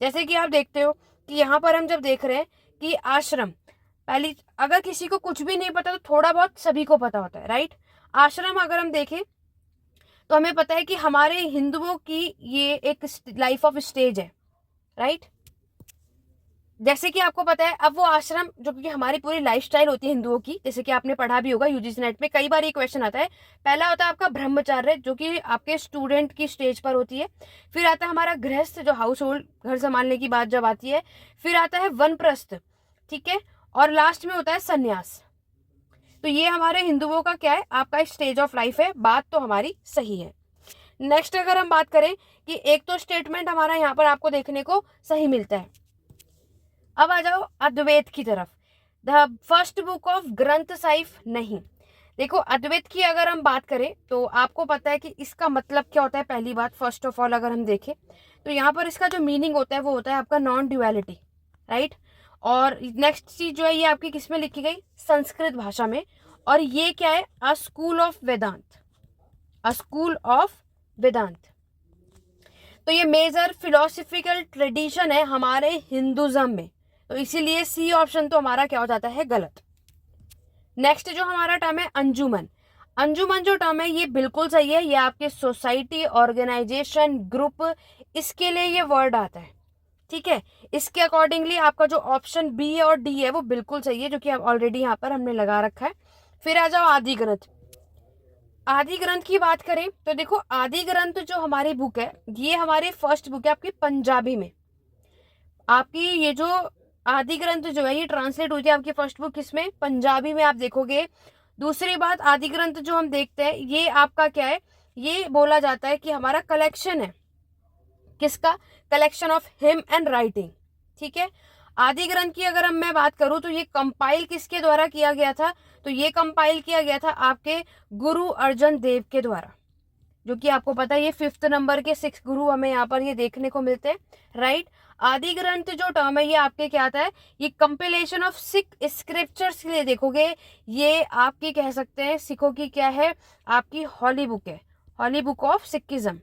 जैसे कि आप देखते हो कि यहाँ पर हम जब देख रहे हैं कि आश्रम, पहली अगर किसी को कुछ भी नहीं पता तो थोड़ा बहुत सभी को पता होता है, राइट। आश्रम अगर हम देखें तो हमें पता है कि हमारे हिंदुओं की ये एक लाइफ ऑफ स्टेज है, राइट। जैसे कि आपको पता है, अब वो आश्रम जो कि हमारी पूरी लाइफस्टाइल होती है हिंदुओं की, जैसे कि आपने पढ़ा भी होगा यूजीसी नेट में, कई बार ये क्वेश्चन आता है। पहला होता है आपका ब्रह्मचर्य, जो कि आपके स्टूडेंट की स्टेज पर होती है। फिर आता है हमारा गृहस्थ, जो हाउस होल्ड, घर संभालने की बात जब आती है। फिर आता है वनप्रस्थ, ठीक है, और लास्ट में होता है संन्यास। तो ये हमारे हिंदुओं का क्या है, आपका स्टेज ऑफ लाइफ है। बात तो हमारी सही है। नेक्स्ट अगर हम बात करें कि एक तो स्टेटमेंट हमारा यहाँ पर आपको देखने को सही मिलता है। अब आ जाओ अद्वैत की तरफ। The first book of Granth Sahib नहीं। देखो अद्वैत की अगर हम बात करें तो आपको पता है कि इसका मतलब क्या होता है। पहली बात, फर्स्ट ऑफ ऑल अगर हम देखें तो यहाँ पर इसका जो मीनिंग होता है वो होता है आपका नॉन ड्यूअलिटी, राइट। और नेक्स्ट चीज जो है ये आपकी किस में लिखी गई, संस्कृत भाषा में। और ये क्या है, a school of Vedanta, a school of Vedanta. तो ये मेजर फिलोसफिकल ट्रेडिशन है हमारे हिंदुज्म में, तो इसीलिए सी ऑप्शन तो हमारा क्या हो जाता है, गलत। नेक्स्ट जो हमारा टर्म है अंजुमन। अंजुमन जो टर्म है ये बिल्कुल सही है, ये आपके सोसाइटी, ऑर्गेनाइजेशन, ग्रुप, इसके लिए ये वर्ड आता है, ठीक है। इसके अकॉर्डिंगली आपका जो ऑप्शन बी और डी है वो बिल्कुल सही है, जो कि ऑलरेडी यहाँ पर हमने लगा रखा है। फिर आ जाओ आदि ग्रंथ। आदि ग्रंथ की बात करें तो देखो आदि ग्रंथ जो हमारी बुक है ये हमारी फर्स्ट बुक है आपकी पंजाबी में। आपकी ये जो आदि ग्रंथ जो है ये ट्रांसलेट हुई थी आपकी फर्स्ट बुक किसमें, पंजाबी में, आप देखोगे। दूसरी बात, आदि ग्रंथ जो हम देखते हैं ये आपका क्या है, ये बोला जाता है कि हमारा कलेक्शन है, किसका, collection of him and writing, ठीक है। आदि ग्रंथ की अगर मैं बात करूं तो ये कंपाइल किसके द्वारा किया गया था, तो ये कंपाइल किया गया था आपके गुरु अर्जन देव के द्वारा, जो कि आपको पता है ये 5th नंबर के 6 गुरु हमें यहाँ पर ये देखने को मिलते हैं, राइट। आदि ग्रंथ जो टर्म है ये आपके क्या आता है, ये कंपिलेशन ऑफ सिख स्क्रिप्चर्स के लिए देखोगे, ये आपकी कह सकते हैं सिखों की क्या है, आपकी हॉली बुक है, हॉली बुक ऑफ सिखिज्म।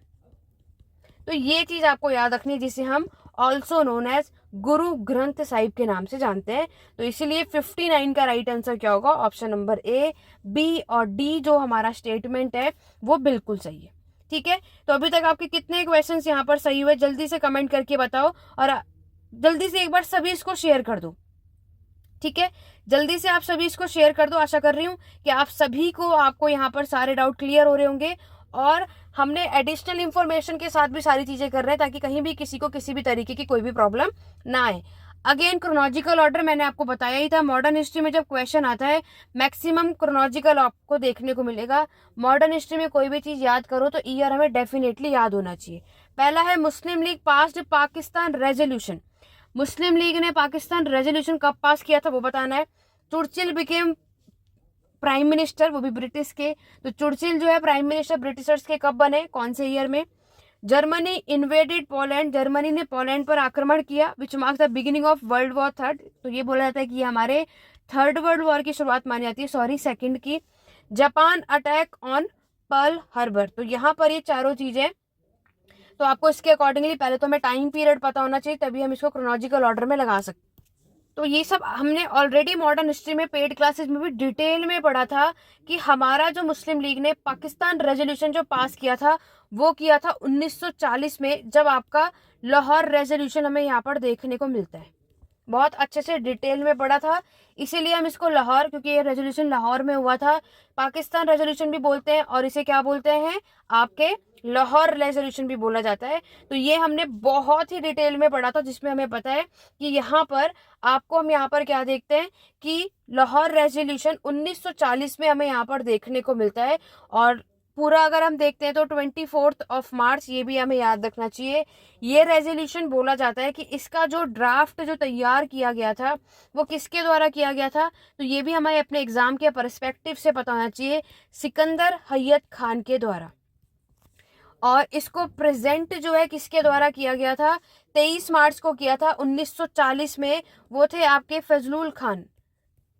तो ये चीज आपको याद रखनी है, जिसे हम also known as Guru Granth Sahib के नाम से जानते हैं। तो इसीलिए 59 का राइट आंसर क्या होगा, ऑप्शन नंबर ए, बी और डी जो हमारा स्टेटमेंट है वो बिल्कुल सही है, ठीक है। तो अभी तक आपके कितने क्वेश्चंस यहाँ पर सही हुए जल्दी से कमेंट करके बताओ, और जल्दी से एक बार सभी इसको शेयर कर दो, ठीक है। जल्दी से आप सभी इसको शेयर कर दो। आशा कर रही हूँ कि आप सभी को, आपको यहाँ पर सारे डाउट क्लियर हो रहे होंगे, और हमने एडिशनल इन्फॉर्मेशन के साथ भी सारी चीजें कर रहे हैं ताकि कहीं भी किसी को किसी भी तरीके की कोई भी प्रॉब्लम ना आए। अगेन क्रोनोलॉजिकल ऑर्डर मैंने आपको बताया ही था। मॉडर्न हिस्ट्री में जब क्वेश्चन आता है मैक्सिमम क्रोनोलॉजिकल आपको देखने को मिलेगा। मॉडर्न हिस्ट्री में कोई भी चीज याद करो तो ईयर हमें डेफिनेटली याद होना चाहिए। पहला है मुस्लिम लीग पास्ड पाकिस्तान रेजोल्यूशन। मुस्लिम लीग ने पाकिस्तान रेजोल्यूशन कब पास किया था वो बताना है। चुर्चिल बिकेम प्राइम मिनिस्टर, वो भी ब्रिटिश के। तो चुर्चिल जो है प्राइम मिनिस्टर ब्रिटिशर्स के कब बने, कौन से ईयर में। जर्मनी इन्वेडेड पोलैंड, जर्मनी ने पोलैंड पर आक्रमण किया, which marks the beginning of world war third. तो ये बोला जाता है कि हमारे थर्ड वर्ल्ड वॉर की शुरुआत मानी जाती है, सॉरी सेकंड की। Japan attack on Pearl Harbor. तो यहाँ पर ये चारों चीजें, तो आपको इसके अकॉर्डिंगली पहले तो हमें टाइम पीरियड पता होना चाहिए, तभी हम इसको क्रोनोलॉजिकल ऑर्डर में लगा सकते। तो ये सब हमने ऑलरेडी मॉडर्न हिस्ट्री में पेड क्लासेस में भी डिटेल में पढ़ा था कि हमारा जो मुस्लिम लीग ने पाकिस्तान रेजोल्यूशन जो पास किया था वो किया था 1940 में, जब आपका लाहौर रेजोल्यूशन हमें यहाँ पर देखने को मिलता है। बहुत अच्छे से डिटेल में पढ़ा था, इसीलिए हम इसको लाहौर, क्योंकि ये रेजोल्यूशन लाहौर में हुआ था, पाकिस्तान रेजोल्यूशन भी बोलते हैं और इसे क्या बोलते हैं, आपके लाहौर रेजोल्यूशन भी बोला जाता है। तो ये हमने बहुत ही डिटेल में पढ़ा था, जिसमें हमें पता है कि यहाँ पर आपको, हम यहाँ पर क्या देखते हैं कि लाहौर रेजोल्यूशन 1940 में हमें यहाँ पर देखने को मिलता है। और पूरा अगर हम देखते हैं तो 24 मार्च, ये भी हमें याद रखना चाहिए। ये रेजोल्यूशन बोला जाता है कि इसका जो ड्राफ्ट जो तैयार किया गया था वो किसके द्वारा किया गया था, तो ये भी हमें अपने एग्जाम के पर्सपेक्टिव से पता होना चाहिए, सिकंदर हैयत खान के द्वारा। और इसको प्रेजेंट जो है किसके द्वारा किया गया था, 23 मार्च को किया था 1940 में। वो थे आपके फजलुल खान।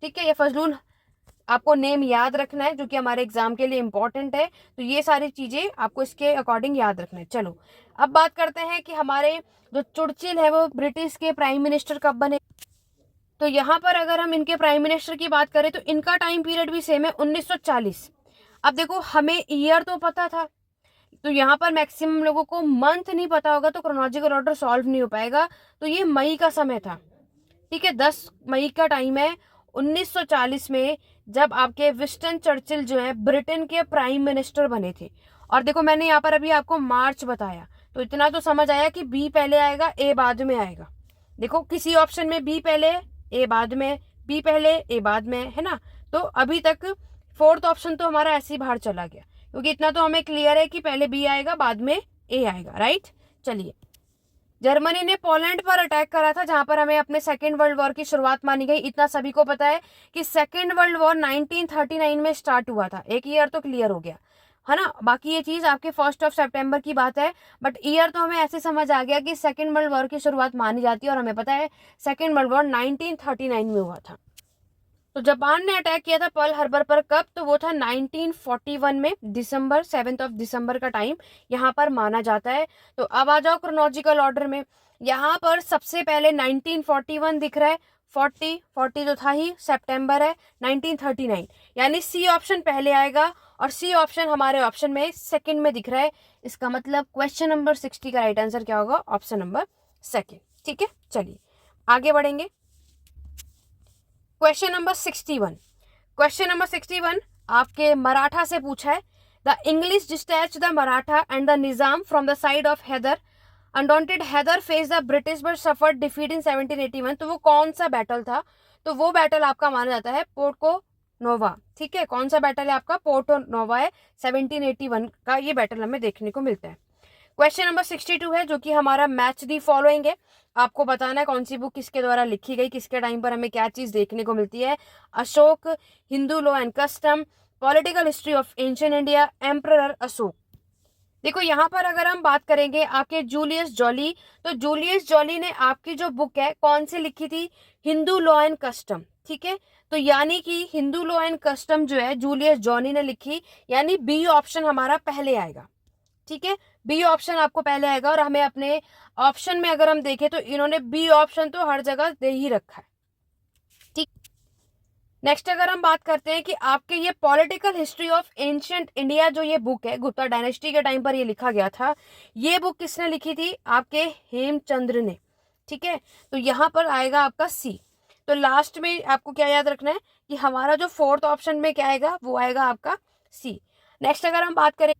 ठीक है, ये फजलुल आपको नेम याद रखना है जो कि हमारे एग्जाम के लिए इंपॉर्टेंट है। तो ये सारी चीजें आपको इसके अकॉर्डिंग याद रखना है। चलो अब बात करते हैं कि हमारे जो चुर्चिल है वो ब्रिटिश के प्राइम मिनिस्टर कब बने। तो यहाँ पर अगर हम इनके प्राइम मिनिस्टर की बात करें तो इनका टाइम पीरियड भी सेम है, 1940। अब देखो हमें ईयर तो पता था, तो यहाँ पर मैक्सिमम लोगों को मंथ नहीं पता होगा तो क्रोनोलॉजिकल ऑर्डर सॉल्व नहीं हो पाएगा। तो ये मई का समय था। ठीक है, 10 मई का टाइम है 1940 में, जब आपके विंस्टन चर्चिल जो है ब्रिटेन के प्राइम मिनिस्टर बने थे। और देखो मैंने यहाँ पर अभी आपको मार्च बताया, तो इतना तो समझ आया कि बी पहले आएगा ए बाद में आएगा। देखो किसी ऑप्शन में बी पहले ए बाद में, बी पहले ए बाद में, है ना। तो अभी तक फोर्थ ऑप्शन तो हमारा ऐसे ही बाहर चला गया, क्योंकि इतना तो हमें क्लियर है कि पहले बी आएगा बाद में ए आएगा, राइट। चलिए, जर्मनी ने पोलैंड पर अटैक करा था, जहां पर हमें अपने सेकेंड वर्ल्ड वॉर की शुरुआत मानी गई। इतना सभी को पता है कि सेकेंड वर्ल्ड वॉर 1939 में स्टार्ट हुआ था। एक ईयर तो क्लियर हो गया, है ना। बाकी ये चीज आपके 1 की बात है, बट ईयर तो हमें ऐसे समझ आ गया कि सेकेंड वर्ल्ड वॉर की शुरुआत मानी जाती है, और हमें पता है सेकेंड वर्ल्ड वॉर 1939 में हुआ था। तो जापान ने अटैक किया था पर्ल हार्बर पर, कब, तो वो था 1941 में, दिसंबर 7 का टाइम यहाँ पर माना जाता है। तो अब आ जाओ क्रोनोलॉजिकल ऑर्डर में। यहाँ पर सबसे पहले 1941 दिख रहा है, 40 तो था ही, सितंबर है 1939, यानी सी ऑप्शन पहले आएगा, और सी ऑप्शन हमारे ऑप्शन में सेकंड में दिख रहा है। इसका मतलब क्वेश्चन नंबर 60 का राइट आंसर क्या होगा, ऑप्शन नंबर सेकंड। ठीक है, चलिए आगे बढ़ेंगे। Question number 61। क्वेश्चन नंबर 61 आपके मराठा से पूछा है। The English dispatch the Maratha and the Nizam from the side of Hyder, undaunted Hyder face the British but suffered defeat in 1781। तो वो कौन सा बैटल था, तो वो बैटल आपका माना जाता है पोर्टो नोवा। ठीक है, कौन सा बैटल है आपका, पोर्टो नोवा है, 1781 का ये बैटल हमें देखने को मिलता है। क्वेश्चन नंबर 62 है जो कि हमारा मैच दी फॉलोइंग है। आपको बताना है कौन सी बुक किसके द्वारा लिखी गई, किसके टाइम पर हमें क्या चीज देखने को मिलती है। Ashok, Hindu law and custom, political history of ancient India, emperor Ashok. देखो यहाँ पर अगर हम बात करेंगे आपके जूलियस जॉली, तो जूलियस जॉली ने आपकी जो बुक है कौन सी लिखी थी, हिंदू लॉ एंड कस्टम। ठीक है, तो यानी कि हिंदू लॉ एंड कस्टम जो है जूलियस जॉली ने लिखी, यानी बी ऑप्शन हमारा पहले आएगा। ठीक है, बी ऑप्शन आपको पहले आएगा, और हमें अपने ऑप्शन में अगर हम देखें तो इन्होंने बी ऑप्शन तो हर जगह दे ही रखा है। ठीक, नेक्स्ट अगर हम बात करते हैं कि आपके ये political history of ancient India जो ये बुक है, गुप्ता डायनेस्टी के टाइम पर ये लिखा गया था, ये बुक किसने लिखी थी, आपके हेमचंद्र ने। ठीक है, तो यहाँ पर आएगा आपका सी। तो लास्ट में आपको क्या याद रखना है कि हमारा जो फोर्थ ऑप्शन में क्या आएगा, वो आएगा आपका सी। नेक्स्ट अगर हम बात करें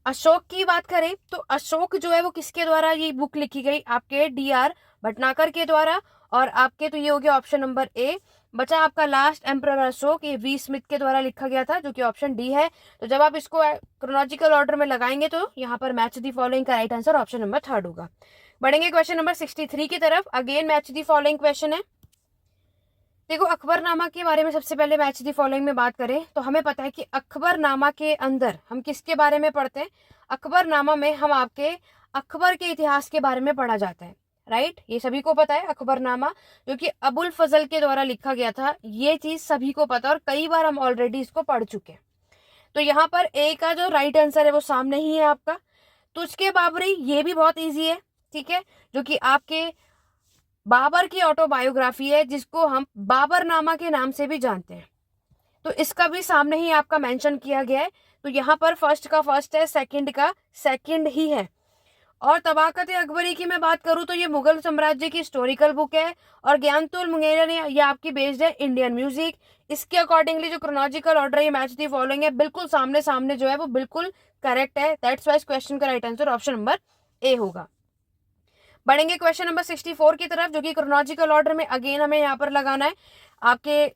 अशोक की बात करें, तो अशोक जो है वो किसके द्वारा ये बुक लिखी गई, आपके डी.आर. भटनागर के द्वारा। और आपके तो ये हो गया ऑप्शन नंबर ए। बचा आपका लास्ट एम्परर अशोक, ये वी स्मिथ के द्वारा लिखा गया था, जो कि ऑप्शन डी है। तो जब आप इसको क्रोनोलॉजिकल ऑर्डर में लगाएंगे तो यहाँ पर मैच दी फॉलोइंग का right answer option number third होगा। बढ़ेंगे क्वेश्चन नंबर 63 की तरफ। Again match the following question है। देखो अकबरनामा के बारे में सबसे पहले मैच दी फॉलोइंग में बात करें तो हमें पता है कि अकबरनामा के अंदर हम किसके बारे में पढ़ते हैं, अकबरनामा में हम आपके अकबर के इतिहास के बारे में पढ़ा जाता है, राइट। ये सभी को पता है अकबरनामा जो कि अबुल फजल के द्वारा लिखा गया था, ये चीज सभी को पता है और कई बार हम ऑलरेडी इसको पढ़ चुके हैं। तो यहाँ पर ए का जो राइट आंसर है वो सामने ही है आपका। तुझके बाबरी ये भी बहुत ईजी है, ठीक है, जो कि आपके बाबर की ऑटोबायोग्राफी है, जिसको हम बाबरनामा के नाम से भी जानते हैं। तो इसका भी सामने ही आपका मेंशन किया गया है। तो यहाँ पर फर्स्ट का फर्स्ट है, सेकंड का सेकंड ही है। और तबाकत अकबरी की मैं बात करूँ तो ये मुगल साम्राज्य की हिस्टोरिकल बुक है और ज्ञानतुल मुंगेरा ने ये आपकी बेस्ड है इंडियन म्यूजिक। इसके अकॉर्डिंगली जो क्रोनोलॉजिकल ऑर्डर है मैच दी फॉलोइंग है, बिल्कुल सामने सामने जो है वो बिल्कुल करेक्ट है। दैट्स वाइज क्वेश्चन का right answer option number A होगा। बढ़ेंगे क्वेश्चन नंबर 64 की तरफ, जो कि क्रोनोलॉजिकल ऑर्डर में अगेन हमें यहाँ पर लगाना है। आपके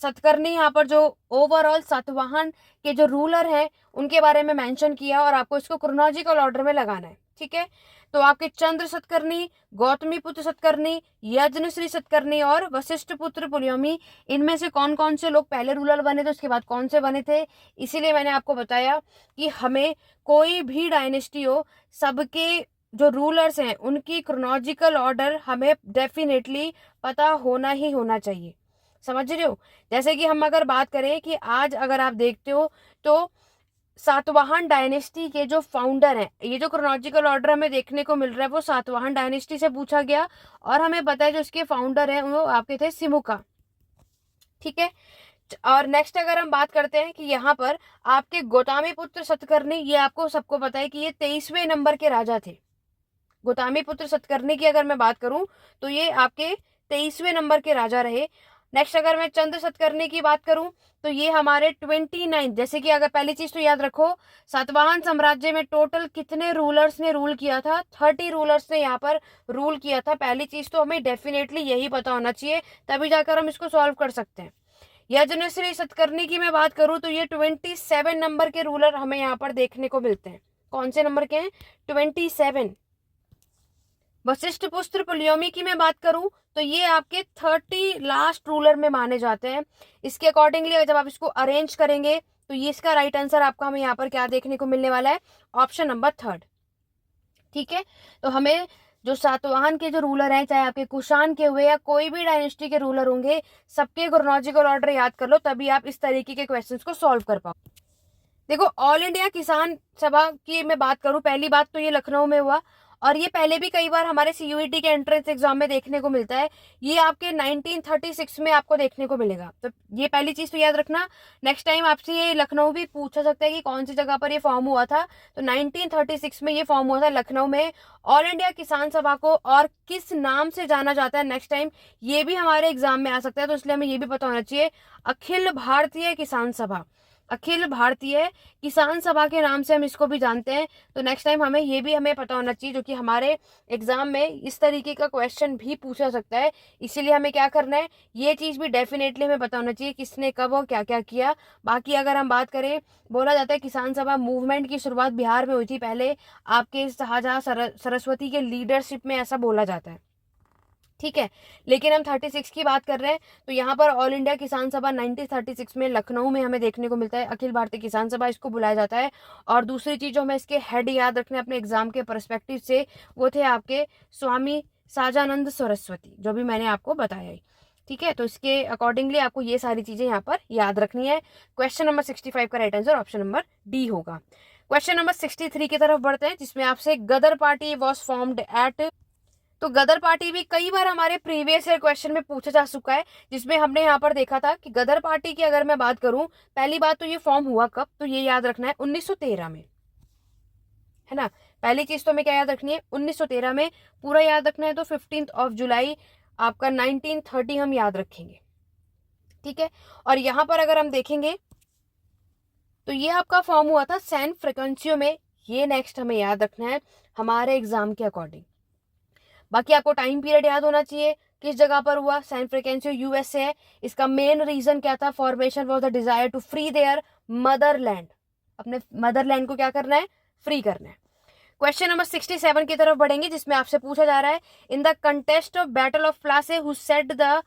सतकर्णी यहाँ पर जो ओवरऑल सातवाहन के जो रूलर है उनके बारे में मेंशन किया और आपको इसको क्रोनोलॉजिकल ऑर्डर में लगाना है। ठीक है, तो आपके चंद्र सतकर्णी, गौतमी पुत्र सतकर्णी, यज्ञश्री सतकर्णी और वशिष्ठ पुत्र पुलयोमी, इनमें से कौन कौन से लोग पहले रूलर बने थे, उसके बाद कौन से बने थे। इसीलिए मैंने आपको बताया कि हमें कोई भी डायनेस्टी हो, सबके जो रूलर्स हैं उनकी क्रोनोलॉजिकल ऑर्डर हमें डेफिनेटली पता होना ही होना चाहिए। समझ रहे हो? जैसे कि हम अगर बात करें कि आज अगर आप देखते हो तो सातवाहन डायनेस्टी के जो फाउंडर हैं, ये जो क्रोनोलॉजिकल ऑर्डर हमें देखने को मिल रहा है वो सातवाहन डायनेस्टी से पूछा गया और हमें पता है जो इसके फाउंडर हैं वो आपके थे सिमुका। ठीक है, और नेक्स्ट अगर हम बात करते हैं कि यहाँ पर आपके गौतमी पुत्र सतकर्णी, ये आपको सबको पता है कि ये 23वें नंबर के राजा थे। गौतमी पुत्र सतकर्णी की अगर मैं बात करूं तो ये आपके 23वें नंबर के राजा रहे। नेक्स्ट अगर मैं चंद्र सतकर्णी की बात करूं तो ये हमारे 29, जैसे कि अगर पहली चीज तो याद रखो, सातवाहन साम्राज्य में टोटल कितने रूलर्स ने रूल किया था, 30 रूलर्स ने यहाँ पर रूल किया था। पहली चीज तो हमें डेफिनेटली यही पता होना चाहिए, तभी जाकर हम इसको सॉल्व कर सकते हैं। यज्ञश्री सतकर्णी की मैं बात करूं तो ये 27 नंबर के रूलर हमें यहाँ पर देखने को मिलते हैं। कौन से नंबर के हैं? 27। वशिष्ठ पुत्र पुलयोमी की मैं बात करूं तो ये आपके 30 लास्ट रूलर में माने जाते हैं। इसके अकॉर्डिंगली जब आप इसको अरेंज करेंगे तो ये इसका राइट आंसर आपका हमें यहाँ पर क्या देखने को मिलने वाला है? Option number 3। ठीक है, तो हमें जो सातवाहन के जो रूलर हैं, चाहे आपके कुषाण के हुए या कोई भी डायनेस्टी के रूलर होंगे, सबके क्रोनोलॉजिकल ऑर्डर याद कर लो, तभी आप इस तरीके के क्वेश्चंस को सॉल्व कर पाओ। देखो, ऑल इंडिया किसान सभा की मैं बात करूं, पहली बात तो ये लखनऊ में हुआ और ये पहले भी कई बार हमारे सीयूईटी के एंट्रेंस एग्जाम में देखने को मिलता है। ये आपके 1936 में आपको देखने को मिलेगा, तो ये पहली चीज तो याद रखना। नेक्स्ट टाइम आपसे ये लखनऊ भी पूछा सकता है कि कौन सी जगह पर ये फॉर्म हुआ था, तो 1936 में ये फॉर्म हुआ था लखनऊ में। ऑल इंडिया किसान सभा को और किस नाम से जाना जाता है नेक्स्ट टाइम, ये भी हमारे एग्जाम में आ सकता है, तो इसलिए हमें ये भी पता होना चाहिए। अखिल भारतीय किसान सभा, अखिल भारतीय किसान सभा के नाम से हम इसको भी जानते हैं। तो नेक्स्ट टाइम हमें ये भी हमें पता होना चाहिए, जो कि हमारे एग्जाम में इस तरीके का क्वेश्चन भी पूछा सकता है। इसीलिए हमें क्या करना है, ये चीज भी डेफिनेटली हमें पता होना चाहिए किसने कब और क्या क्या किया। बाकी अगर हम बात करें, बोला जाता है किसान सभा मूवमेंट की शुरुआत बिहार में हुई थी पहले, आपके शाहजहां सरस्वती के लीडरशिप में, ऐसा बोला जाता है। ठीक है, लेकिन हम 36 की बात कर रहे हैं, तो यहाँ पर ऑल इंडिया किसान सभा 1936 में लखनऊ में हमें देखने को मिलता है। अखिल भारतीय किसान सभा इसको बुलाया जाता है। और दूसरी चीज जो हमें इसके हेड याद रखने अपने एग्जाम के परस्पेक्टिव से, वो थे आपके स्वामी साजानंद सरस्वती, जो भी मैंने आपको बताया। ठीक है, तो इसके अकॉर्डिंगली आपको ये सारी चीजें यहाँ पर याद रखनी है। क्वेश्चन नंबर 65 का right answer option number D होगा। क्वेश्चन नंबर 63 की तरफ बढ़ते हैं, जिसमें आपसे गदर पार्टी वॉज फॉर्म्ड एट, तो गदर पार्टी भी कई बार हमारे प्रीवियस ईयर क्वेश्चन में पूछा जा चुका है, जिसमें हमने यहाँ पर देखा था कि गदर पार्टी की अगर मैं बात करूं, पहली बात तो ये फॉर्म हुआ कब, तो ये याद रखना है 1913 में, है ना। पहली चीज तो हमें क्या याद रखनी है, 1913 में। पूरा याद रखना है तो 15 जुलाई आपका 1930 हम याद रखेंगे। ठीक है, और यहाँ पर अगर हम देखेंगे तो ये आपका फॉर्म हुआ था सैन फ्रांसिस्को में। ये नेक्स्ट हमें याद रखना है हमारे एग्जाम के अकॉर्डिंग। बाकी आपको टाइम पीरियड याद होना चाहिए, किस जगह पर हुआ, सैन फ्रांसिस्को यूएसए है। इसका मेन रीजन क्या था, formation was the desire to free their motherland, अपने मदरलैंड को क्या करना है, फ्री करना है। क्वेश्चन नंबर 67 की तरफ बढ़ेंगे, जिसमें आपसे पूछा जा रहा है, in the contest of battle of Plassey who said the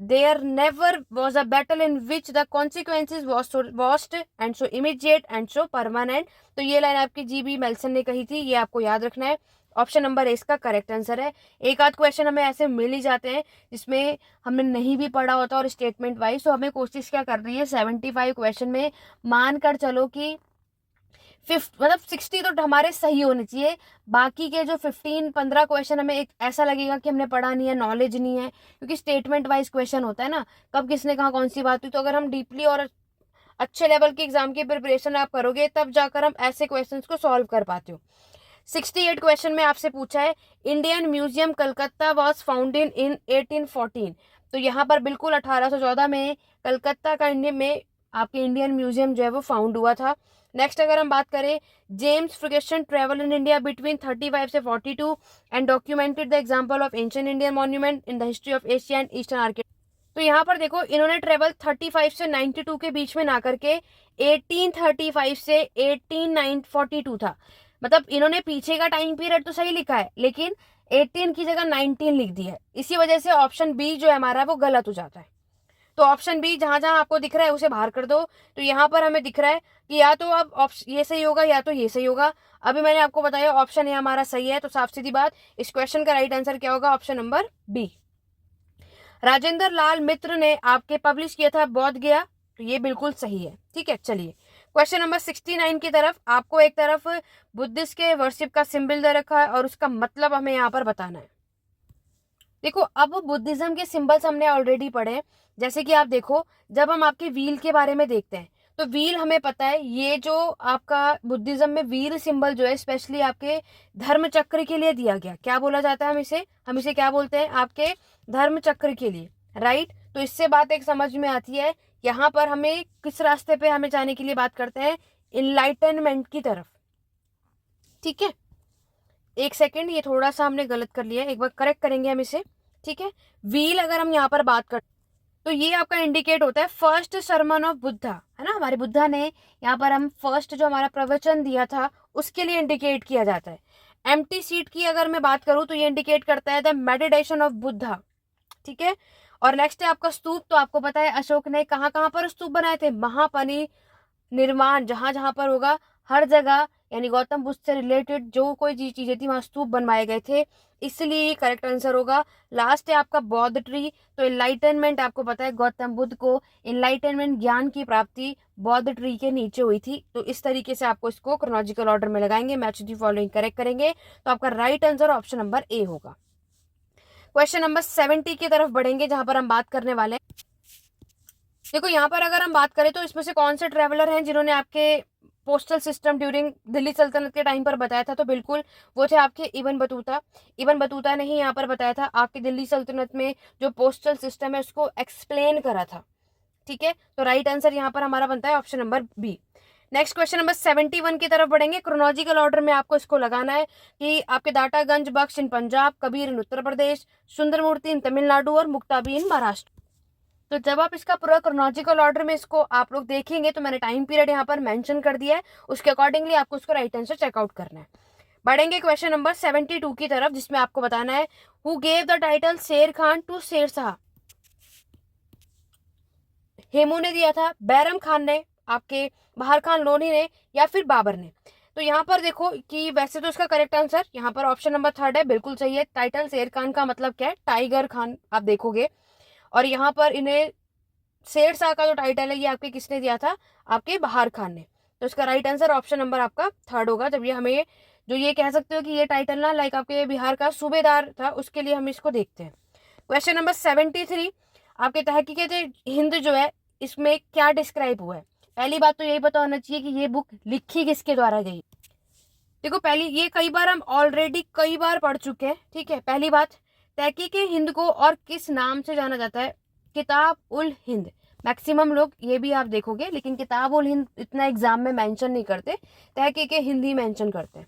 there never was a battle in which the consequences was so vast and so immediate and so permanent. तो ये लाइन आपकी जीबी मेल्सन ने कही थी, ये आपको याद रखना है। ऑप्शन नंबर ए इसका करेक्ट आंसर है। एक आध क्वेश्चन हमें ऐसे मिल ही जाते हैं जिसमें हमने नहीं भी पढ़ा होता और स्टेटमेंट वाइज, तो हमें कोशिश क्या करनी है, 75 क्वेश्चन में मानकर चलो कि 60 तो हमारे सही होने चाहिए। बाकी के जो 15 क्वेश्चन हमें एक ऐसा लगेगा कि हमने पढ़ा नहीं है, नॉलेज नहीं है, क्योंकि स्टेटमेंट वाइज क्वेश्चन होता है ना, कब किसने कहा कौन सी बात हुई। तो अगर हम डीपली और अच्छे लेवल के एग्जाम की प्रिपरेशन आप करोगे, तब जाकर हम ऐसे क्वेश्चन को सॉल्व कर पाते हो। 68 क्वेश्चन में आपसे पूछा है, Indian museum Calcutta was founded in 1814। तो यहाँ पर बिल्कुल 1814 में कलकत्ता का इंडिया में आपके इंडियन म्यूजियम जो है वो फाउंड हुआ था। नेक्स्ट अगर हम बात करें, James Fergusson travel in India between 35 से 42 and documented the example of ancient Indian monument in the history of Asia and eastern architecture. तो यहाँ पर देखो इन्होंने ट्रेवल 35 से 92 के बीच में ना करके 1835 से 1842 था, मतलब इन्होंने पीछे का टाइम पीरियड तो सही लिखा है लेकिन 18 की जगह 19 लिख दिया है। इसी वजह से ऑप्शन बी जो है हमारा वो गलत हो जाता है। तो ऑप्शन बी जहां जहां आपको दिख रहा है उसे बाहर कर दो। तो यहाँ पर हमें दिख रहा है कि या तो अब ऑप्शन ये सही होगा या तो ये सही होगा। अभी मैंने आपको बताया ऑप्शन ए हमारा सही है, तो साफ सीधी बात इस क्वेश्चन का राइट आंसर क्या होगा, ऑप्शन नंबर बी। राजेंद्र लाल मित्र ने आपके पब्लिश किया था बौद्ध गया, तो ये बिल्कुल सही है। ठीक है, चलिए क्वेश्चन नंबर 69 की तरफ। आपको एक तरफ बुद्धिस्ट के वर्शिप का सिंबल दे रखा है और उसका मतलब हमें यहाँ पर बताना है। देखो अब बुद्धिज्म के सिंबल्स हमने ऑलरेडी पढ़े, जैसे कि आप देखो जब हम आपके व्हील के बारे में देखते हैं तो व्हील हमें पता है ये जो आपका बुद्धिज्म में व्हील सिंबल जो है स्पेशली आपके धर्म चक्र के लिए दिया गया। क्या बोला जाता है हम इसे क्या बोलते हैं, आपके धर्म चक्र के लिए, राइट। तो इससे बात एक समझ में आती है। यहाँ पर हमें किस रास्ते पे हमें जाने के लिए बात करते हैं, इनलाइटनमेंट की तरफ। ठीक है, एक सेकेंड, ये थोड़ा सा हमने गलत कर लिया है, एक बार करेक्ट करेंगे हम इसे। ठीक है, व्हील अगर हम यहाँ पर बात करते तो ये आपका इंडिकेट होता है फर्स्ट सरमन ऑफ बुद्धा, है ना। हमारे बुद्धा ने यहाँ पर हम फर्स्ट जो हमारा प्रवचन दिया था उसके लिए इंडिकेट किया जाता है। एम्प्टी सीट की अगर मैं बात करूं तो ये इंडिकेट करता है द मेडिटेशन ऑफ बुद्धा। ठीक है, और नेक्स्ट है आपका स्तूप। तो आपको पता है अशोक ने कहाँ कहाँ पर स्तूप बनाए थे, महापनि निर्माण जहां जहां पर होगा हर जगह, यानी गौतम बुद्ध से रिलेटेड जो कोई चीजें थी वहां स्तूप बनवाए गए थे, इसलिए करेक्ट आंसर होगा। लास्ट है आपका बौद्ध ट्री। तो इनलाइटनमेंट आपको पता है गौतम बुद्ध को इनलाइटनमेंट ज्ञान की प्राप्ति बौद्ध ट्री के नीचे हुई थी। तो इस तरीके से आपको इसको क्रोनोलॉजिकल ऑर्डर में लगाएंगे, मैच दी फॉलोइंग करेक्ट करेंगे, तो आपका right answer option number A होगा। क्वेश्चन नंबर 70 की तरफ बढ़ेंगे जहां पर हम बात करने वाले हैं। देखो यहाँ पर अगर हम बात करें तो इसमें से कौन से ट्रेवलर हैं जिन्होंने आपके पोस्टल सिस्टम ड्यूरिंग दिल्ली सल्तनत के टाइम पर बताया था, तो बिल्कुल वो थे आपके इबन बतूता। इबन बतूता ने ही यहाँ पर बताया था आपकी दिल्ली सल्तनत में जो पोस्टल सिस्टम है उसको एक्सप्लेन करा था। ठीक है, तो राइट आंसर यहाँ पर हमारा बनता है option number B. Next question number 71 की तरफ बढ़ेंगे। क्रोनोलॉजिकल ऑर्डर में आपको इसको लगाना है कि आपके दाटागंज बख्श इन पंजाब, कबीर इन उत्तर प्रदेश, सुंदरमूर्ति इन तमिलनाडु और मुक्ताबी इन महाराष्ट्र। तो जब आप इसका पूरा क्रोनोलॉजिकल ऑर्डर में इसको आप लोग देखेंगे तो मैंने टाइम पीरियड यहाँ पर मेंशन कर दिया है, उसके अकॉर्डिंगली आपको इसको राइट आंसर चेकआउट करना है। बढ़ेंगे क्वेश्चन नंबर 72 की तरफ जिसमें आपको बताना है हु गेव द टाइटल शेर खान टू शेर शाह। हेमू ने दिया था, बैरम खान ने, आपके बहार खान लोधी ने, या फिर बाबर ने। तो यहाँ पर देखो कि वैसे तो इसका करेक्ट आंसर यहाँ पर ऑप्शन नंबर थर्ड है, बिल्कुल सही है। टाइटल शेर खान का मतलब क्या है, टाइगर खान आप देखोगे, और यहाँ पर इन्हें शेर शाह का जो टाइटल है ये आपके किसने दिया था, आपके बहार खान ने। तो इसका राइट आंसर ऑप्शन नंबर आपका थर्ड होगा। जब ये हमें जो ये कह सकते हो कि ये टाइटल ना लाइक आपके बिहार का सूबेदार था, उसके लिए हम इसको देखते हैं। क्वेश्चन नंबर 73 आपके तहकीकात हिंद जो है इसमें क्या डिस्क्राइब हुआ है। पहली बात तो यही पता होना चाहिए कि ये बुक लिखी किसके द्वारा गई। देखो पहली ये कई बार हम ऑलरेडी कई बार पढ़ चुके हैं। ठीक है, पहली बात तहकीक हिंद को और किस नाम से जाना जाता है, किताब उल हिंद। मैक्सिमम लोग ये भी आप देखोगे लेकिन किताब उल हिंद इतना एग्जाम में मेंशन नहीं करते, तहकीक हिंद ही मेंशन करते हैं।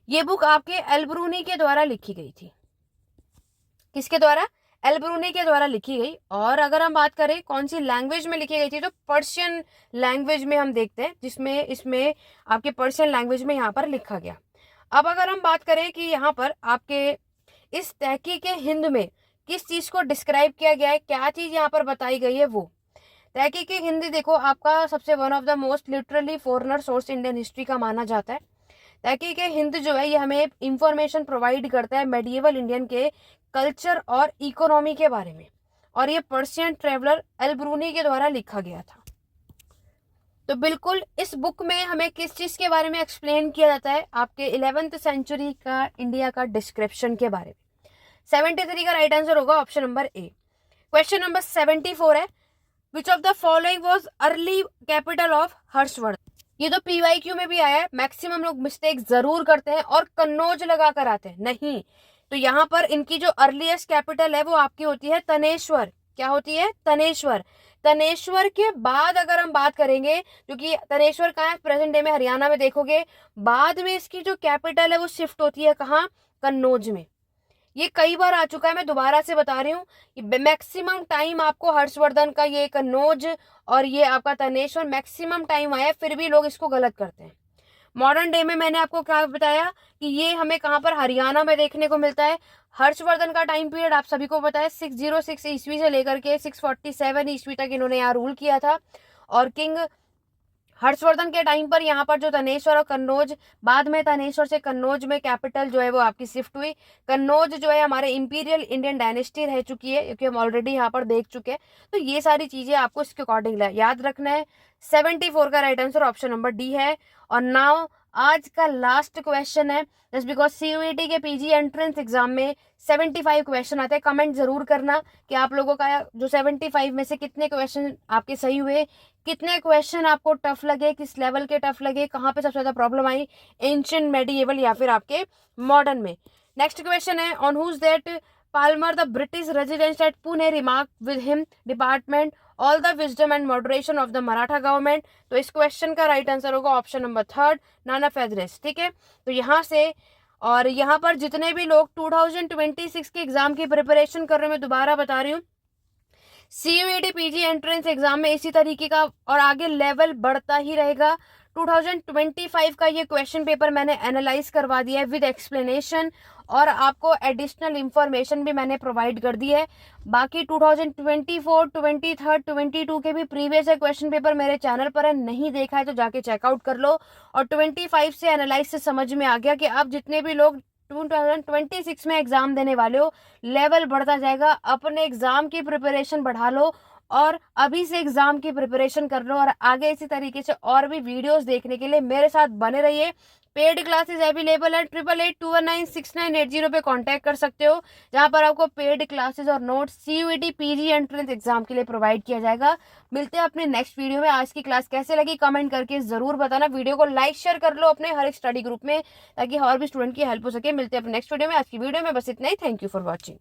ये बुक आपके एल्ब्रूनी के द्वारा लिखी गई थी। किसके द्वारा, एल्ब्रूनी के द्वारा लिखी गई। और अगर हम बात करें कौन सी लैंग्वेज में लिखी गई थी तो पर्शियन लैंग्वेज में हम देखते हैं, जिसमें इसमें आपके पर्शियन लैंग्वेज में यहाँ पर लिखा गया। अब अगर हम बात करें कि यहाँ पर आपके इस तहकीक हिंद में किस चीज को डिस्क्राइब किया गया है, क्या चीज यहाँ पर बताई गई है, वो तहकीक हिंदी देखो आपका सबसे one of the most literally foreigner source Indian history का माना जाता है। तहकीक हिंद जो है ये हमें इंफॉर्मेशन प्रोवाइड करता है मेडिएवल इंडियन के कल्चर और इकोनॉमी के बारे में, और ये पर्शियन ट्रेवलर एल्ब्रूनी के द्वारा लिखा गया था। तो बिल्कुल इस बुक में हमें किस चीज के बारे में एक्सप्लेन किया जाता है, आपके 11th सेंचुरी का इंडिया का डिस्क्रिप्शन के बारे में। 73 का राइट आंसर होगा ऑप्शन नंबर ए। क्वेश्चन नंबर 74 है which of the following was early capital of Harshvardhan. ये तो पीवाईक्यू में भी आया है, मैक्सिमम लोग मिस्टेक जरूर करते हैं और कन्नौज लगा कर आते हैं, नहीं। तो यहाँ पर इनकी जो अर्लीस्ट कैपिटल है वो आपकी होती है तनेश्वर। क्या होती है, तनेश्वर। तनेश्वर के बाद अगर हम बात करेंगे, क्योंकि तनेश्वर कहाँ है, प्रेजेंट डे में हरियाणा में देखोगे, बाद में इसकी जो कैपिटल है वो शिफ्ट होती है कहाँ, कन्नौज में। ये कई बार आ चुका है, मैं दोबारा से बता रही हूँ। मैक्सिमम टाइम आपको हर्षवर्धन का ये कन्नौज और ये आपका तनेश्वर मैक्सिमम टाइम आया, फिर भी लोग इसको गलत करते हैं। मॉडर्न डे में मैंने आपको क्या बताया कि ये हमें कहाँ पर, हरियाणा में देखने को मिलता है। हर्षवर्धन का टाइम पीरियड आप सभी को पता है, 606 ईस्वी से लेकर के 647 ईस्वी तक इन्होंने यहाँ रूल किया था। और किंग हर्षवर्धन के टाइम पर यहाँ पर जो तनेश्वर और कन्नौज, बाद में तनेश्वर से कन्नौज में कैपिटल जो है वो आपकी शिफ्ट हुई। कन्नौज जो है हमारे इंपीरियल इंडियन डायनेस्टी रह चुकी है, क्योंकि हम ऑलरेडी यहाँ पर देख चुके हैं। तो ये सारी चीजें आपको इसके अकॉर्डिंग याद रखना है। 74 का right answer option number D है। और नाउ आज का लास्ट क्वेश्चन है, जस्ट बिकॉज सीयूईटी के पीजी एंट्रेंस एग्जाम में 75 क्वेश्चन आते हैं। कमेंट जरूर करना कि आप लोगों का जो 75 में से कितने क्वेश्चन आपके सही हुए, कितने क्वेश्चन आपको टफ लगे, किस लेवल के टफ लगे, कहाँ पे सबसे ज्यादा प्रॉब्लम आई, एंशिएंट, मेडिएवल या फिर आपके मॉडर्न में। नेक्स्ट क्वेश्चन है, on whose that Palmer the British resident at Pune remark with him department all the wisdom and moderation of the Maratha government. तो इस क्वेश्चन का राइट आंसर होगा ऑप्शन नंबर 3 नाना फैदरेस। ठीक है, तो यहाँ से और यहाँ पर जितने भी लोग 2026 के एग्जाम की प्रिपरेशन कर रहे हैं, मैं दोबारा बता रही हूँ, सीयूईटी पीजी एंट्रेंस एग्जाम में इसी तरीके का और आगे लेवल बढ़ता ही रहेगा। 2025 का ये क्वेश्चन पेपर मैंने एनालाइज करवा दिया है विद एक्सप्लेनेशन, और आपको एडिशनल इंफॉर्मेशन भी मैंने प्रोवाइड कर दी है। बाकी 2024, 23, 22 के भी प्रीवियस क्वेश्चन पेपर मेरे चैनल पर है, नहीं देखा है तो जाके चेकआउट कर लो। और 25 से एनालाइज से समझ में आ गया कि आप जितने भी लोग 2026 में एग्जाम देने वाले हो, लेवल बढ़ता जाएगा। अपने एग्जाम की प्रिपरेशन बढ़ा लो और अभी से एग्जाम की प्रिपरेशन कर लो, और आगे इसी तरीके से और भी वीडियोस देखने के लिए मेरे साथ बने रहिए। पेड क्लासेस अवेलेबल है, 8882196980 पे कांटेक्ट कर सकते हो, जहां पर आपको पेड क्लासेस और notes CUET PG entrance exam के लिए प्रोवाइड किया जाएगा। मिलते हैं अपने नेक्स्ट वीडियो में। आज की क्लास कैसे लगी कमेंट करके जरूर बताना। वीडियो को लाइक शेयर कर लो अपने हर एक स्टडी ग्रुप में, ताकि और भी स्टूडेंट की हेल्प हो सके। मिलते हैं अपने नेक्स्ट वीडियो में। आज की वीडियो में बस इतना ही। Thank you for watching.